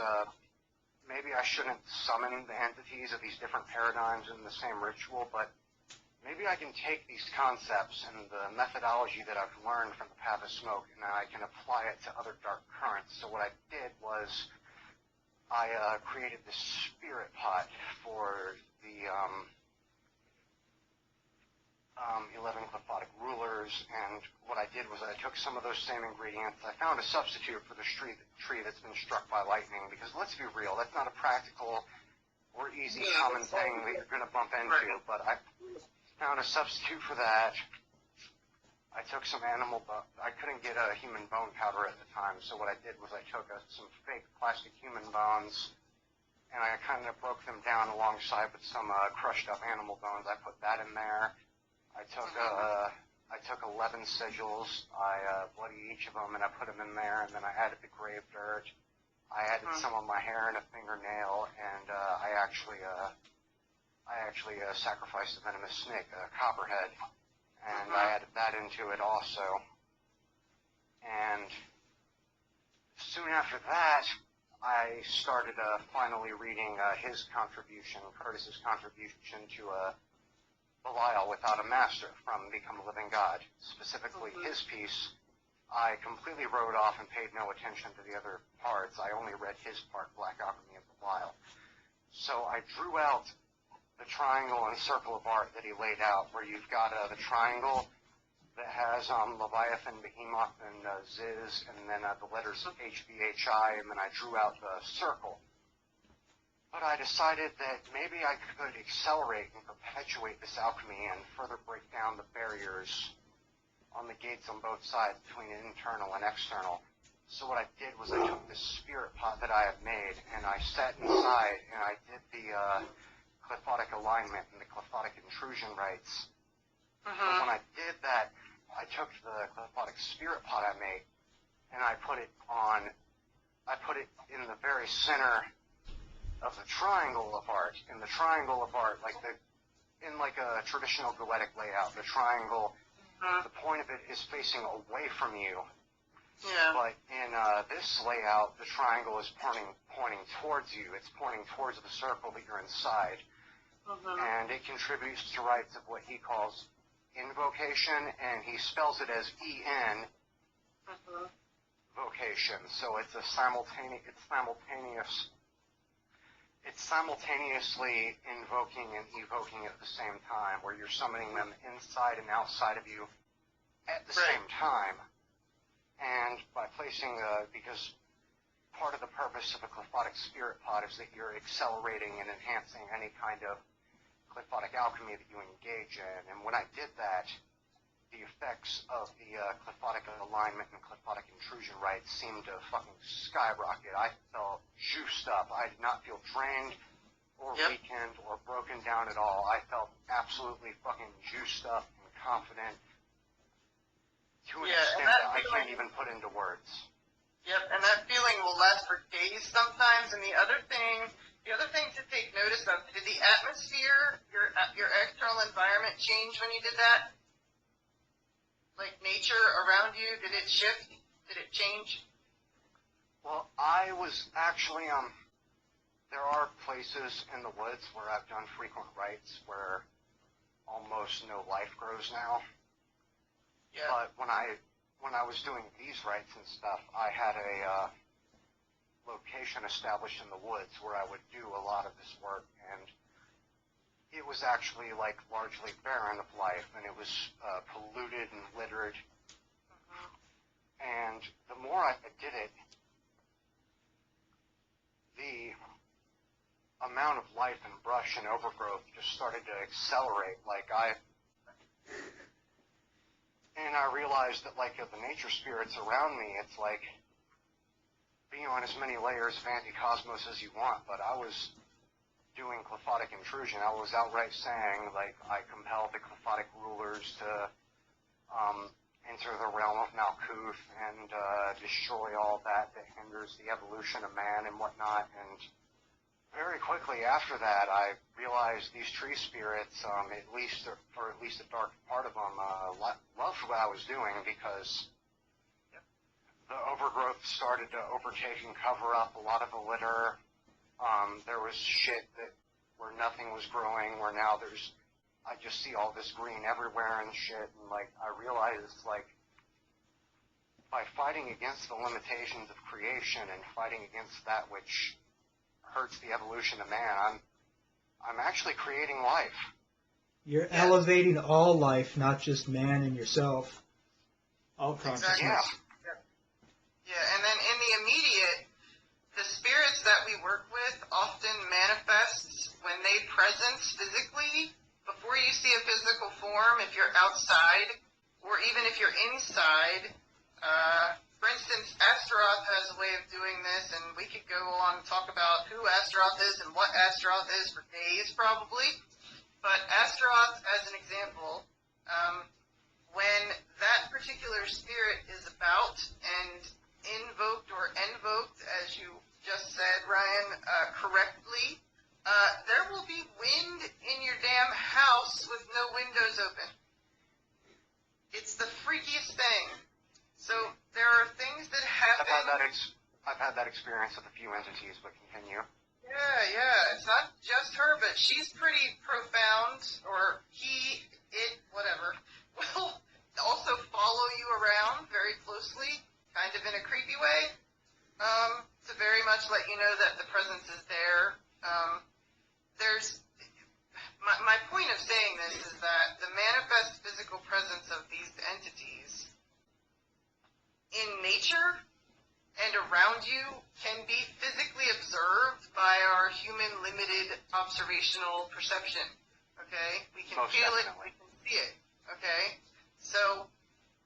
maybe I shouldn't summon the entities of these different paradigms in the same ritual, but maybe I can take these concepts and the methodology that I've learned from the Path of Smoke, and I can apply it to other dark currents. So what I did was I created this spirit pot for the 11 Qliphothic rulers, and what I did was I took some of those same ingredients. I found a substitute for the tree that's been struck by lightning, because let's be real, that's not a practical or easy common thing that you're going to bump into, but I found a substitute for that. I took some animal bone. I couldn't get a human bone powder at the time, so what I did was I took some fake plastic human bones, and I kind of broke them down alongside with some crushed up animal bones. I put that in there. I took 11 sigils. I bloodied each of them, and I put them in there, and then I added the grave dirt. I added some of my hair and a fingernail, and I actually sacrificed a venomous snake, a copperhead, and I added that into it also. And soon after that, I started finally reading his contribution, Curtis's contribution to Belial Without a Master from Become a Living God. Specifically, his piece, I completely wrote off and paid no attention to the other parts. I only read his part, Black Alchemy of Belial. So I drew out the triangle and circle of art that he laid out, where you've got the triangle that has Leviathan, Behemoth, and Ziz, and then the letters HBHI, and then I drew out the circle. But I decided that maybe I could accelerate and perpetuate this alchemy and further break down the barriers on the gates on both sides between internal and external. So what I did was I took this spirit pot that I had made, and I sat inside, and I did the Qliphothic alignment and the Qliphothic intrusion rites. So when I did that, I took the Qliphothic spirit pot I made, and I put it in the very center of the triangle of art. In the triangle of art, in a traditional Goetic layout, the triangle, the point of it is facing away from you. Yeah. But in this layout, the triangle is pointing towards you. It's pointing towards the circle that you're inside. And it contributes to rites of what he calls invocation, and he spells it as E-N vocation. So it's simultaneous it's simultaneously invoking and evoking at the same time, where you're summoning them inside and outside of you at the same time. And by placing, because part of the purpose of a Qliphothic spirit pod is that you're accelerating and enhancing any kind of Qliphothic alchemy that you engage in. And when I did that, the effects of the Qliphothic alignment and Qliphothic intrusion rites seemed to fucking skyrocket. I felt juiced up. I did not feel drained or weakened or broken down at all. I felt absolutely fucking juiced up and confident to an extent that I can't even put into words. Yep, and that feeling will last for days sometimes. And the other thing to take notice of, did the atmosphere, your external environment change when you did that? Like nature around you, did it shift? Did it change? Well, I was actually, there are places in the woods where I've done frequent rites where almost no life grows now. Yeah. But when I was doing these rites and stuff, I had a location established in the woods where I would do a lot of this work, and it was actually like largely barren of life, and it was polluted and littered. And the more I did it, the amount of life and brush and overgrowth just started to accelerate. And I realized that, like, of the nature spirits around me, it's like being on as many layers of anti-cosmos as you want, but I was doing Qliphothic intrusion. I was outright saying, like, I compel the Qliphothic rulers to enter the realm of Malkuth and destroy all that hinders the evolution of man and whatnot. And very quickly after that, I realized these tree spirits, at least a dark part of them, loved what I was doing, because the overgrowth started to overtake and cover up a lot of the litter. There was shit where nothing was growing, where now I just see all this green everywhere and shit, and, like, I realized, like, by fighting against the limitations of creation and fighting against that which hurts the evolution of man, I'm actually creating life. You're elevating all life, not just man and yourself. All consciousness. Exactly. Yeah, and then in the immediate, the spirits that we work with often manifest when they presence physically before you see a physical form. If you're outside, or even if you're inside, for instance, Astaroth has a way of doing this, and we could go on and talk about who Astaroth is and what Astaroth is for days, probably. But Astaroth, as an example, when that particular spirit is about and invoked or envoked, as you just said, Ryan, correctly, there will be wind in your damn house with no windows open. It's the freakiest thing. So there are things that happen. I've had that experience with a few entities, but continue. Yeah. It's not just her, but she's pretty profound, or he, it, whatever, will also follow you around very closely, kind of in a creepy way, to very much let you know that the presence is there. My point of saying this is that the manifest physical presence of these entities in nature and around you can be physically observed by our human limited observational perception, okay? We can feel it, we can see it, okay? So,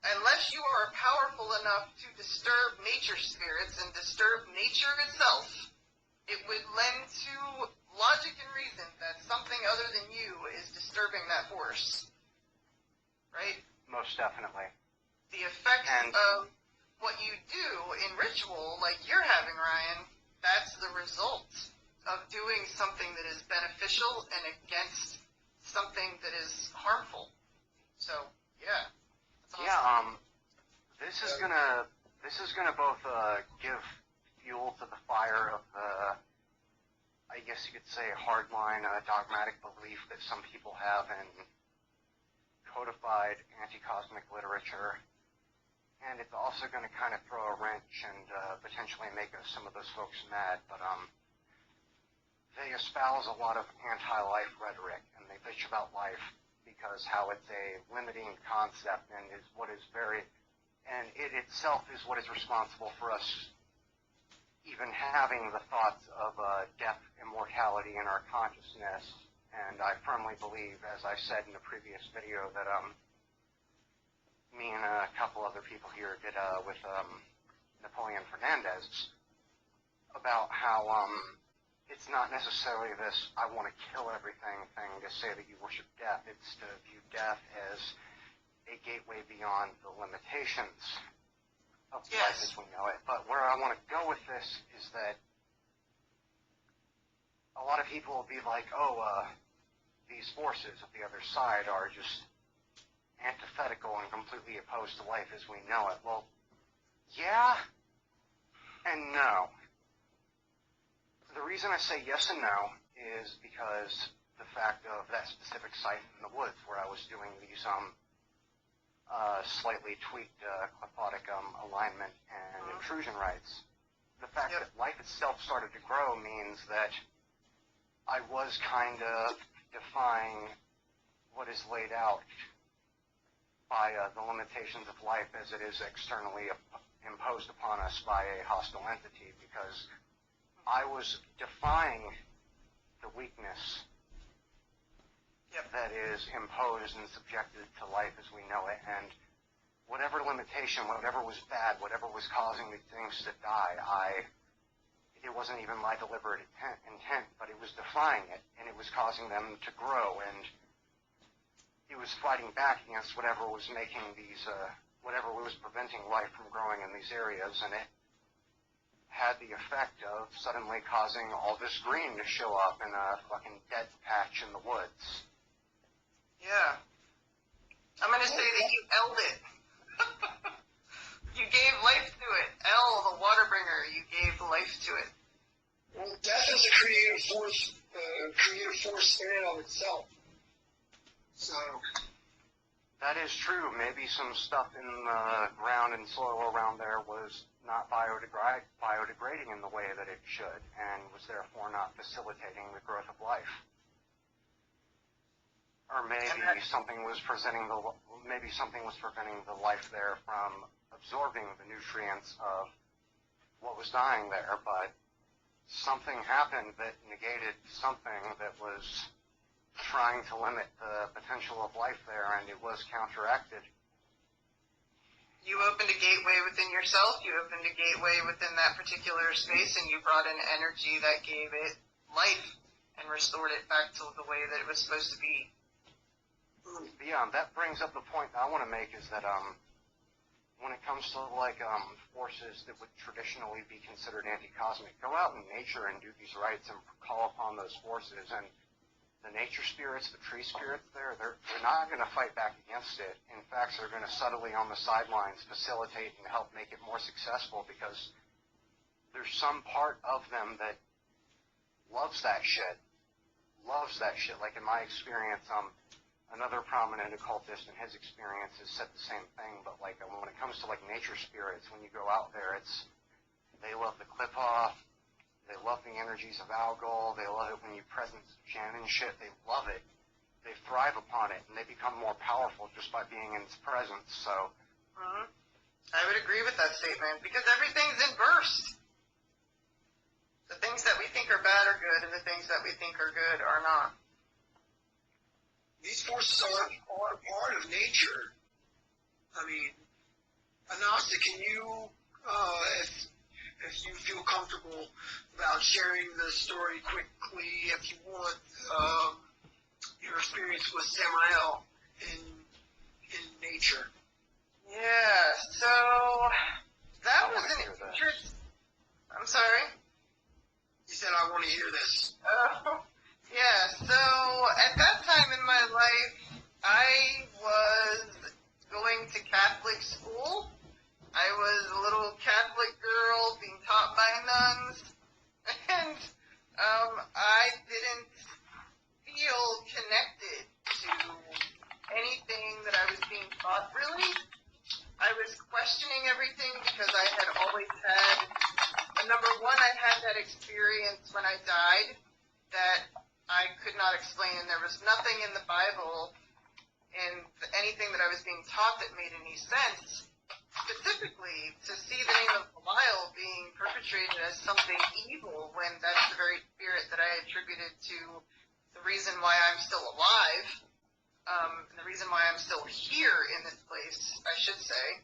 unless you are powerful enough to disturb nature spirits and disturb nature itself, it would lend to logic and reason that something other than you is disturbing that force, right? Most definitely. The effects of what you do in ritual, like you're having, Ryan, that's the result of doing something that is beneficial and against something that is harmful. So, yeah. Awesome. Yeah, this is gonna both give fuel to the fire of the, I guess you could say, hardline dogmatic belief that some people have in codified anti-cosmic literature. And it's also going to kind of throw a wrench and potentially make some of those folks mad. But they espouse a lot of anti-life rhetoric, and they bitch about life because how it's a limiting concept and is what is very, and it itself is what is responsible for us even having the thoughts of death and mortality in our consciousness. And I firmly believe, as I said in the previous video, that me and a couple other people here did with Napoleon Fernandez, about how it's not necessarily this I want to kill everything thing to say that you worship death. It's to view death as a gateway beyond the limitations of life as we know it. But where I want to go with this is that a lot of people will be like, oh, these forces of the other side are just antithetical and completely opposed to life as we know it. Well, yeah and no. The reason I say yes and no is because the fact of that specific site in the woods where I was doing these slightly tweaked clephotic alignment and intrusion rites. The fact that life itself started to grow means that I was kind of defying what is laid out by the limitations of life as it is externally imposed upon us by a hostile entity, because I was defying the weakness that is imposed and subjected to life as we know it, and whatever limitation, whatever was bad, whatever was causing these things to die, it wasn't even my deliberate intent, but it was defying it, and it was causing them to grow, and it was fighting back against whatever was making these, whatever was preventing life from growing in these areas, and it had the effect of suddenly causing all this green to show up in a fucking dead patch in the woods. Yeah. I'm going to say that you L'd it. You gave life to it. L, the water bringer, you gave life to it. Well, death is a creative force in and of itself. So that is true. Maybe some stuff in the ground and soil around there was not biodegrading in the way that it should, and was therefore not facilitating the growth of life. Or maybe something was preventing the life there from absorbing the nutrients of what was dying there, but something happened that negated something that was trying to limit the potential of life there, and it was counteracted. You opened a gateway within yourself, you opened a gateway within that particular space, and you brought in energy that gave it life and restored it back to the way that it was supposed to be. Yeah, that brings up the point I want to make is that when it comes to forces that would traditionally be considered anti-cosmic, go out in nature and do these rites and call upon those forces, and the nature spirits, the tree spirits there, they're not going to fight back against it. In fact, they're going to subtly on the sidelines facilitate and help make it more successful, because there's some part of them that loves that shit. Like in my experience, another prominent occultist in his experiences said the same thing, but when it comes to nature spirits, when you go out there, they love the clip-off, they love the energies of algal, they love it when you presence Jen and shit, they love it, they thrive upon it, and they become more powerful just by being in its presence, so. I would agree with that statement, because everything's in burst. The things that we think are bad are good, and the things that we think are good are not. These forces are part of nature. I mean, Anassa, can you, if you feel comfortable about sharing the story quickly, if you want, your experience with Samael in nature? Yeah, so that was an interesting. I'm sorry? You said, I want to hear this. Oh. Yeah, so at that time in my life, I was going to Catholic school. I was a little Catholic girl being taught by nuns, and I didn't feel connected to anything that I was being taught, really. I was questioning everything because I had always had, number one, I had that experience when I died. that I could not explain, and there was nothing in the Bible and anything that I was being taught that made any sense. Specifically, to see the name of Belial being perpetrated as something evil when that's the very spirit that I attributed to the reason why I'm still alive, and the reason why I'm still here in this place, I should say,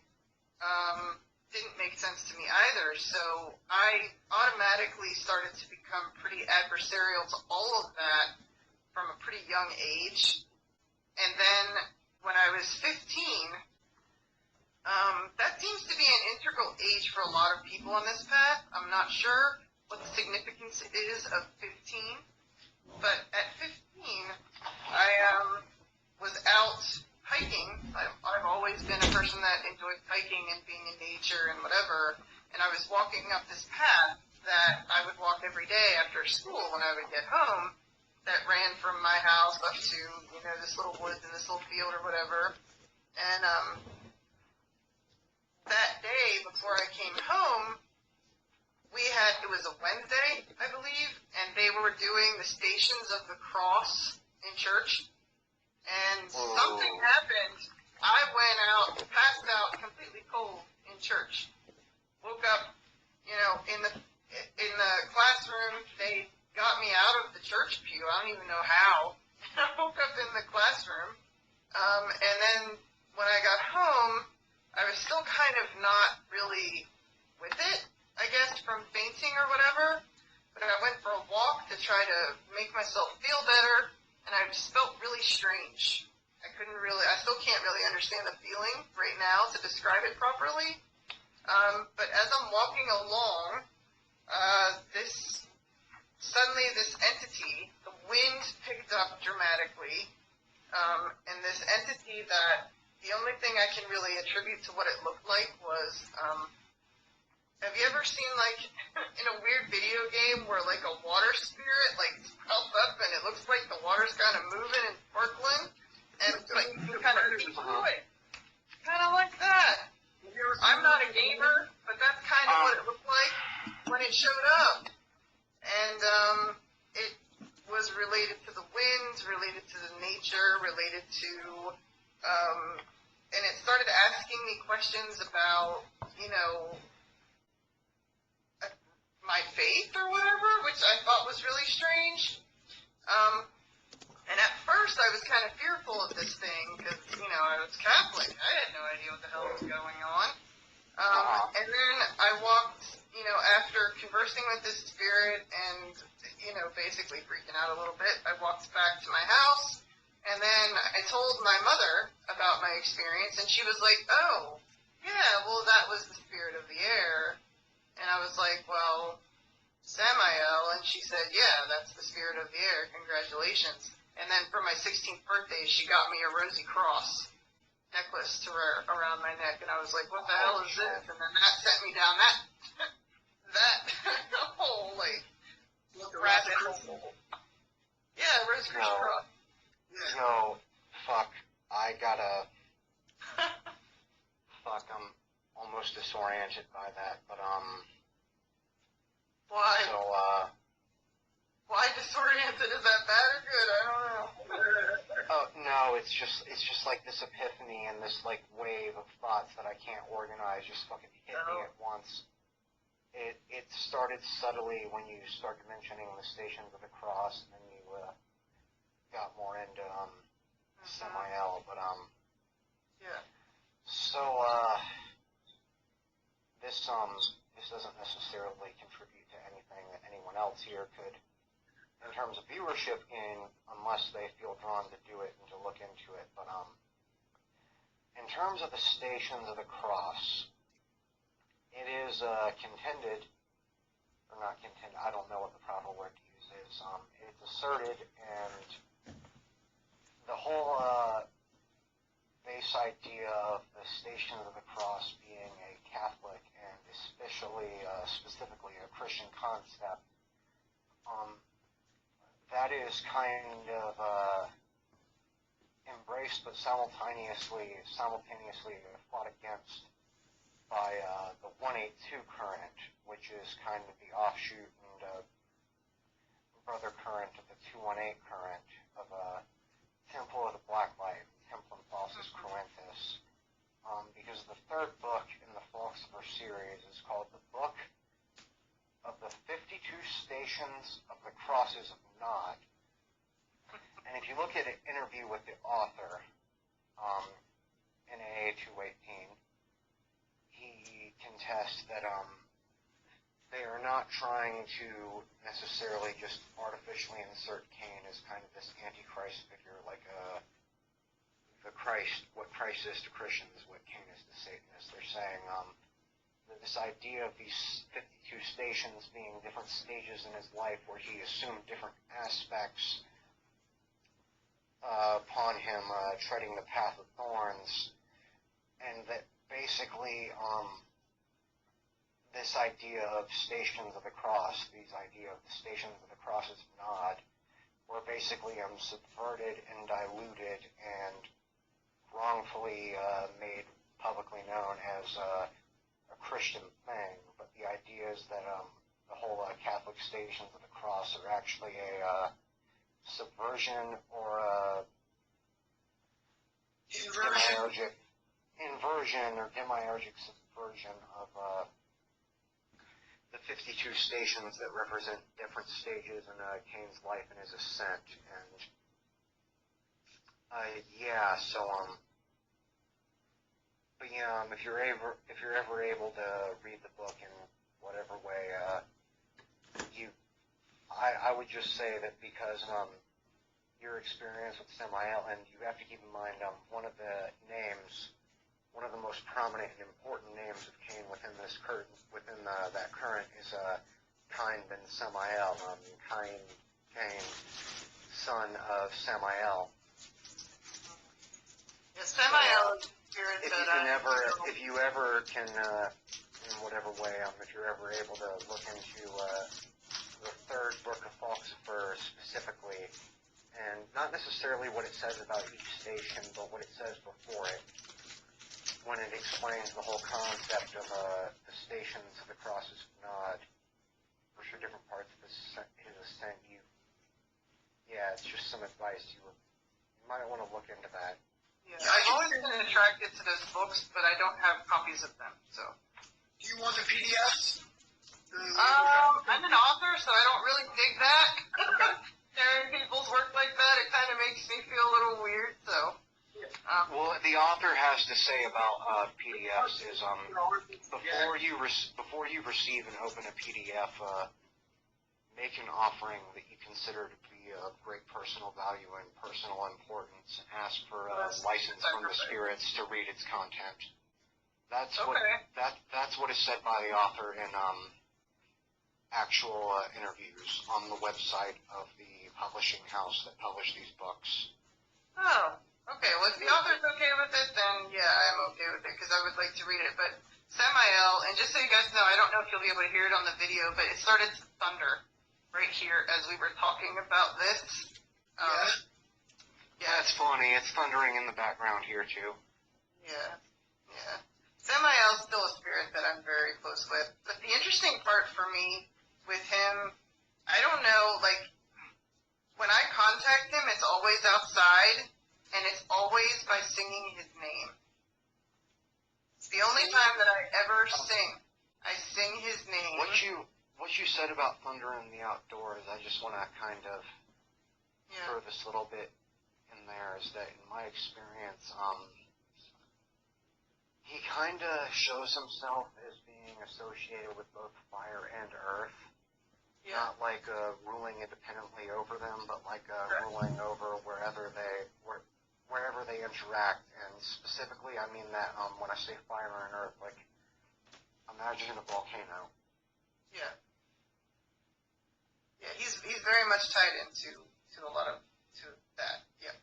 didn't make sense to me either. So I automatically started to become pretty adversarial to all of that from a pretty young age. And then when I was 15, that seems to be an integral age for a lot of people on this path. I'm not sure what the significance is of 15, but at 15, I was out hiking. I've always been a person that enjoyed hiking and being in nature and whatever, and I was walking up this path that I would walk every day after school when I would get home, that ran from my house up to, this little woods and this little field or whatever. And that day before I came home, it was a Wednesday, I believe, and they were doing the Stations of the Cross in church. And something happened. I went out, passed out, completely cold in church. Woke up, in the classroom. They got me out of the church pew. I don't even know how. I woke up in the classroom, and then when I got home, I was still kind of not really with it, I guess, from fainting or whatever. But I went for a walk to try to make myself feel better, and I just felt really strange. I still can't really understand the feeling right now to describe it properly. But as I'm walking along, suddenly this entity, the wind picked up dramatically, and this entity that the only thing I can really attribute to what it looked like was, have you ever seen, in a weird video game where, a water spirit, sprouts up and it looks like the water's kind of moving and sparkling, and, you can kind of see through it? Kind of like that. I'm not a gamer, but that's kind of what it looked like when it showed up. And, it was related to the wind, related to the nature, related to, and it started asking me questions about, my faith or whatever, which I thought was really strange. And at first I was kind of fearful of this thing because, I was Catholic. I had no idea what the hell was going on. And then I walked, after conversing with this spirit and, basically freaking out a little bit, I walked back to my house, and then I told my mother about my experience, and she was like, oh, yeah, well, that was the spirit of the air. And I was like, well, Samael, and she said, yeah, that's the spirit of the air, congratulations. And then for my 16th birthday, she got me a Rosy Cross necklace to wear around my neck, and I was like, what the hell is this? And then that sent me down that whole, rabbit hole. Yeah, Rosy Cross. Yo, fuck, I gotta, fuck, I'm almost disoriented by that, but, Why? So, why disoriented? Is that bad or good? I don't know. Oh, no, it's just like this epiphany and this, wave of thoughts that I can't organize just fucking hit me at once. It started subtly when you started mentioning the Stations of the Cross, and then you, got more into, Samael, but, yeah. So, this doesn't necessarily contribute to anything that anyone else here could, in terms of viewership, unless they feel drawn to do it and to look into it. But in terms of the Stations of the Cross, it is contended, or not contended, I don't know what the proper word to use is. It's asserted, and the whole base idea of the Stations of the Cross being a Catholic and specifically a Christian concept, that is kind of embraced but simultaneously fought against by the 182 current, which is kind of the offshoot and brother current of the 218 current of Temple of the Black Light, Templum Falsus Corinthus. Because the third book in the Philosopher series is called the Book of the 52 Stations of the Crosses of Nod. And if you look at an interview with the author in AA 218, he contests that they are not trying to necessarily just artificially insert Cain as kind of this antichrist figure, like the Christ, what Christ is to Christians, what Cain is to Satanists. They're saying that this idea of these 52 stations being different stages in his life where he assumed different aspects upon him, treading the path of thorns, and that basically this idea of stations of the cross, these idea of the stations of the cross's nod, were basically subverted and diluted and wrongfully made publicly known as a Christian thing. But the idea is that the whole Catholic stations of the cross are actually a subversion or a inversion or demiurgic subversion of the 52 stations that represent different stages in Cain's life and his ascent. And if you're ever able to read the book in whatever way, I would just say that because your experience with Samael, and you have to keep in mind one of the most prominent and important names of Cain within that current is Cain ben Samael, Cain, son of Samael. Yeah, Samael is spirit If you ever can, in whatever way, if you're ever able to look into the third book of Philosopher specifically, and not necessarily what it says about each station, but what it says before it, when it explains the whole concept of the stations of the crosses of Nod, for sure different parts of his ascent, it's just some advice you might want to look into that. Yeah, I've always been attracted to those books, but I don't have copies of them, so. Do you want the PDFs? I'm an author, so I don't really dig that. Sharing people's work like that, it kind of makes me feel a little weird, so. Well, the author has to say about PDFs is before you receive and open a PDF, make an offering that you consider to be of great personal value and personal importance. Ask for a license from the spirits to read its content. That's what is said by the author in actual interviews on the website of the publishing house that published these books. Oh. Okay, well, if the author's okay with it, then yeah, I'm okay with it, because I would like to read it. But Samael, and just so you guys know, I don't know if you'll be able to hear it on the video, but it started to thunder right here as we were talking about this. That's funny. It's thundering in the background here, too. Yeah. Samael's still a spirit that I'm very close with. But the interesting part for me with him, I don't know, like, when I contact him, it's always outside. And it's always by singing his name. It's the only time that I ever sing. I sing his name. What you said about thunder in the outdoors, I just want to kind of throw this little bit in there, is that in my experience, he kind of shows himself as being associated with both fire and earth. Yeah. Not like ruling independently over them, but like ruling over wherever they interact. And specifically, I mean that when I say fire and earth, like, imagine a volcano. Yeah. Yeah, he's very much tied into a lot of that. Yeah,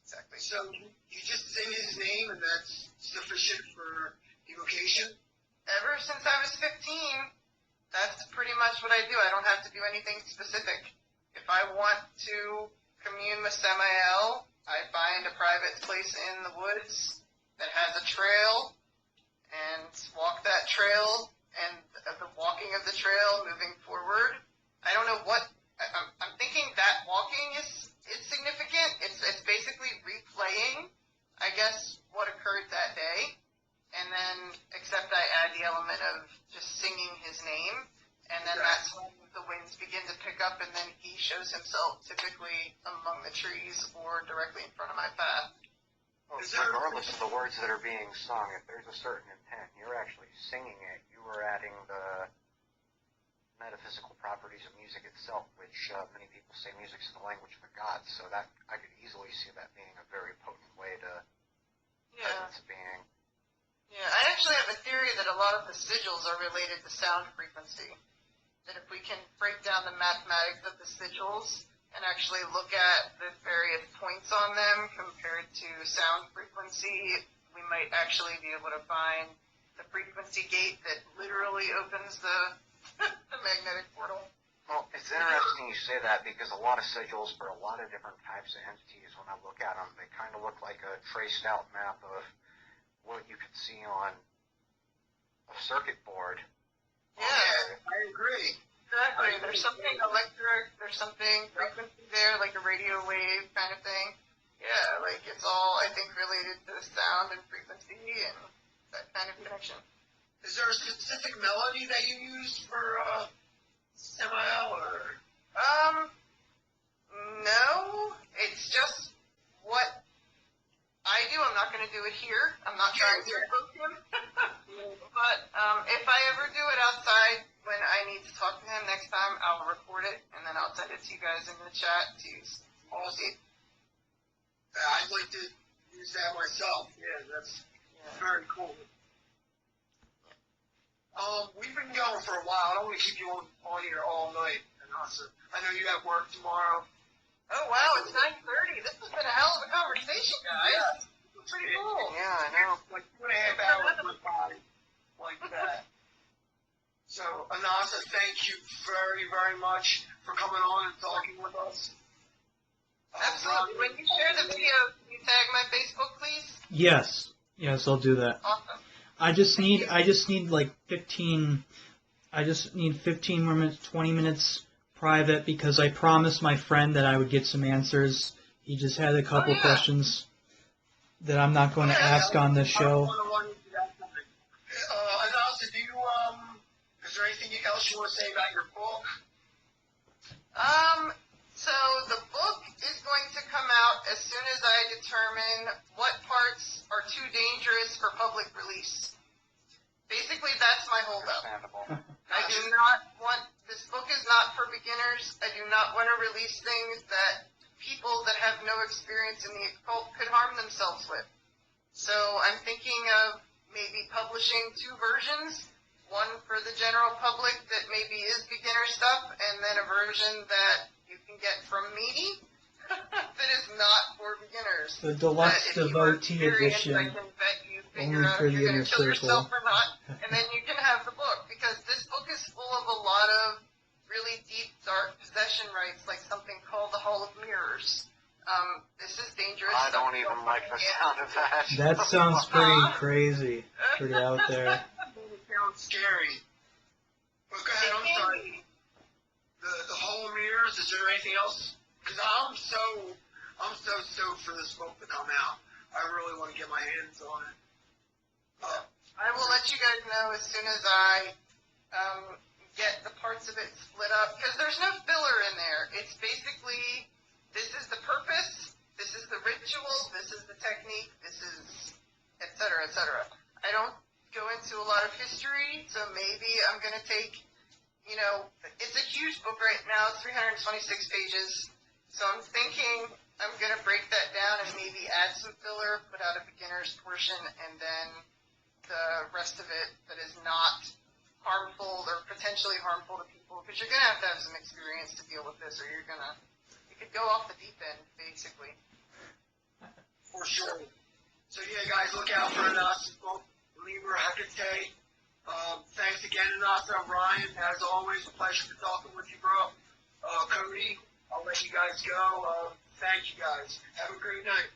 exactly. So you just sing his name, and that's sufficient for evocation? Ever since I was 15, that's pretty much what I do. I don't have to do anything specific. If I want to commune with Samael, I find a private place in the woods that has a trail and walk that trail, and the walking of the trail moving forward. I don't know what, I'm thinking shows himself typically among the trees or directly in front of my path. Well, regardless of the words that are being sung, if there's a certain intent, you're actually singing it. You are adding the metaphysical properties of music itself, which many people say music is the language of the gods. So that I could easily see that being a very potent way to presence a being. Yeah, I actually have a theory that a lot of the sigils are related to sound frequency. That if we can break down the mathematics of the sigils and actually look at the various points on them compared to sound frequency, we might actually be able to find the frequency gate that literally opens the the magnetic portal. Well, it's interesting you say that because a lot of sigils for a lot of different types of entities, when I look at them, they kind of look like a traced out map of what you could see on a circuit board. Yeah, I agree. exactly. There's something electric, there's something frequency there, like a radio wave kind of thing. Yeah, like it's all, I think, related to sound and frequency and that kind of connection. Is there a specific melody that you use for Samael, or? No, it's just what I do. I'm not going to do it here. I'm not trying to approach him. But if I ever do it outside when I need to talk to him next time, I'll record it and then I'll send it to you guys in the chat to see. I'd like to use that myself. Yeah, that's very cool. We've been going for a while. I don't want to keep you on here all night, Anassa. I know you have work tomorrow. Oh wow, it's 9:30. This has been a hell of a conversation, guys. Yeah. It's pretty cool. Yeah, I know. Like 2.5 hours went by like that. So, Anassa, thank you very, very much for coming on and talking with us. Absolutely. When you share the video, can you tag my Facebook, please? Yes, I'll do that. Awesome. I just need like 15 more minutes, 20 minutes private, because I promised my friend that I would get some answers. He just had a couple questions that I'm not going to ask on this show. Anassa, is there anything else you want to say about your book? So the book is going to come out as soon as I determine what parts are too dangerous for public release. Basically, that's my holdup. I do not want, this book is not for beginners. I do not want to release things that people that have no experience in the occult could harm themselves with. So I'm thinking of maybe publishing 2 versions, one for the general public that maybe is beginner stuff, and then a version that you can get from me that is not for beginners. The deluxe devotee edition, I can bet you only figure out for if the you're inner going to kill yourself circle. or not, and then you can have the book, because this book is full of a lot of really deep, dark possession rites, like something called the Hall of Mirrors. This is dangerous. I don't even like the sound of that. That sounds pretty crazy, pretty out there. It sounds scary. But go ahead, I'm sorry. The Hall of Mirrors, is there anything else? Because I'm so stoked for this book to come out. I really want to get my hands on it. I will let you guys know as soon as I get the parts of it split up, because there's no filler in there. It's basically, this is the purpose, this is the ritual, this is the technique, this is et cetera, et cetera. I don't go into a lot of history, so maybe I'm going to take, it's a huge book right now, it's 326 pages, so I'm thinking I'm going to break that down and maybe add some filler, put out a beginner's portion, and then the rest of it that is not harmful or potentially harmful to people, because you're going to have some experience to deal with this, or you could go off the deep end, basically. For sure. So yeah, guys, look out for Anassa's book, Libra Hecate. Thanks again, Anassa. Ryan, as always, a pleasure to talking with you, bro. Cody, I'll let you guys go. Thank you, guys. Have a great night.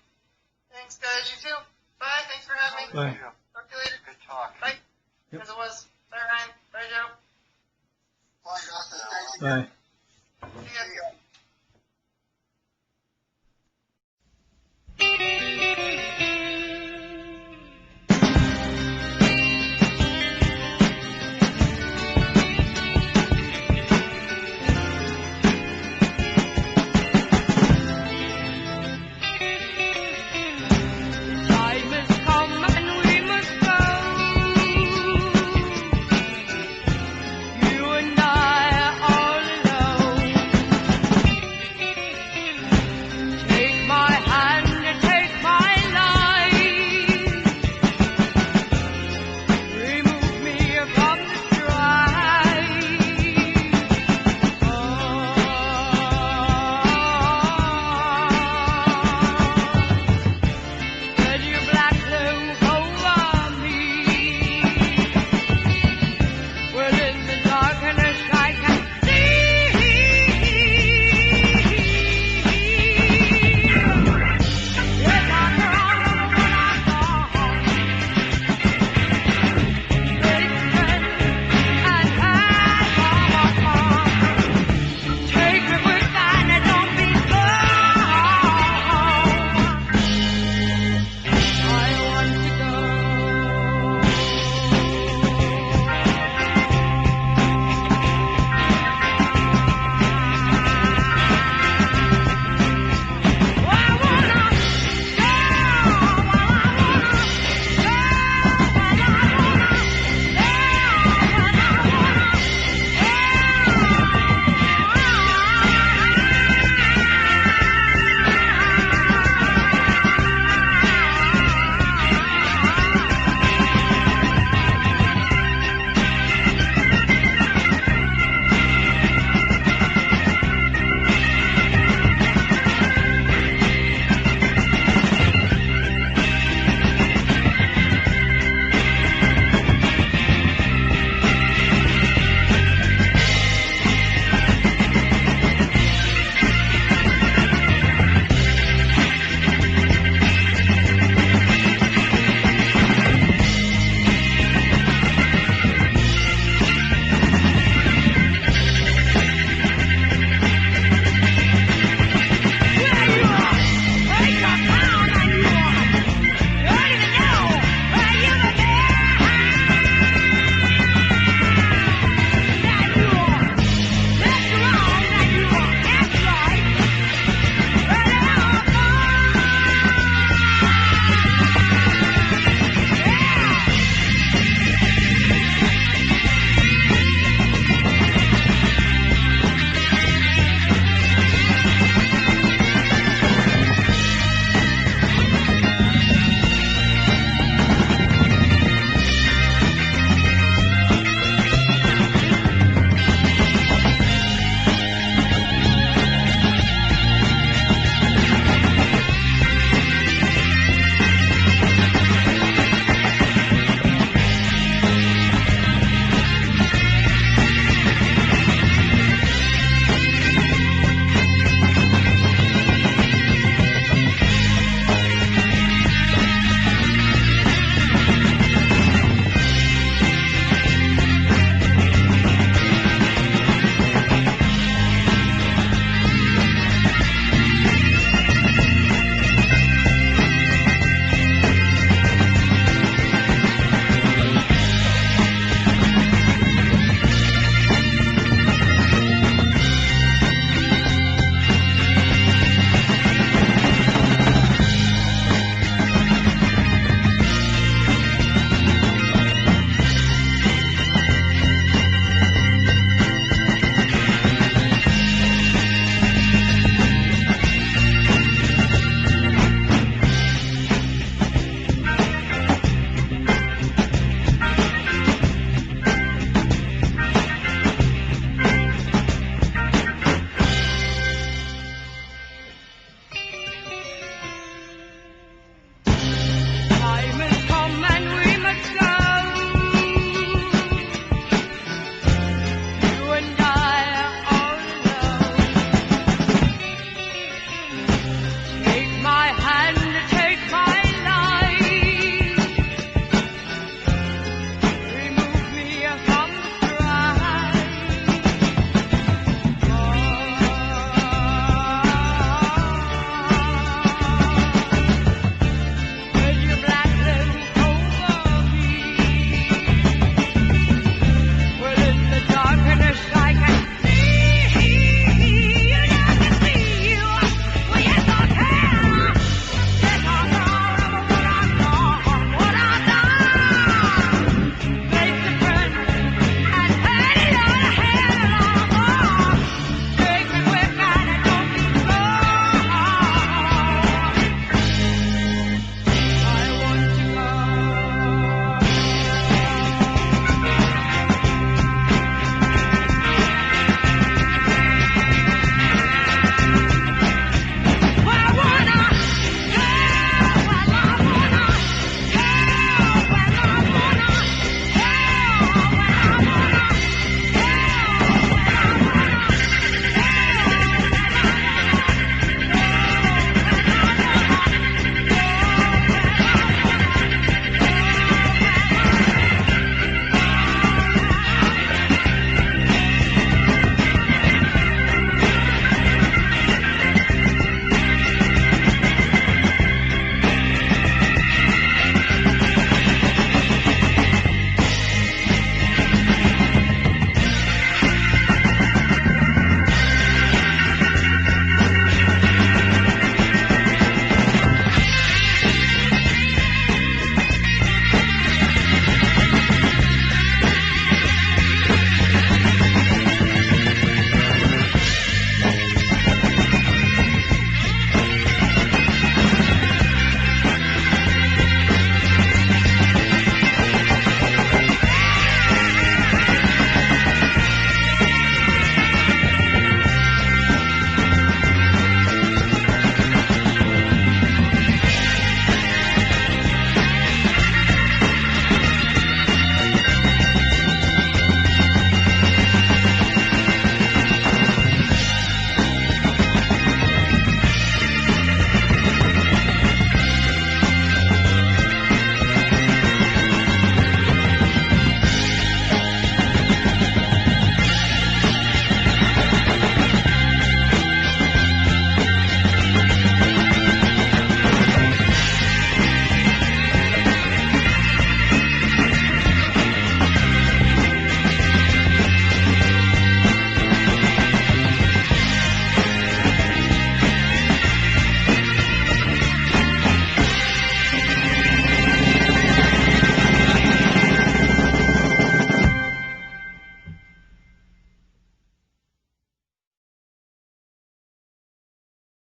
Thanks, guys. You too. Bye. Thanks for having me. Bye. Talk to you later. Good talk. Bye. Yep. As it was. Bye, Ryan. Bye, Joe. Bye, Anassa. Thanks Bye. again. See ya. See ya.